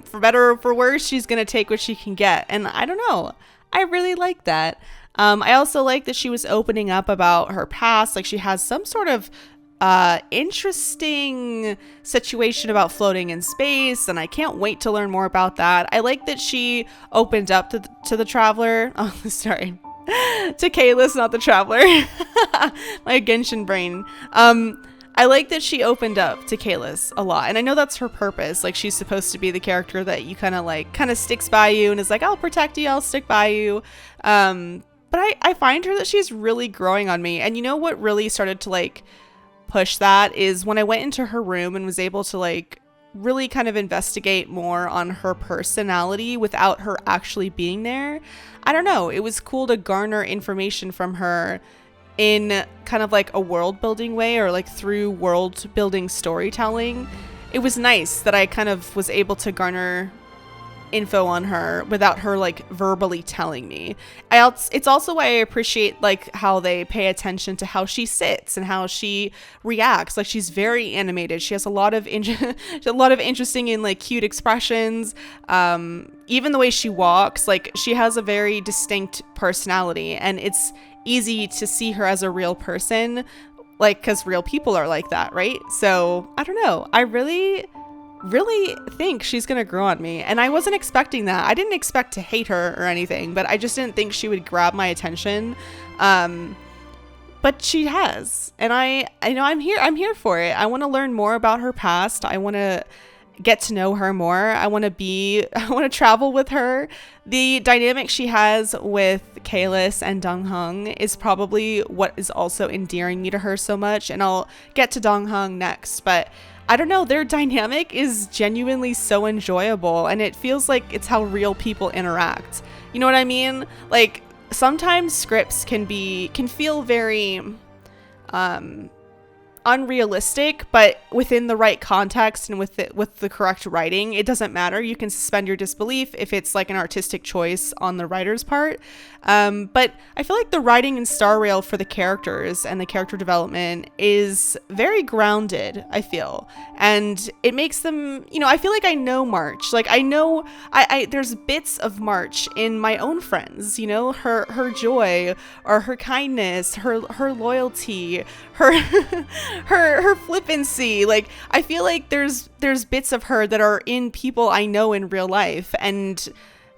for better or for worse, she's gonna take what she can get. And I don't know, I really like that. I also like that she was opening up about her past. Like, she has some sort of interesting situation about floating in space, and I can't wait to learn more about that. I like that she opened up to the Traveler. Oh, sorry. To Kalis, not the Traveler. My Genshin brain. I like that she opened up to Kalis a lot, and I know that's her purpose. Like, she's supposed to be the character that you kind of sticks by you and is like, I'll protect you, I'll stick by you. But I find her that she's really growing on me. And you know what really started to like push that is when I went into her room and was able to like really kind of investigate more on her personality without her actually being there. I don't know, it was cool to garner information from her in kind of like a world building way, or like through world building storytelling. It was nice that I kind of was able to garner info on her without her like verbally telling me. It's also why I appreciate like how they pay attention to how she sits and how she reacts. Like, she's very animated. She has a lot of interesting and like cute expressions. Even the way she walks, like, she has a very distinct personality, and it's easy to see her as a real person, like, because real people are like that, right? So I don't know, I really think she's gonna grow on me, and I wasn't expecting that. I didn't expect to hate her or anything, but I just didn't think she would grab my attention. But she has, and I know I'm here for it. I want to learn more about her past. I want to get to know her more. I want to travel with her. The dynamic she has with Kalis and Dongheng is probably what is also endearing me to her so much, and I'll get to Dongheng next, but I don't know, their dynamic is genuinely so enjoyable, and it feels like it's how real people interact. You know what I mean? Like, sometimes scripts can feel very unrealistic, but within the right context and with the correct writing, it doesn't matter. You can suspend your disbelief if it's like an artistic choice on the writer's part. But I feel like the writing in Star Rail for the characters and the character development is very grounded, I feel. And it makes them, you know, I feel like I know March. Like I know there's bits of March in my own friends, you know, her joy or her kindness, her loyalty, her flippancy. Like I feel like there's bits of her that are in people I know in real life, and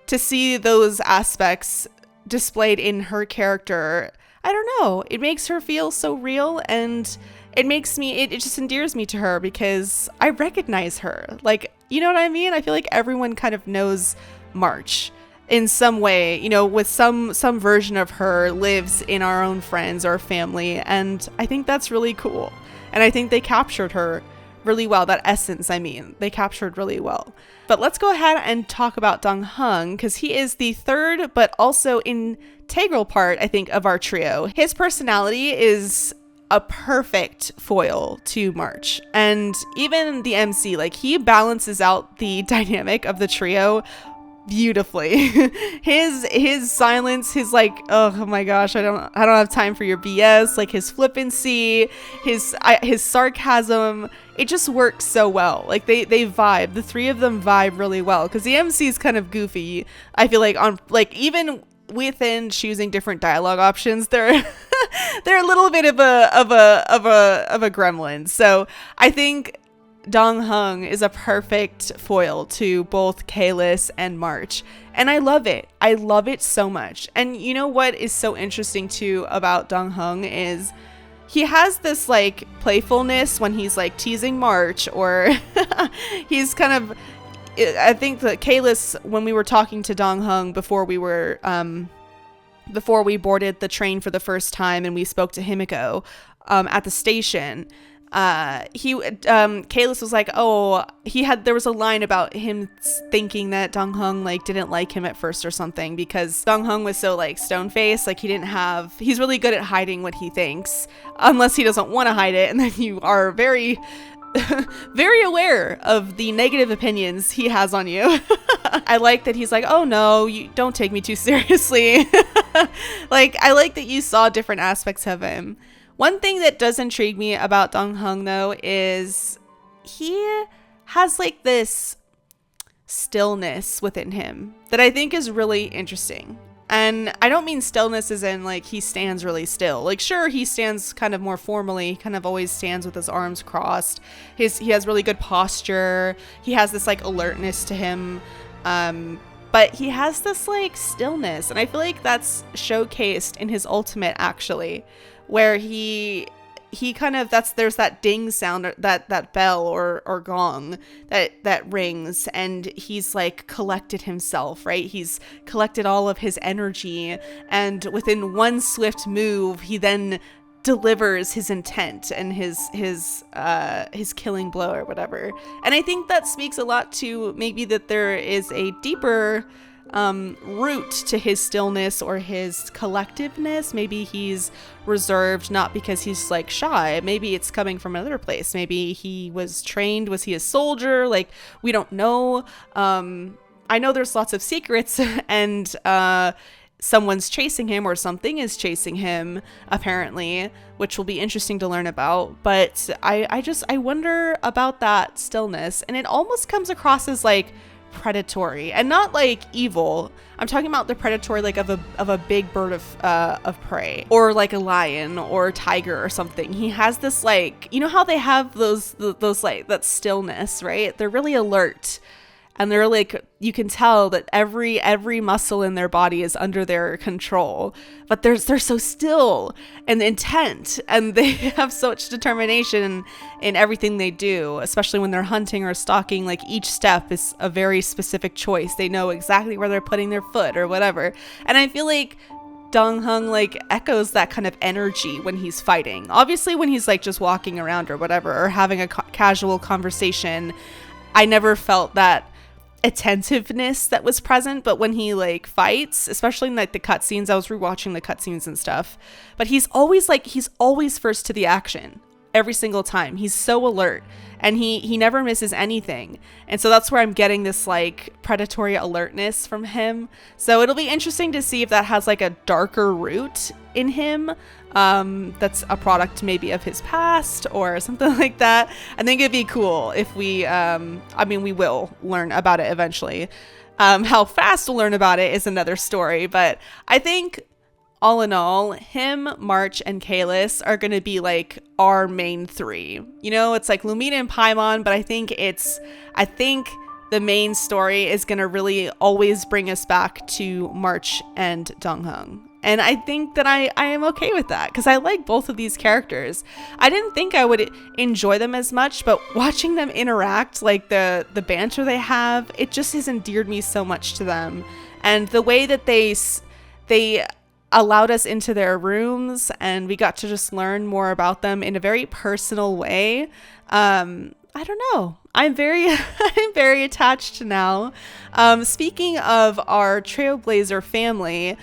to see those aspects displayed in her character, I don't know, it makes her feel so real, and it just endears me to her because I recognize her. Like, you know what I mean? I feel like everyone kind of knows March in some way, you know, with some version of her lives in our own friends or family, and I think that's really cool. And I think they captured her really well. That essence, I mean, they captured really well. But let's go ahead and talk about Dong Hung, because he is the third but also integral part, I think, of our trio. His personality is a perfect foil to March, and even the MC, like, he balances out the dynamic of the trio beautifully. his silence, his like, oh my gosh, I don't have time for your BS, like his flippancy, his sarcasm, it just works so well. Like they vibe, the three of them vibe really well, because the MC is kind of goofy, I feel like, on like, even within choosing different dialogue options, they're they're a little bit of a gremlin. So I think Dong Hung is a perfect foil to both Kalis and March, and I love it. I love it so much. And you know what is so interesting too about Dong Hung is he has this like playfulness when he's like teasing March, or he's kind of, I think that Kalis, when we were talking to Dong Hung before we boarded the train for the first time and we spoke to Himiko at the station, Kalis was like, oh, there was a line about him thinking that Dong Hung like didn't like him at first or something, because Dong Hung was so like stone-faced, like he's really good at hiding what he thinks, unless he doesn't want to hide it, and then you are very very aware of the negative opinions he has on you. I like that he's like, oh no, you don't take me too seriously. Like, I like that you saw different aspects of him. One thing that does intrigue me about Dong Hung, though, is he has like this stillness within him that I think is really interesting. And I don't mean stillness as in like he stands really still. Like, sure, he stands kind of more formally, kind of always stands with his arms crossed. He has really good posture. He has this like alertness to him. But he has this like stillness, and I feel like that's showcased in his ultimate, actually, where he kind of, there's that ding sound, that bell or gong that rings, and he's like collected himself, right? He's collected all of his energy, and within one swift move, he then delivers his intent and his killing blow or whatever. And I think that speaks a lot to maybe that there is a deeper root to his stillness or his collectiveness. Maybe he's reserved not because he's like shy. Maybe it's coming from another place. Maybe he was trained. Was he a soldier? Like, we don't know. I know there's lots of secrets, and someone's chasing him, or something is chasing him, apparently, which will be interesting to learn about. But I wonder about that stillness, and it almost comes across as like predatory, and not like evil. I'm talking about the predatory, like of a big bird of prey, or like a lion or tiger or something. He has this, like, you know how they have those like that stillness, right? They're really alert, and they're like, you can tell that every muscle in their body is under their control, but they're so still and intent, and they have such determination in everything they do, especially when they're hunting or stalking. Like, each step is a very specific choice. They know exactly where they're putting their foot or whatever. And I feel like Dong Hung like echoes that kind of energy when he's fighting. Obviously, when he's like just walking around or whatever, or having a casual conversation, I never felt that attentiveness that was present. But when he like fights, especially in like the cutscenes, I was rewatching the cutscenes and stuff, but he's always first to the action. every single time. He's so alert, and he never misses anything. And so that's where I'm getting this like predatory alertness from him. So it'll be interesting to see if that has like a darker root in him, that's a product maybe of his past or something like that. I think it'd be cool if we we will learn about it eventually. How fast we'll learn about it is another story, but I think all in all, him, March, and Kalis are going to be like our main three. You know, it's like Lumina and Paimon, but I think the main story is going to really always bring us back to March and Donghung. And I think that I am okay with that because I like both of these characters. I didn't think I would enjoy them as much, but watching them interact, like the banter they have, it just has endeared me so much to them. And the way that they allowed us into their rooms and we got to just learn more about them in a very personal way. I don't know. I'm very attached now. Speaking of our Trailblazer family,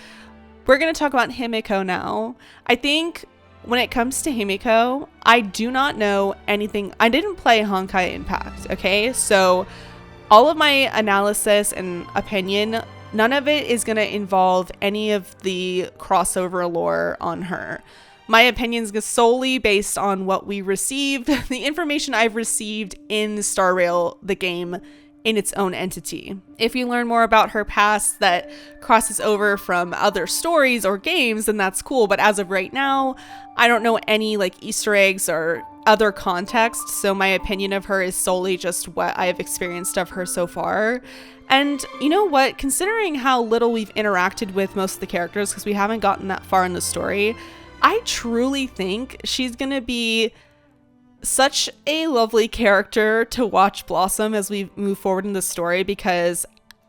we're going to talk about Himiko now. I think when it comes to Himiko, I do not know anything. I didn't play Honkai Impact, okay? So all of my analysis and opinion, none of it is going to involve any of the crossover lore on her. My opinions are solely based on what we received, the information I've received in Star Rail, the game, in its own entity. If you learn more about her past that crosses over from other stories or games, then that's cool. But as of right now, I don't know any like Easter eggs or other context. So my opinion of her is solely just what I have experienced of her so far. And you know what? Considering how little we've interacted with most of the characters, because we haven't gotten that far in the story, I truly think she's going to be such a lovely character to watch blossom as we move forward in the story, because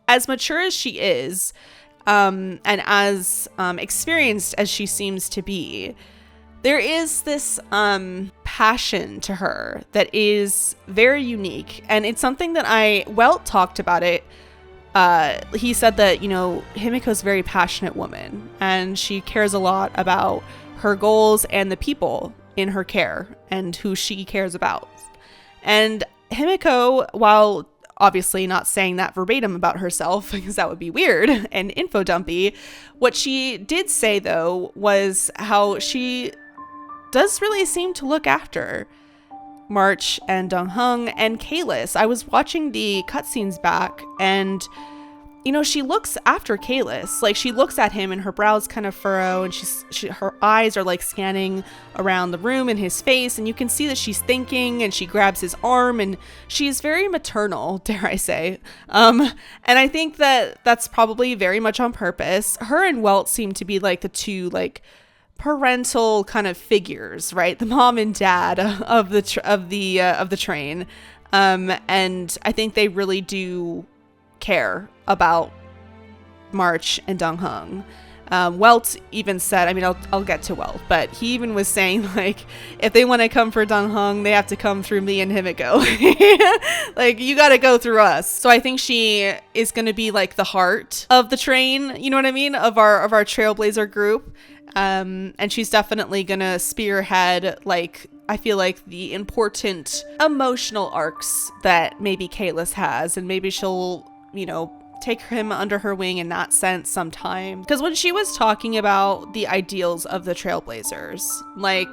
as mature as she is, and as experienced as she seems to be, there is this passion to her that is very unique. And it's something that Welt talked about it. He said that, Himiko's a very passionate woman and she cares a lot about her goals and the people in her care and who she cares about. And Himiko, while obviously not saying that verbatim about herself, because that would be weird and info dumpy, what she did say though was how she does really seem to look after March and Donghung and Kalis. I was watching the cutscenes back and she looks after Kalis. Like, she looks at him and her brows kind of furrow and her eyes are like scanning around the room in his face, and you can see that she's thinking, and she grabs his arm and she's very maternal, dare I say. And I think that that's probably very much on purpose. Her and Welt seem to be like the two like parental kind of figures, right? The mom and dad of the train. And I think they really do care about March and Donghung. Welt even said, I'll get to Welt, but he even was saying, like, if they want to come for Donghung, they have to come through me and Himiko. Like, you got to go through us. So I think she is going to be like the heart of the train, you know what I mean? Of our Trailblazer group. And she's definitely going to spearhead, like, I feel like the important emotional arcs that maybe Kalis has, and maybe she'll, take him under her wing in that sense sometime. Because when she was talking about the ideals of the Trailblazers, like,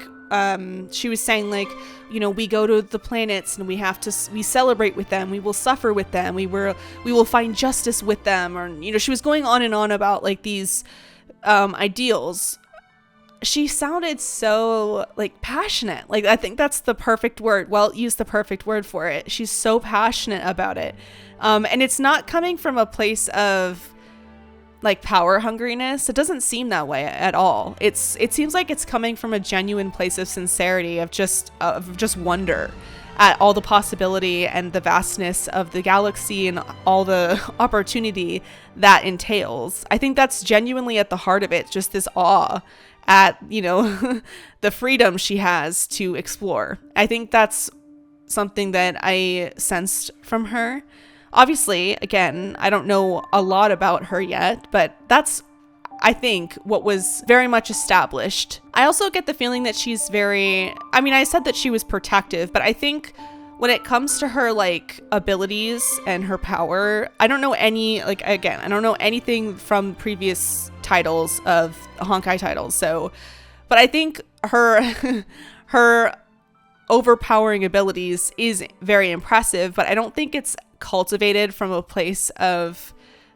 she was saying, like, we go to the planets and we celebrate with them, we will suffer with them, we will find justice with them, or, she was going on and on about like these ideals. She sounded so like passionate. Like, I think that's the perfect word. Well, use the perfect word for it. She's so passionate about it. And it's not coming from a place of like power hungriness. It doesn't seem that way at all. It seems like it's coming from a genuine place of sincerity, of just wonder at all the possibility and the vastness of the galaxy and all the opportunity that entails. I think that's genuinely at the heart of it, just this awe at, the freedom she has to explore. I think that's something that I sensed from her. Obviously, again, I don't know a lot about her yet, but that's I think, what was very much established. I also get the feeling that she's very, I mean, I said that she was protective, but I think when it comes to her like abilities and her power, I don't know any, like, again, I don't know anything from previous titles of Honkai titles. So, but I think her her overpowering abilities is very impressive, but I don't think it's cultivated from a place of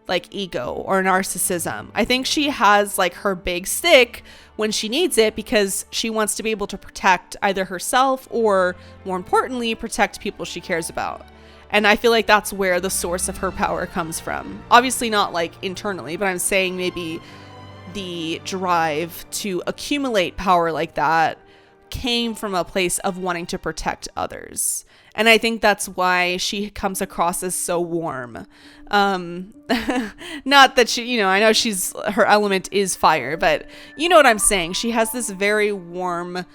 like ego or narcissism. I think she has like her big stick when she needs it because she wants to be able to protect either herself or, more importantly, protect people she cares about. And I feel like that's where the source of her power comes from. Obviously not like internally, but I'm saying maybe the drive to accumulate power like that came from a place of wanting to protect others. And I think that's why she comes across as so warm. Not that she, you know, I know her element is fire, but you know what I'm saying. She has this very warm,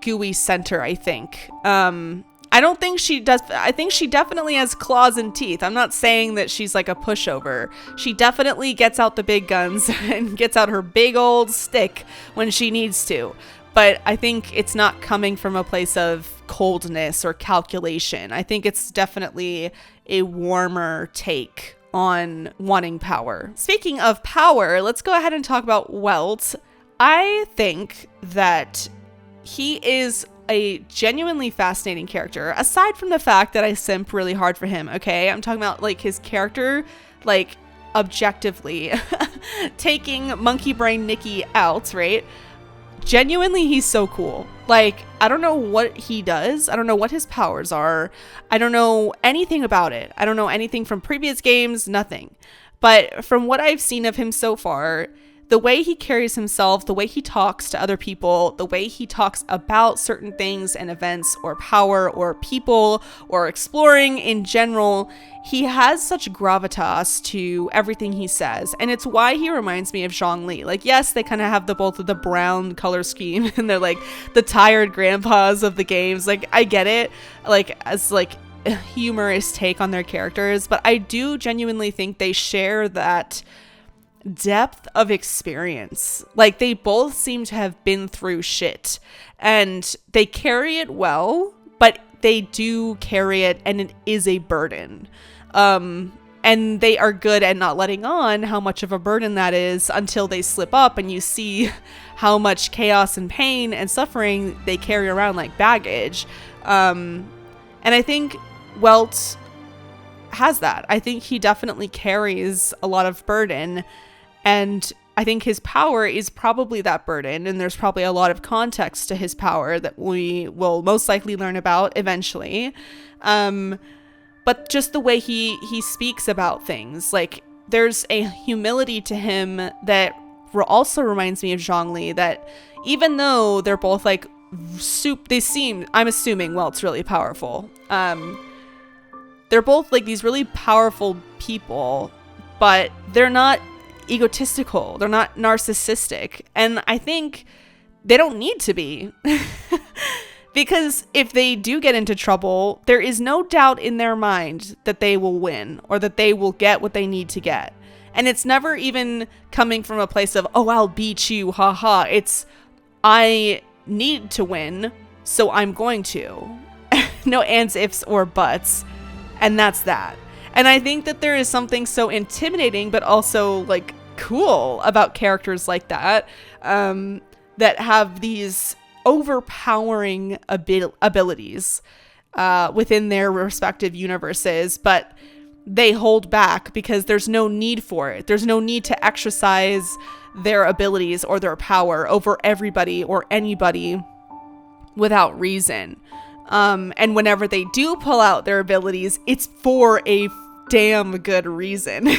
gooey center, I think. I don't think she does. I think she definitely has claws and teeth. I'm not saying that she's like a pushover. She definitely gets out the big guns and gets out her big old stick when she needs to. But I think it's not coming from a place of coldness or calculation. I think it's definitely a warmer take on wanting power. Speaking of power, let's go ahead and talk about Welt. I think that he is a genuinely fascinating character, aside from the fact that I simp really hard for him, okay? I'm talking about like his character, like objectively taking Monkey Brain Nikki out, right? Genuinely, he's so cool. Like, I don't know what he does. I don't know what his powers are. I don't know anything about it. I don't know anything from previous games, nothing. But from what I've seen of him so far, the way he carries himself, the way he talks to other people, the way he talks about certain things and events or power or people or exploring in general, he has such gravitas to everything he says. And it's why he reminds me of Zhongli. Like, yes, they kind of have both of the brown color scheme and they're like the tired grandpas of the games. Like, I get it, like, as like a humorous take on their characters, but I do genuinely think they share that depth of experience. Like, they both seem to have been through shit and they carry it well, but they do carry it and it is a burden. And they are good at not letting on how much of a burden that is until they slip up and you see how much chaos and pain and suffering they carry around like baggage. And I think Welt has that. I think he definitely carries a lot of burden. And I think his power is probably that burden, and there's probably a lot of context to his power that we will most likely learn about eventually. But just the way he speaks about things, like there's a humility to him that also reminds me of Zhongli, that even though they're both like I'm assuming Welt's really powerful. They're both like these really powerful people, but they're not egotistical, they're not narcissistic, and I think they don't need to be. Because if they do get into trouble, there is no doubt in their mind that they will win or that they will get what they need to get. And it's never even coming from a place of, oh, I'll beat you, haha. It's, I need to win, so I'm going to. No ands, ifs, or buts. And that's that. And I think that there is something so intimidating, but also like cool about characters like that, that have these overpowering abilities within their respective universes, but they hold back because there's no need for it. There's no need to exercise their abilities or their power over everybody or anybody without reason. And whenever they do pull out their abilities, it's for a damn good reason,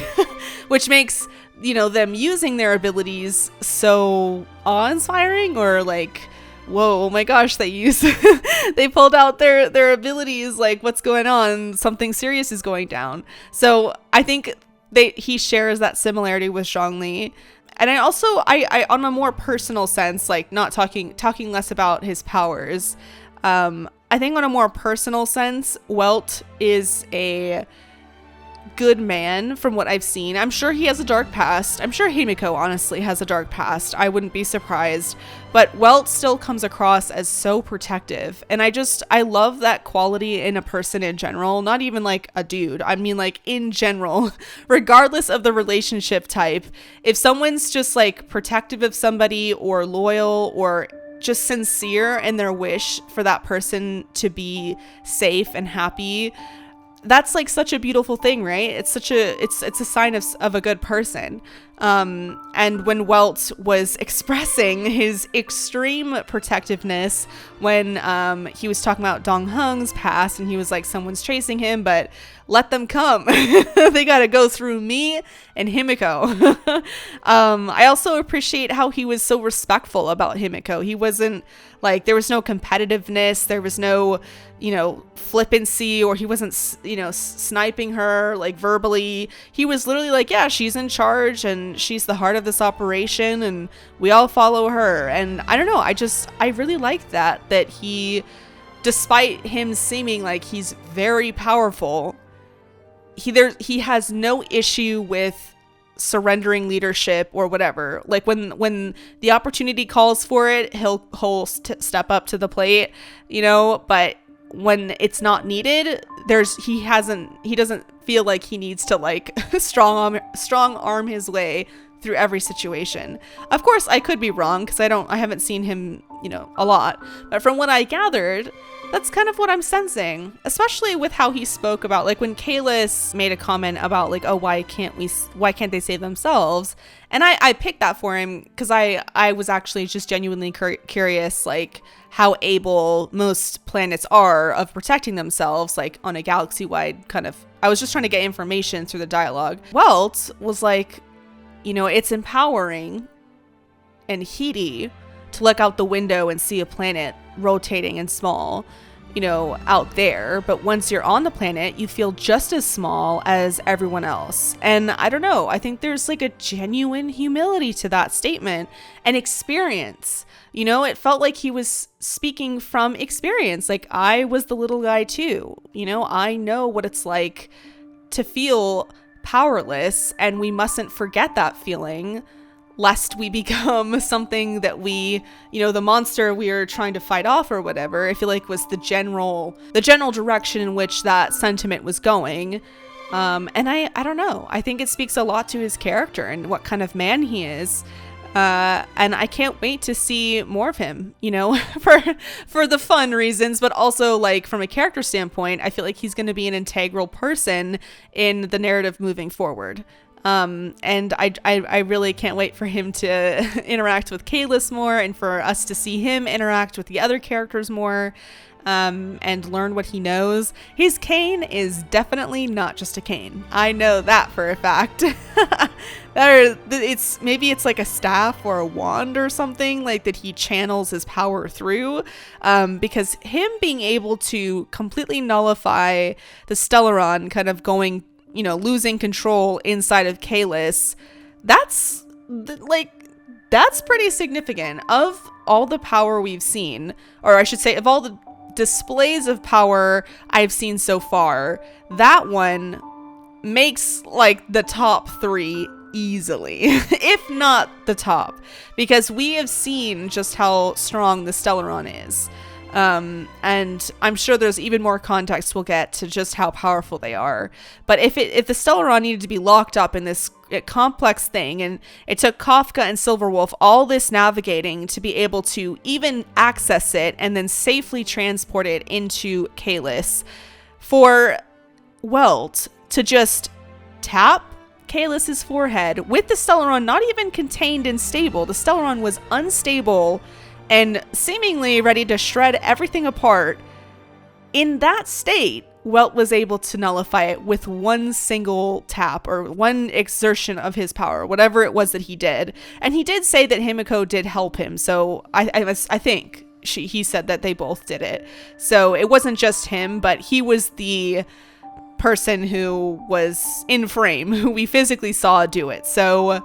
which makes, you know, them using their abilities so awe-inspiring, or like, whoa, oh my gosh, they pulled out their abilities, like, what's going on? Something serious is going down. So I think he shares that similarity with Zhongli. And I also, I on a more personal sense, like not talking less about his powers, I think on a more personal sense, Welt is a good man from what I've seen. I'm sure he has a dark past. I'm sure Himiko honestly has a dark past. I wouldn't be surprised. But Welt still comes across as so protective. And I love that quality in a person in general. Not even like a dude. I mean like in general, regardless of the relationship type. If someone's just like protective of somebody or loyal or just sincere in their wish for that person to be safe and happy, that's like such a beautiful thing, right? It's a sign of a good person. And when Welt was expressing his extreme protectiveness when he was talking about Dong Hung's past, and he was like, someone's chasing him, but let them come. They gotta go through me and Himiko. I also appreciate how he was so respectful about Himiko. He wasn't like, there was no competitiveness, there was no, flippancy, or he wasn't, sniping her like verbally. He was literally like, yeah, she's in charge and she's the heart of this operation and we all follow her. And I don't know, I really like that he, despite him seeming like he's very powerful, he has no issue with surrendering leadership or whatever. Like when the opportunity calls for it, he'll step up to the plate, but when it's not needed, he doesn't feel like he needs to like strong arm his way through every situation. Of course, I could be wrong because I haven't seen him, a lot, but from what I gathered, that's kind of what I'm sensing, especially with how he spoke about like when Kalis made a comment about like, oh, why can't they save themselves? And I picked that for him because I was actually just genuinely curious, like how able most planets are of protecting themselves, like on a galaxy-wide kind of, I was just trying to get information through the dialogue. Welt was like, it's empowering and heady to look out the window and see a planet rotating and small, out there. But once you're on the planet, you feel just as small as everyone else. And I don't know, I think there's like a genuine humility to that statement and experience. It felt like he was speaking from experience. Like, I was the little guy too. I know what it's like to feel powerless, and we mustn't forget that feeling lest we become something that the monster we are trying to fight off or whatever. I feel like was the general direction in which that sentiment was going. And I don't know. I think it speaks a lot to his character and what kind of man he is. And I can't wait to see more of him, for the fun reasons, but also like from a character standpoint, I feel like he's going to be an integral person in the narrative moving forward. And I really can't wait for him to interact with Kalis more and for us to see him interact with the other characters more, and learn what he knows. His cane is definitely not just a cane. I know that for a fact. Maybe it's like a staff or a wand or something like that he channels his power through, because him being able to completely nullify the Stellaron kind of going, losing control inside of Kalis, that's pretty significant. Of all the power we've seen, or I should say of all the displays of power I've seen so far, that one makes like the top 3 easily, if not the top, because we have seen just how strong the Stellaron is. And I'm sure there's even more context we'll get to just how powerful they are. But if the Stellaron needed to be locked up in this complex thing, and it took Kafka and Silverwolf all this navigating to be able to even access it and then safely transport it into Kalis, for Welt to just tap Kalis's forehead with the Stellaron not even contained and stable. The Stellaron was unstable and seemingly ready to shred everything apart. In that state, Welt was able to nullify it with one single tap or one exertion of his power, whatever it was that he did. And he did say that Himiko did help him, so I think he said that they both did it. So it wasn't just him, but he was the person who was in frame, who we physically saw do it. So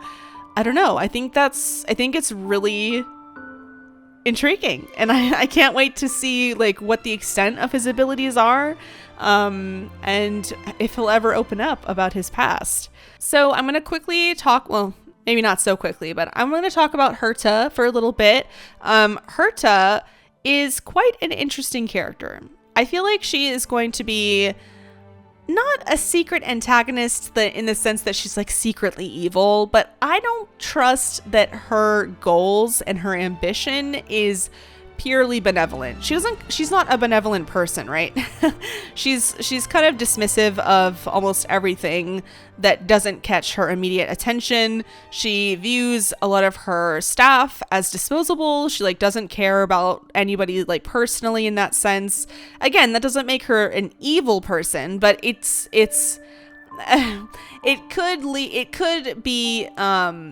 I don't know. I think it's really intriguing, and I can't wait to see like what the extent of his abilities are, and if he'll ever open up about his past. So I'm going to quickly talk, well, maybe not so quickly, but I'm going to talk about Herta for a little bit. Herta is quite an interesting character. I feel like she is going to be not a secret antagonist in the sense that she's like secretly evil, but I don't trust that her goals and her ambition is purely benevolent. She's not a benevolent person, right? she's kind of dismissive of almost everything that doesn't catch her immediate attention. She views a lot of her staff as disposable. She like doesn't care about anybody like personally in that sense. Again, that doesn't make her an evil person, but it could be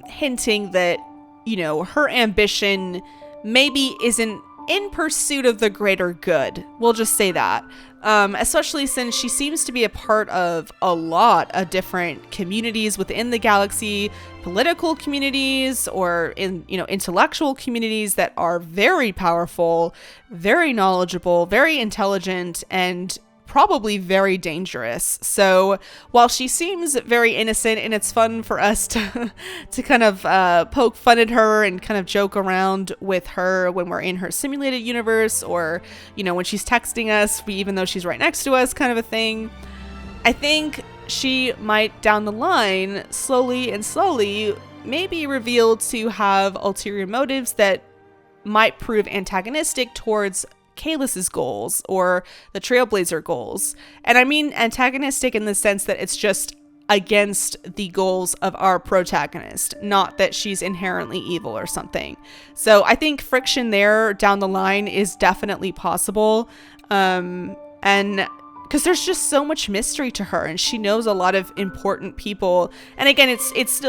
hinting that, you know, her ambition maybe isn't in pursuit of the greater good. We'll just say that. Especially since she seems to be a part of a lot of different communities within the galaxy, political communities or intellectual communities that are very powerful, very knowledgeable, very intelligent, and probably very dangerous. So while she seems very innocent, and it's fun for us to kind of poke fun at her and kind of joke around with her when we're in her simulated universe, or when she's texting us, even though she's right next to us, kind of a thing, I think she might down the line slowly maybe reveal to have ulterior motives that might prove antagonistic towards Kalis's goals or the Trailblazer goals. And I mean antagonistic in the sense that it's just against the goals of our protagonist, not that she's inherently evil or something. So I think friction there down the line is definitely possible. And because there's just so much mystery to her, and she knows a lot of important people. And again,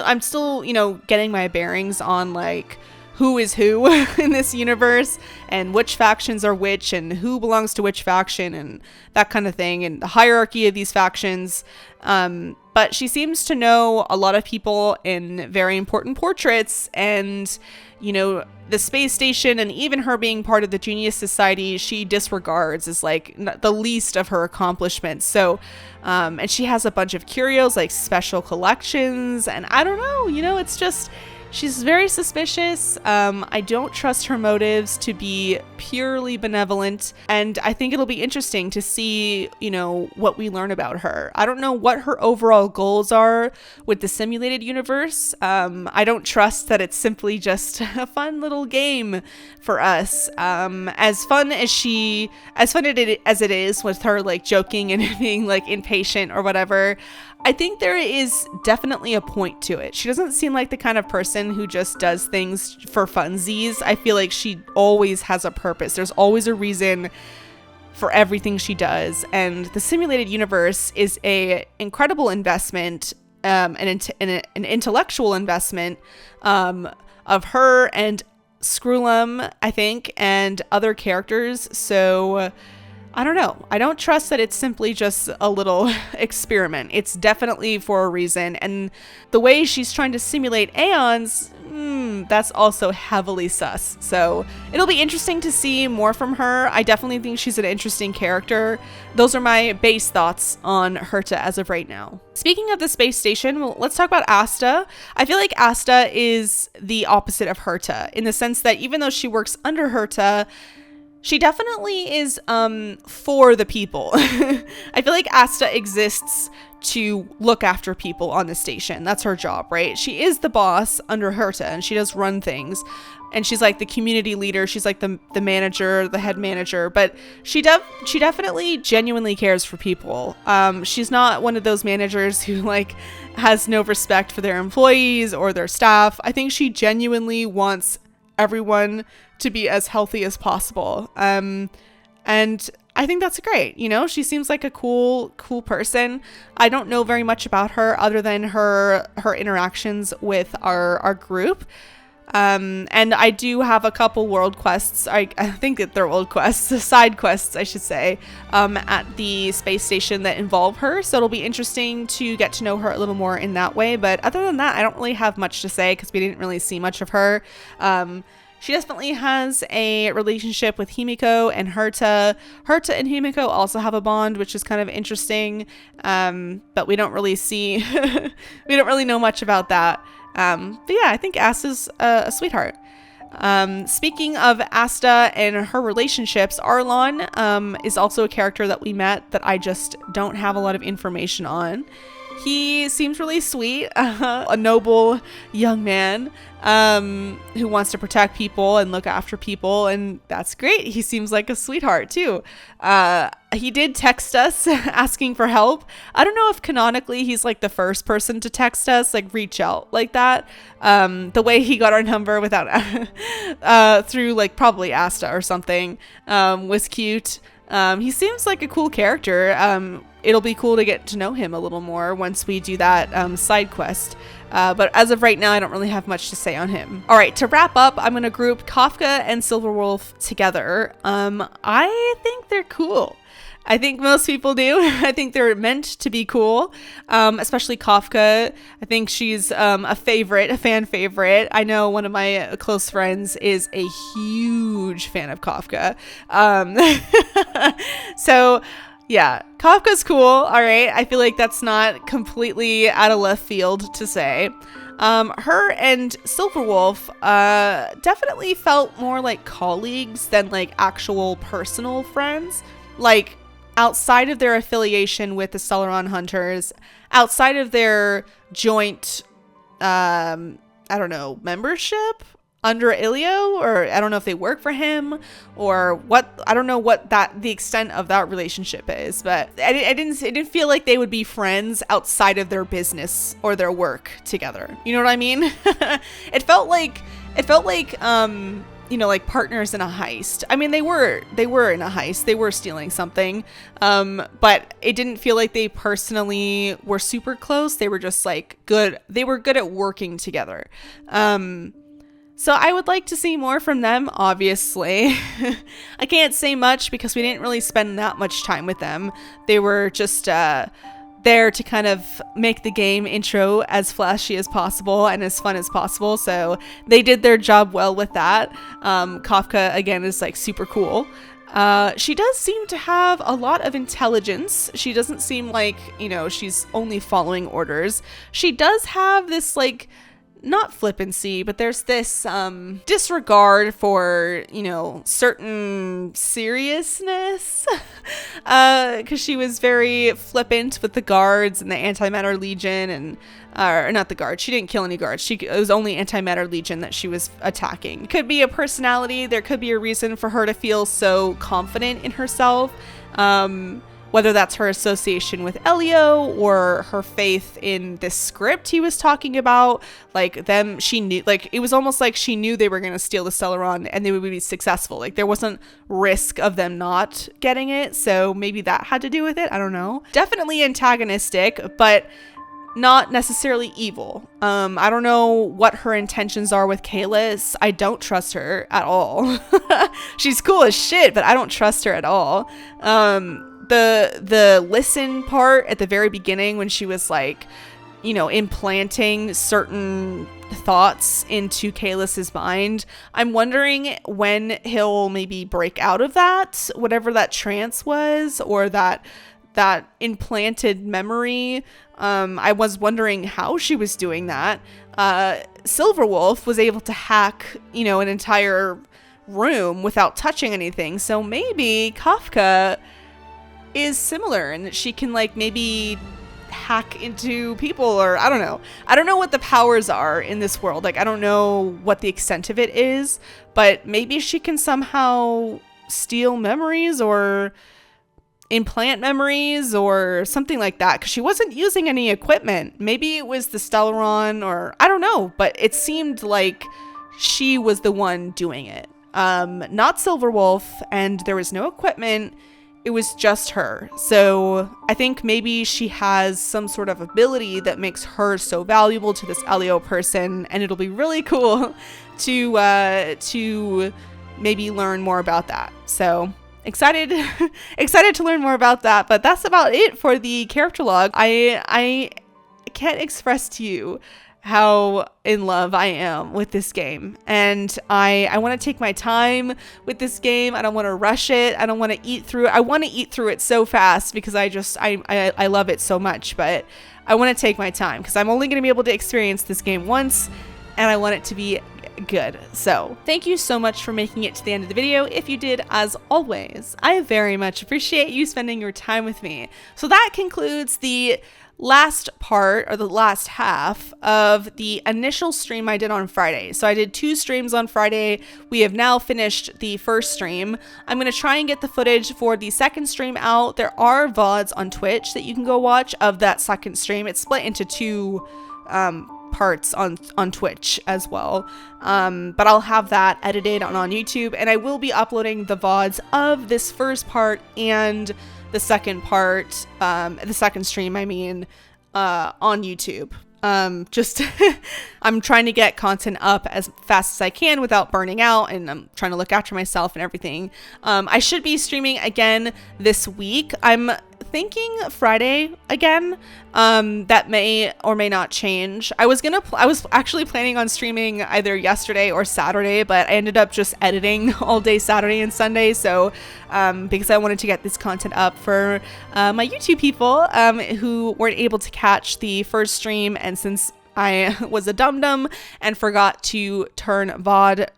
I'm still getting my bearings on like who is who in this universe, and which factions are which, and who belongs to which faction, and that kind of thing, and the hierarchy of these factions. But she seems to know a lot of people in very important portraits, and the space station, and even her being part of the Genius Society, she disregards as like the least of her accomplishments. So and she has a bunch of curios, like special collections, and I don't know, it's just, she's very suspicious. I don't trust her motives to be purely benevolent, and I think it'll be interesting to see, what we learn about her. I don't know what her overall goals are with the simulated universe. I don't trust that it's simply just a fun little game for us. As fun as it is with her like joking and being like impatient or whatever, I think there is definitely a point to it. She doesn't seem like the kind of person who just does things for funsies. I feel like she always has a purpose. There's always a reason for everything she does. And the simulated universe is a incredible investment, an intellectual investment of her and Screwlum, I think, and other characters. So I don't know. I don't trust that it's simply just a little experiment. It's definitely for a reason. And the way she's trying to simulate Aeons, that's also heavily sus. So it'll be interesting to see more from her. I definitely think she's an interesting character. Those are my base thoughts on Herta as of right now. Speaking of the space station, well, let's talk about Asta. I feel like Asta is the opposite of Herta in the sense that even though she works under Herta, she definitely is for the people. I feel like Asta exists to look after people on the station. That's her job, right? She is the boss under Herta, and she does run things. And she's like the community leader. She's like the manager, the head manager. But she definitely genuinely cares for people. She's not one of those managers who like has no respect for their employees or their staff. I think she genuinely wants everyone to be as healthy as possible. And I think that's great. She seems like a cool person. I don't know very much about her other than her interactions with our group. And I do have a couple world quests. I think that they're world quests, side quests, I should say, at the space station that involve her. So it'll be interesting to get to know her a little more in that way. But other than that, I don't really have much to say because we didn't really see much of her. She definitely has a relationship with Himiko and Herta. Herta and Himiko also have a bond, which is kind of interesting, but we don't really see, we don't really know much about that. But yeah, I think Asta's a sweetheart. Speaking of Asta and her relationships, Arlon is also a character that we met that I just don't have a lot of information on. He seems really sweet, a noble young man who wants to protect people and look after people, and that's great. He seems like a sweetheart too. He did text us asking for help. I don't know if canonically he's like the first person to text us, like reach out like that. The way he got our number without through like probably Asta or something was cute. He seems like a cool character. It'll be cool to get to know him a little more once we do that side quest. But as of right now, I don't really have much to say on him. All right, to wrap up, I'm going to group Kafka and Silverwolf together. I think they're cool. I think most people do. I think they're meant to be cool, especially Kafka. I think she's a fan favorite. I know one of my close friends is a huge fan of Kafka. So yeah, Kafka's cool. All right. I feel like that's not completely out of left field to say. Her and Silverwolf definitely felt more like colleagues than like actual personal friends. Like, outside of their affiliation with the Stellaron Hunters, outside of their joint, membership under Ilio, or I don't know if they work for him or what. I don't know what the extent of that relationship is, but I didn't feel like they would be friends outside of their business or their work together. You know what I mean? It felt like like partners in a heist. I mean, they were in a heist. They were stealing something. But it didn't feel like they personally were super close. They were just like good. They were good at working together. So I would like to see more from them, obviously. I can't say much because we didn't really spend that much time with them. They were just there to kind of make the game intro as flashy as possible and as fun as possible. So they did their job well with that. Kafka, again, is like super cool. She does seem to have a lot of intelligence. She doesn't seem like, she's only following orders. She does have this like, not flippancy, but there's this disregard for, certain seriousness. Because she was very flippant with the guards and the Antimatter Legion, and or not the guards. She didn't kill any guards. It was only Antimatter Legion that she was attacking. Could be a personality. There could be a reason for her to feel so confident in herself. Whether that's her association with Elio or her faith in this script he was talking about, like them, she knew, like it was almost like she knew they were going to steal the Stellaron and they would be successful. Like there wasn't risk of them not getting it. So maybe that had to do with it. I don't know. Definitely antagonistic, but not necessarily evil. I don't know what her intentions are with Kalis. I don't trust her at all. She's cool as shit, but I don't trust her at all. The listen part at the very beginning when she was like, implanting certain thoughts into Kalis's mind. I'm wondering when he'll maybe break out of that, whatever that trance was, or that implanted memory. I was wondering how she was doing that. Silverwolf was able to hack, an entire room without touching anything. So maybe Kafka is similar and that she can like maybe hack into people, or I don't know what the powers are in this world. Like I don't know what the extent of it is, but maybe she can somehow steal memories or implant memories or something like that, because she wasn't using any equipment. Maybe it was the Stellaron, or I don't know, but it seemed like she was the one doing it, not Silverwolf, and there was no equipment. It was just her. So I think maybe she has some sort of ability that makes her so valuable to this Elio person, and it'll be really cool to maybe learn more about that. So excited to learn more about that. But that's about it for the character log. I can't express to you how in love I am with this game. And I want to take my time with this game. I don't want to rush it. I don't want to eat through it. I want to eat through it so fast because I love it so much, but I want to take my time because I'm only going to be able to experience this game once, and I want it to be good. So thank you so much for making it to the end of the video. If you did, as always, I very much appreciate you spending your time with me. So that concludes the last part, or the last half of the initial stream I did on Friday. So I did 2 streams on Friday. We have now finished the first stream. I'm going to try and get the footage for the second stream out. There are VODs on Twitch that you can go watch of that second stream. It's split into 2 parts on Twitch as well, but I'll have that edited on YouTube, and I will be uploading the VODs of this first part and the second part, the second stream, I mean, on YouTube. Just I'm trying to get content up as fast as I can without burning out, and I'm trying to look after myself and everything. I should be streaming again this week. I'm thinking Friday again. That may or may not change. I was actually planning on streaming either yesterday or Saturday, but I ended up just editing all day Saturday and Sunday. So because I wanted to get this content up for my YouTube people who weren't able to catch the first stream, and since I was a dum-dum and forgot to turn VODs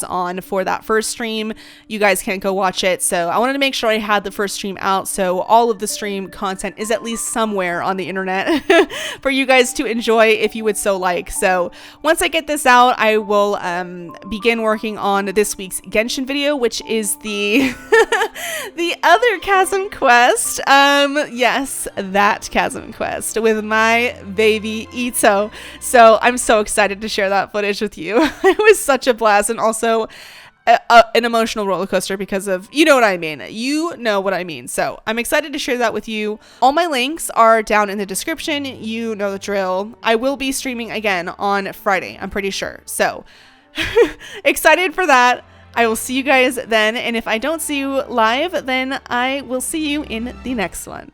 on for that first stream, you guys can't go watch it. So I wanted to make sure I had the first stream out, so all of the stream content is at least somewhere on the internet for you guys to enjoy if you would so like. So once I get this out, I will begin working on this week's Genshin video, which is the the other Chasm Quest. Yes, that Chasm Quest with my baby Ito. So I'm so excited to share that footage with you. It was such a blast, and also an emotional roller coaster because of, you know what I mean. You know what I mean. So I'm excited to share that with you. All my links are down in the description. You know the drill. I will be streaming again on Friday, I'm pretty sure. So excited for that. I will see you guys then. And if I don't see you live, then I will see you in the next one.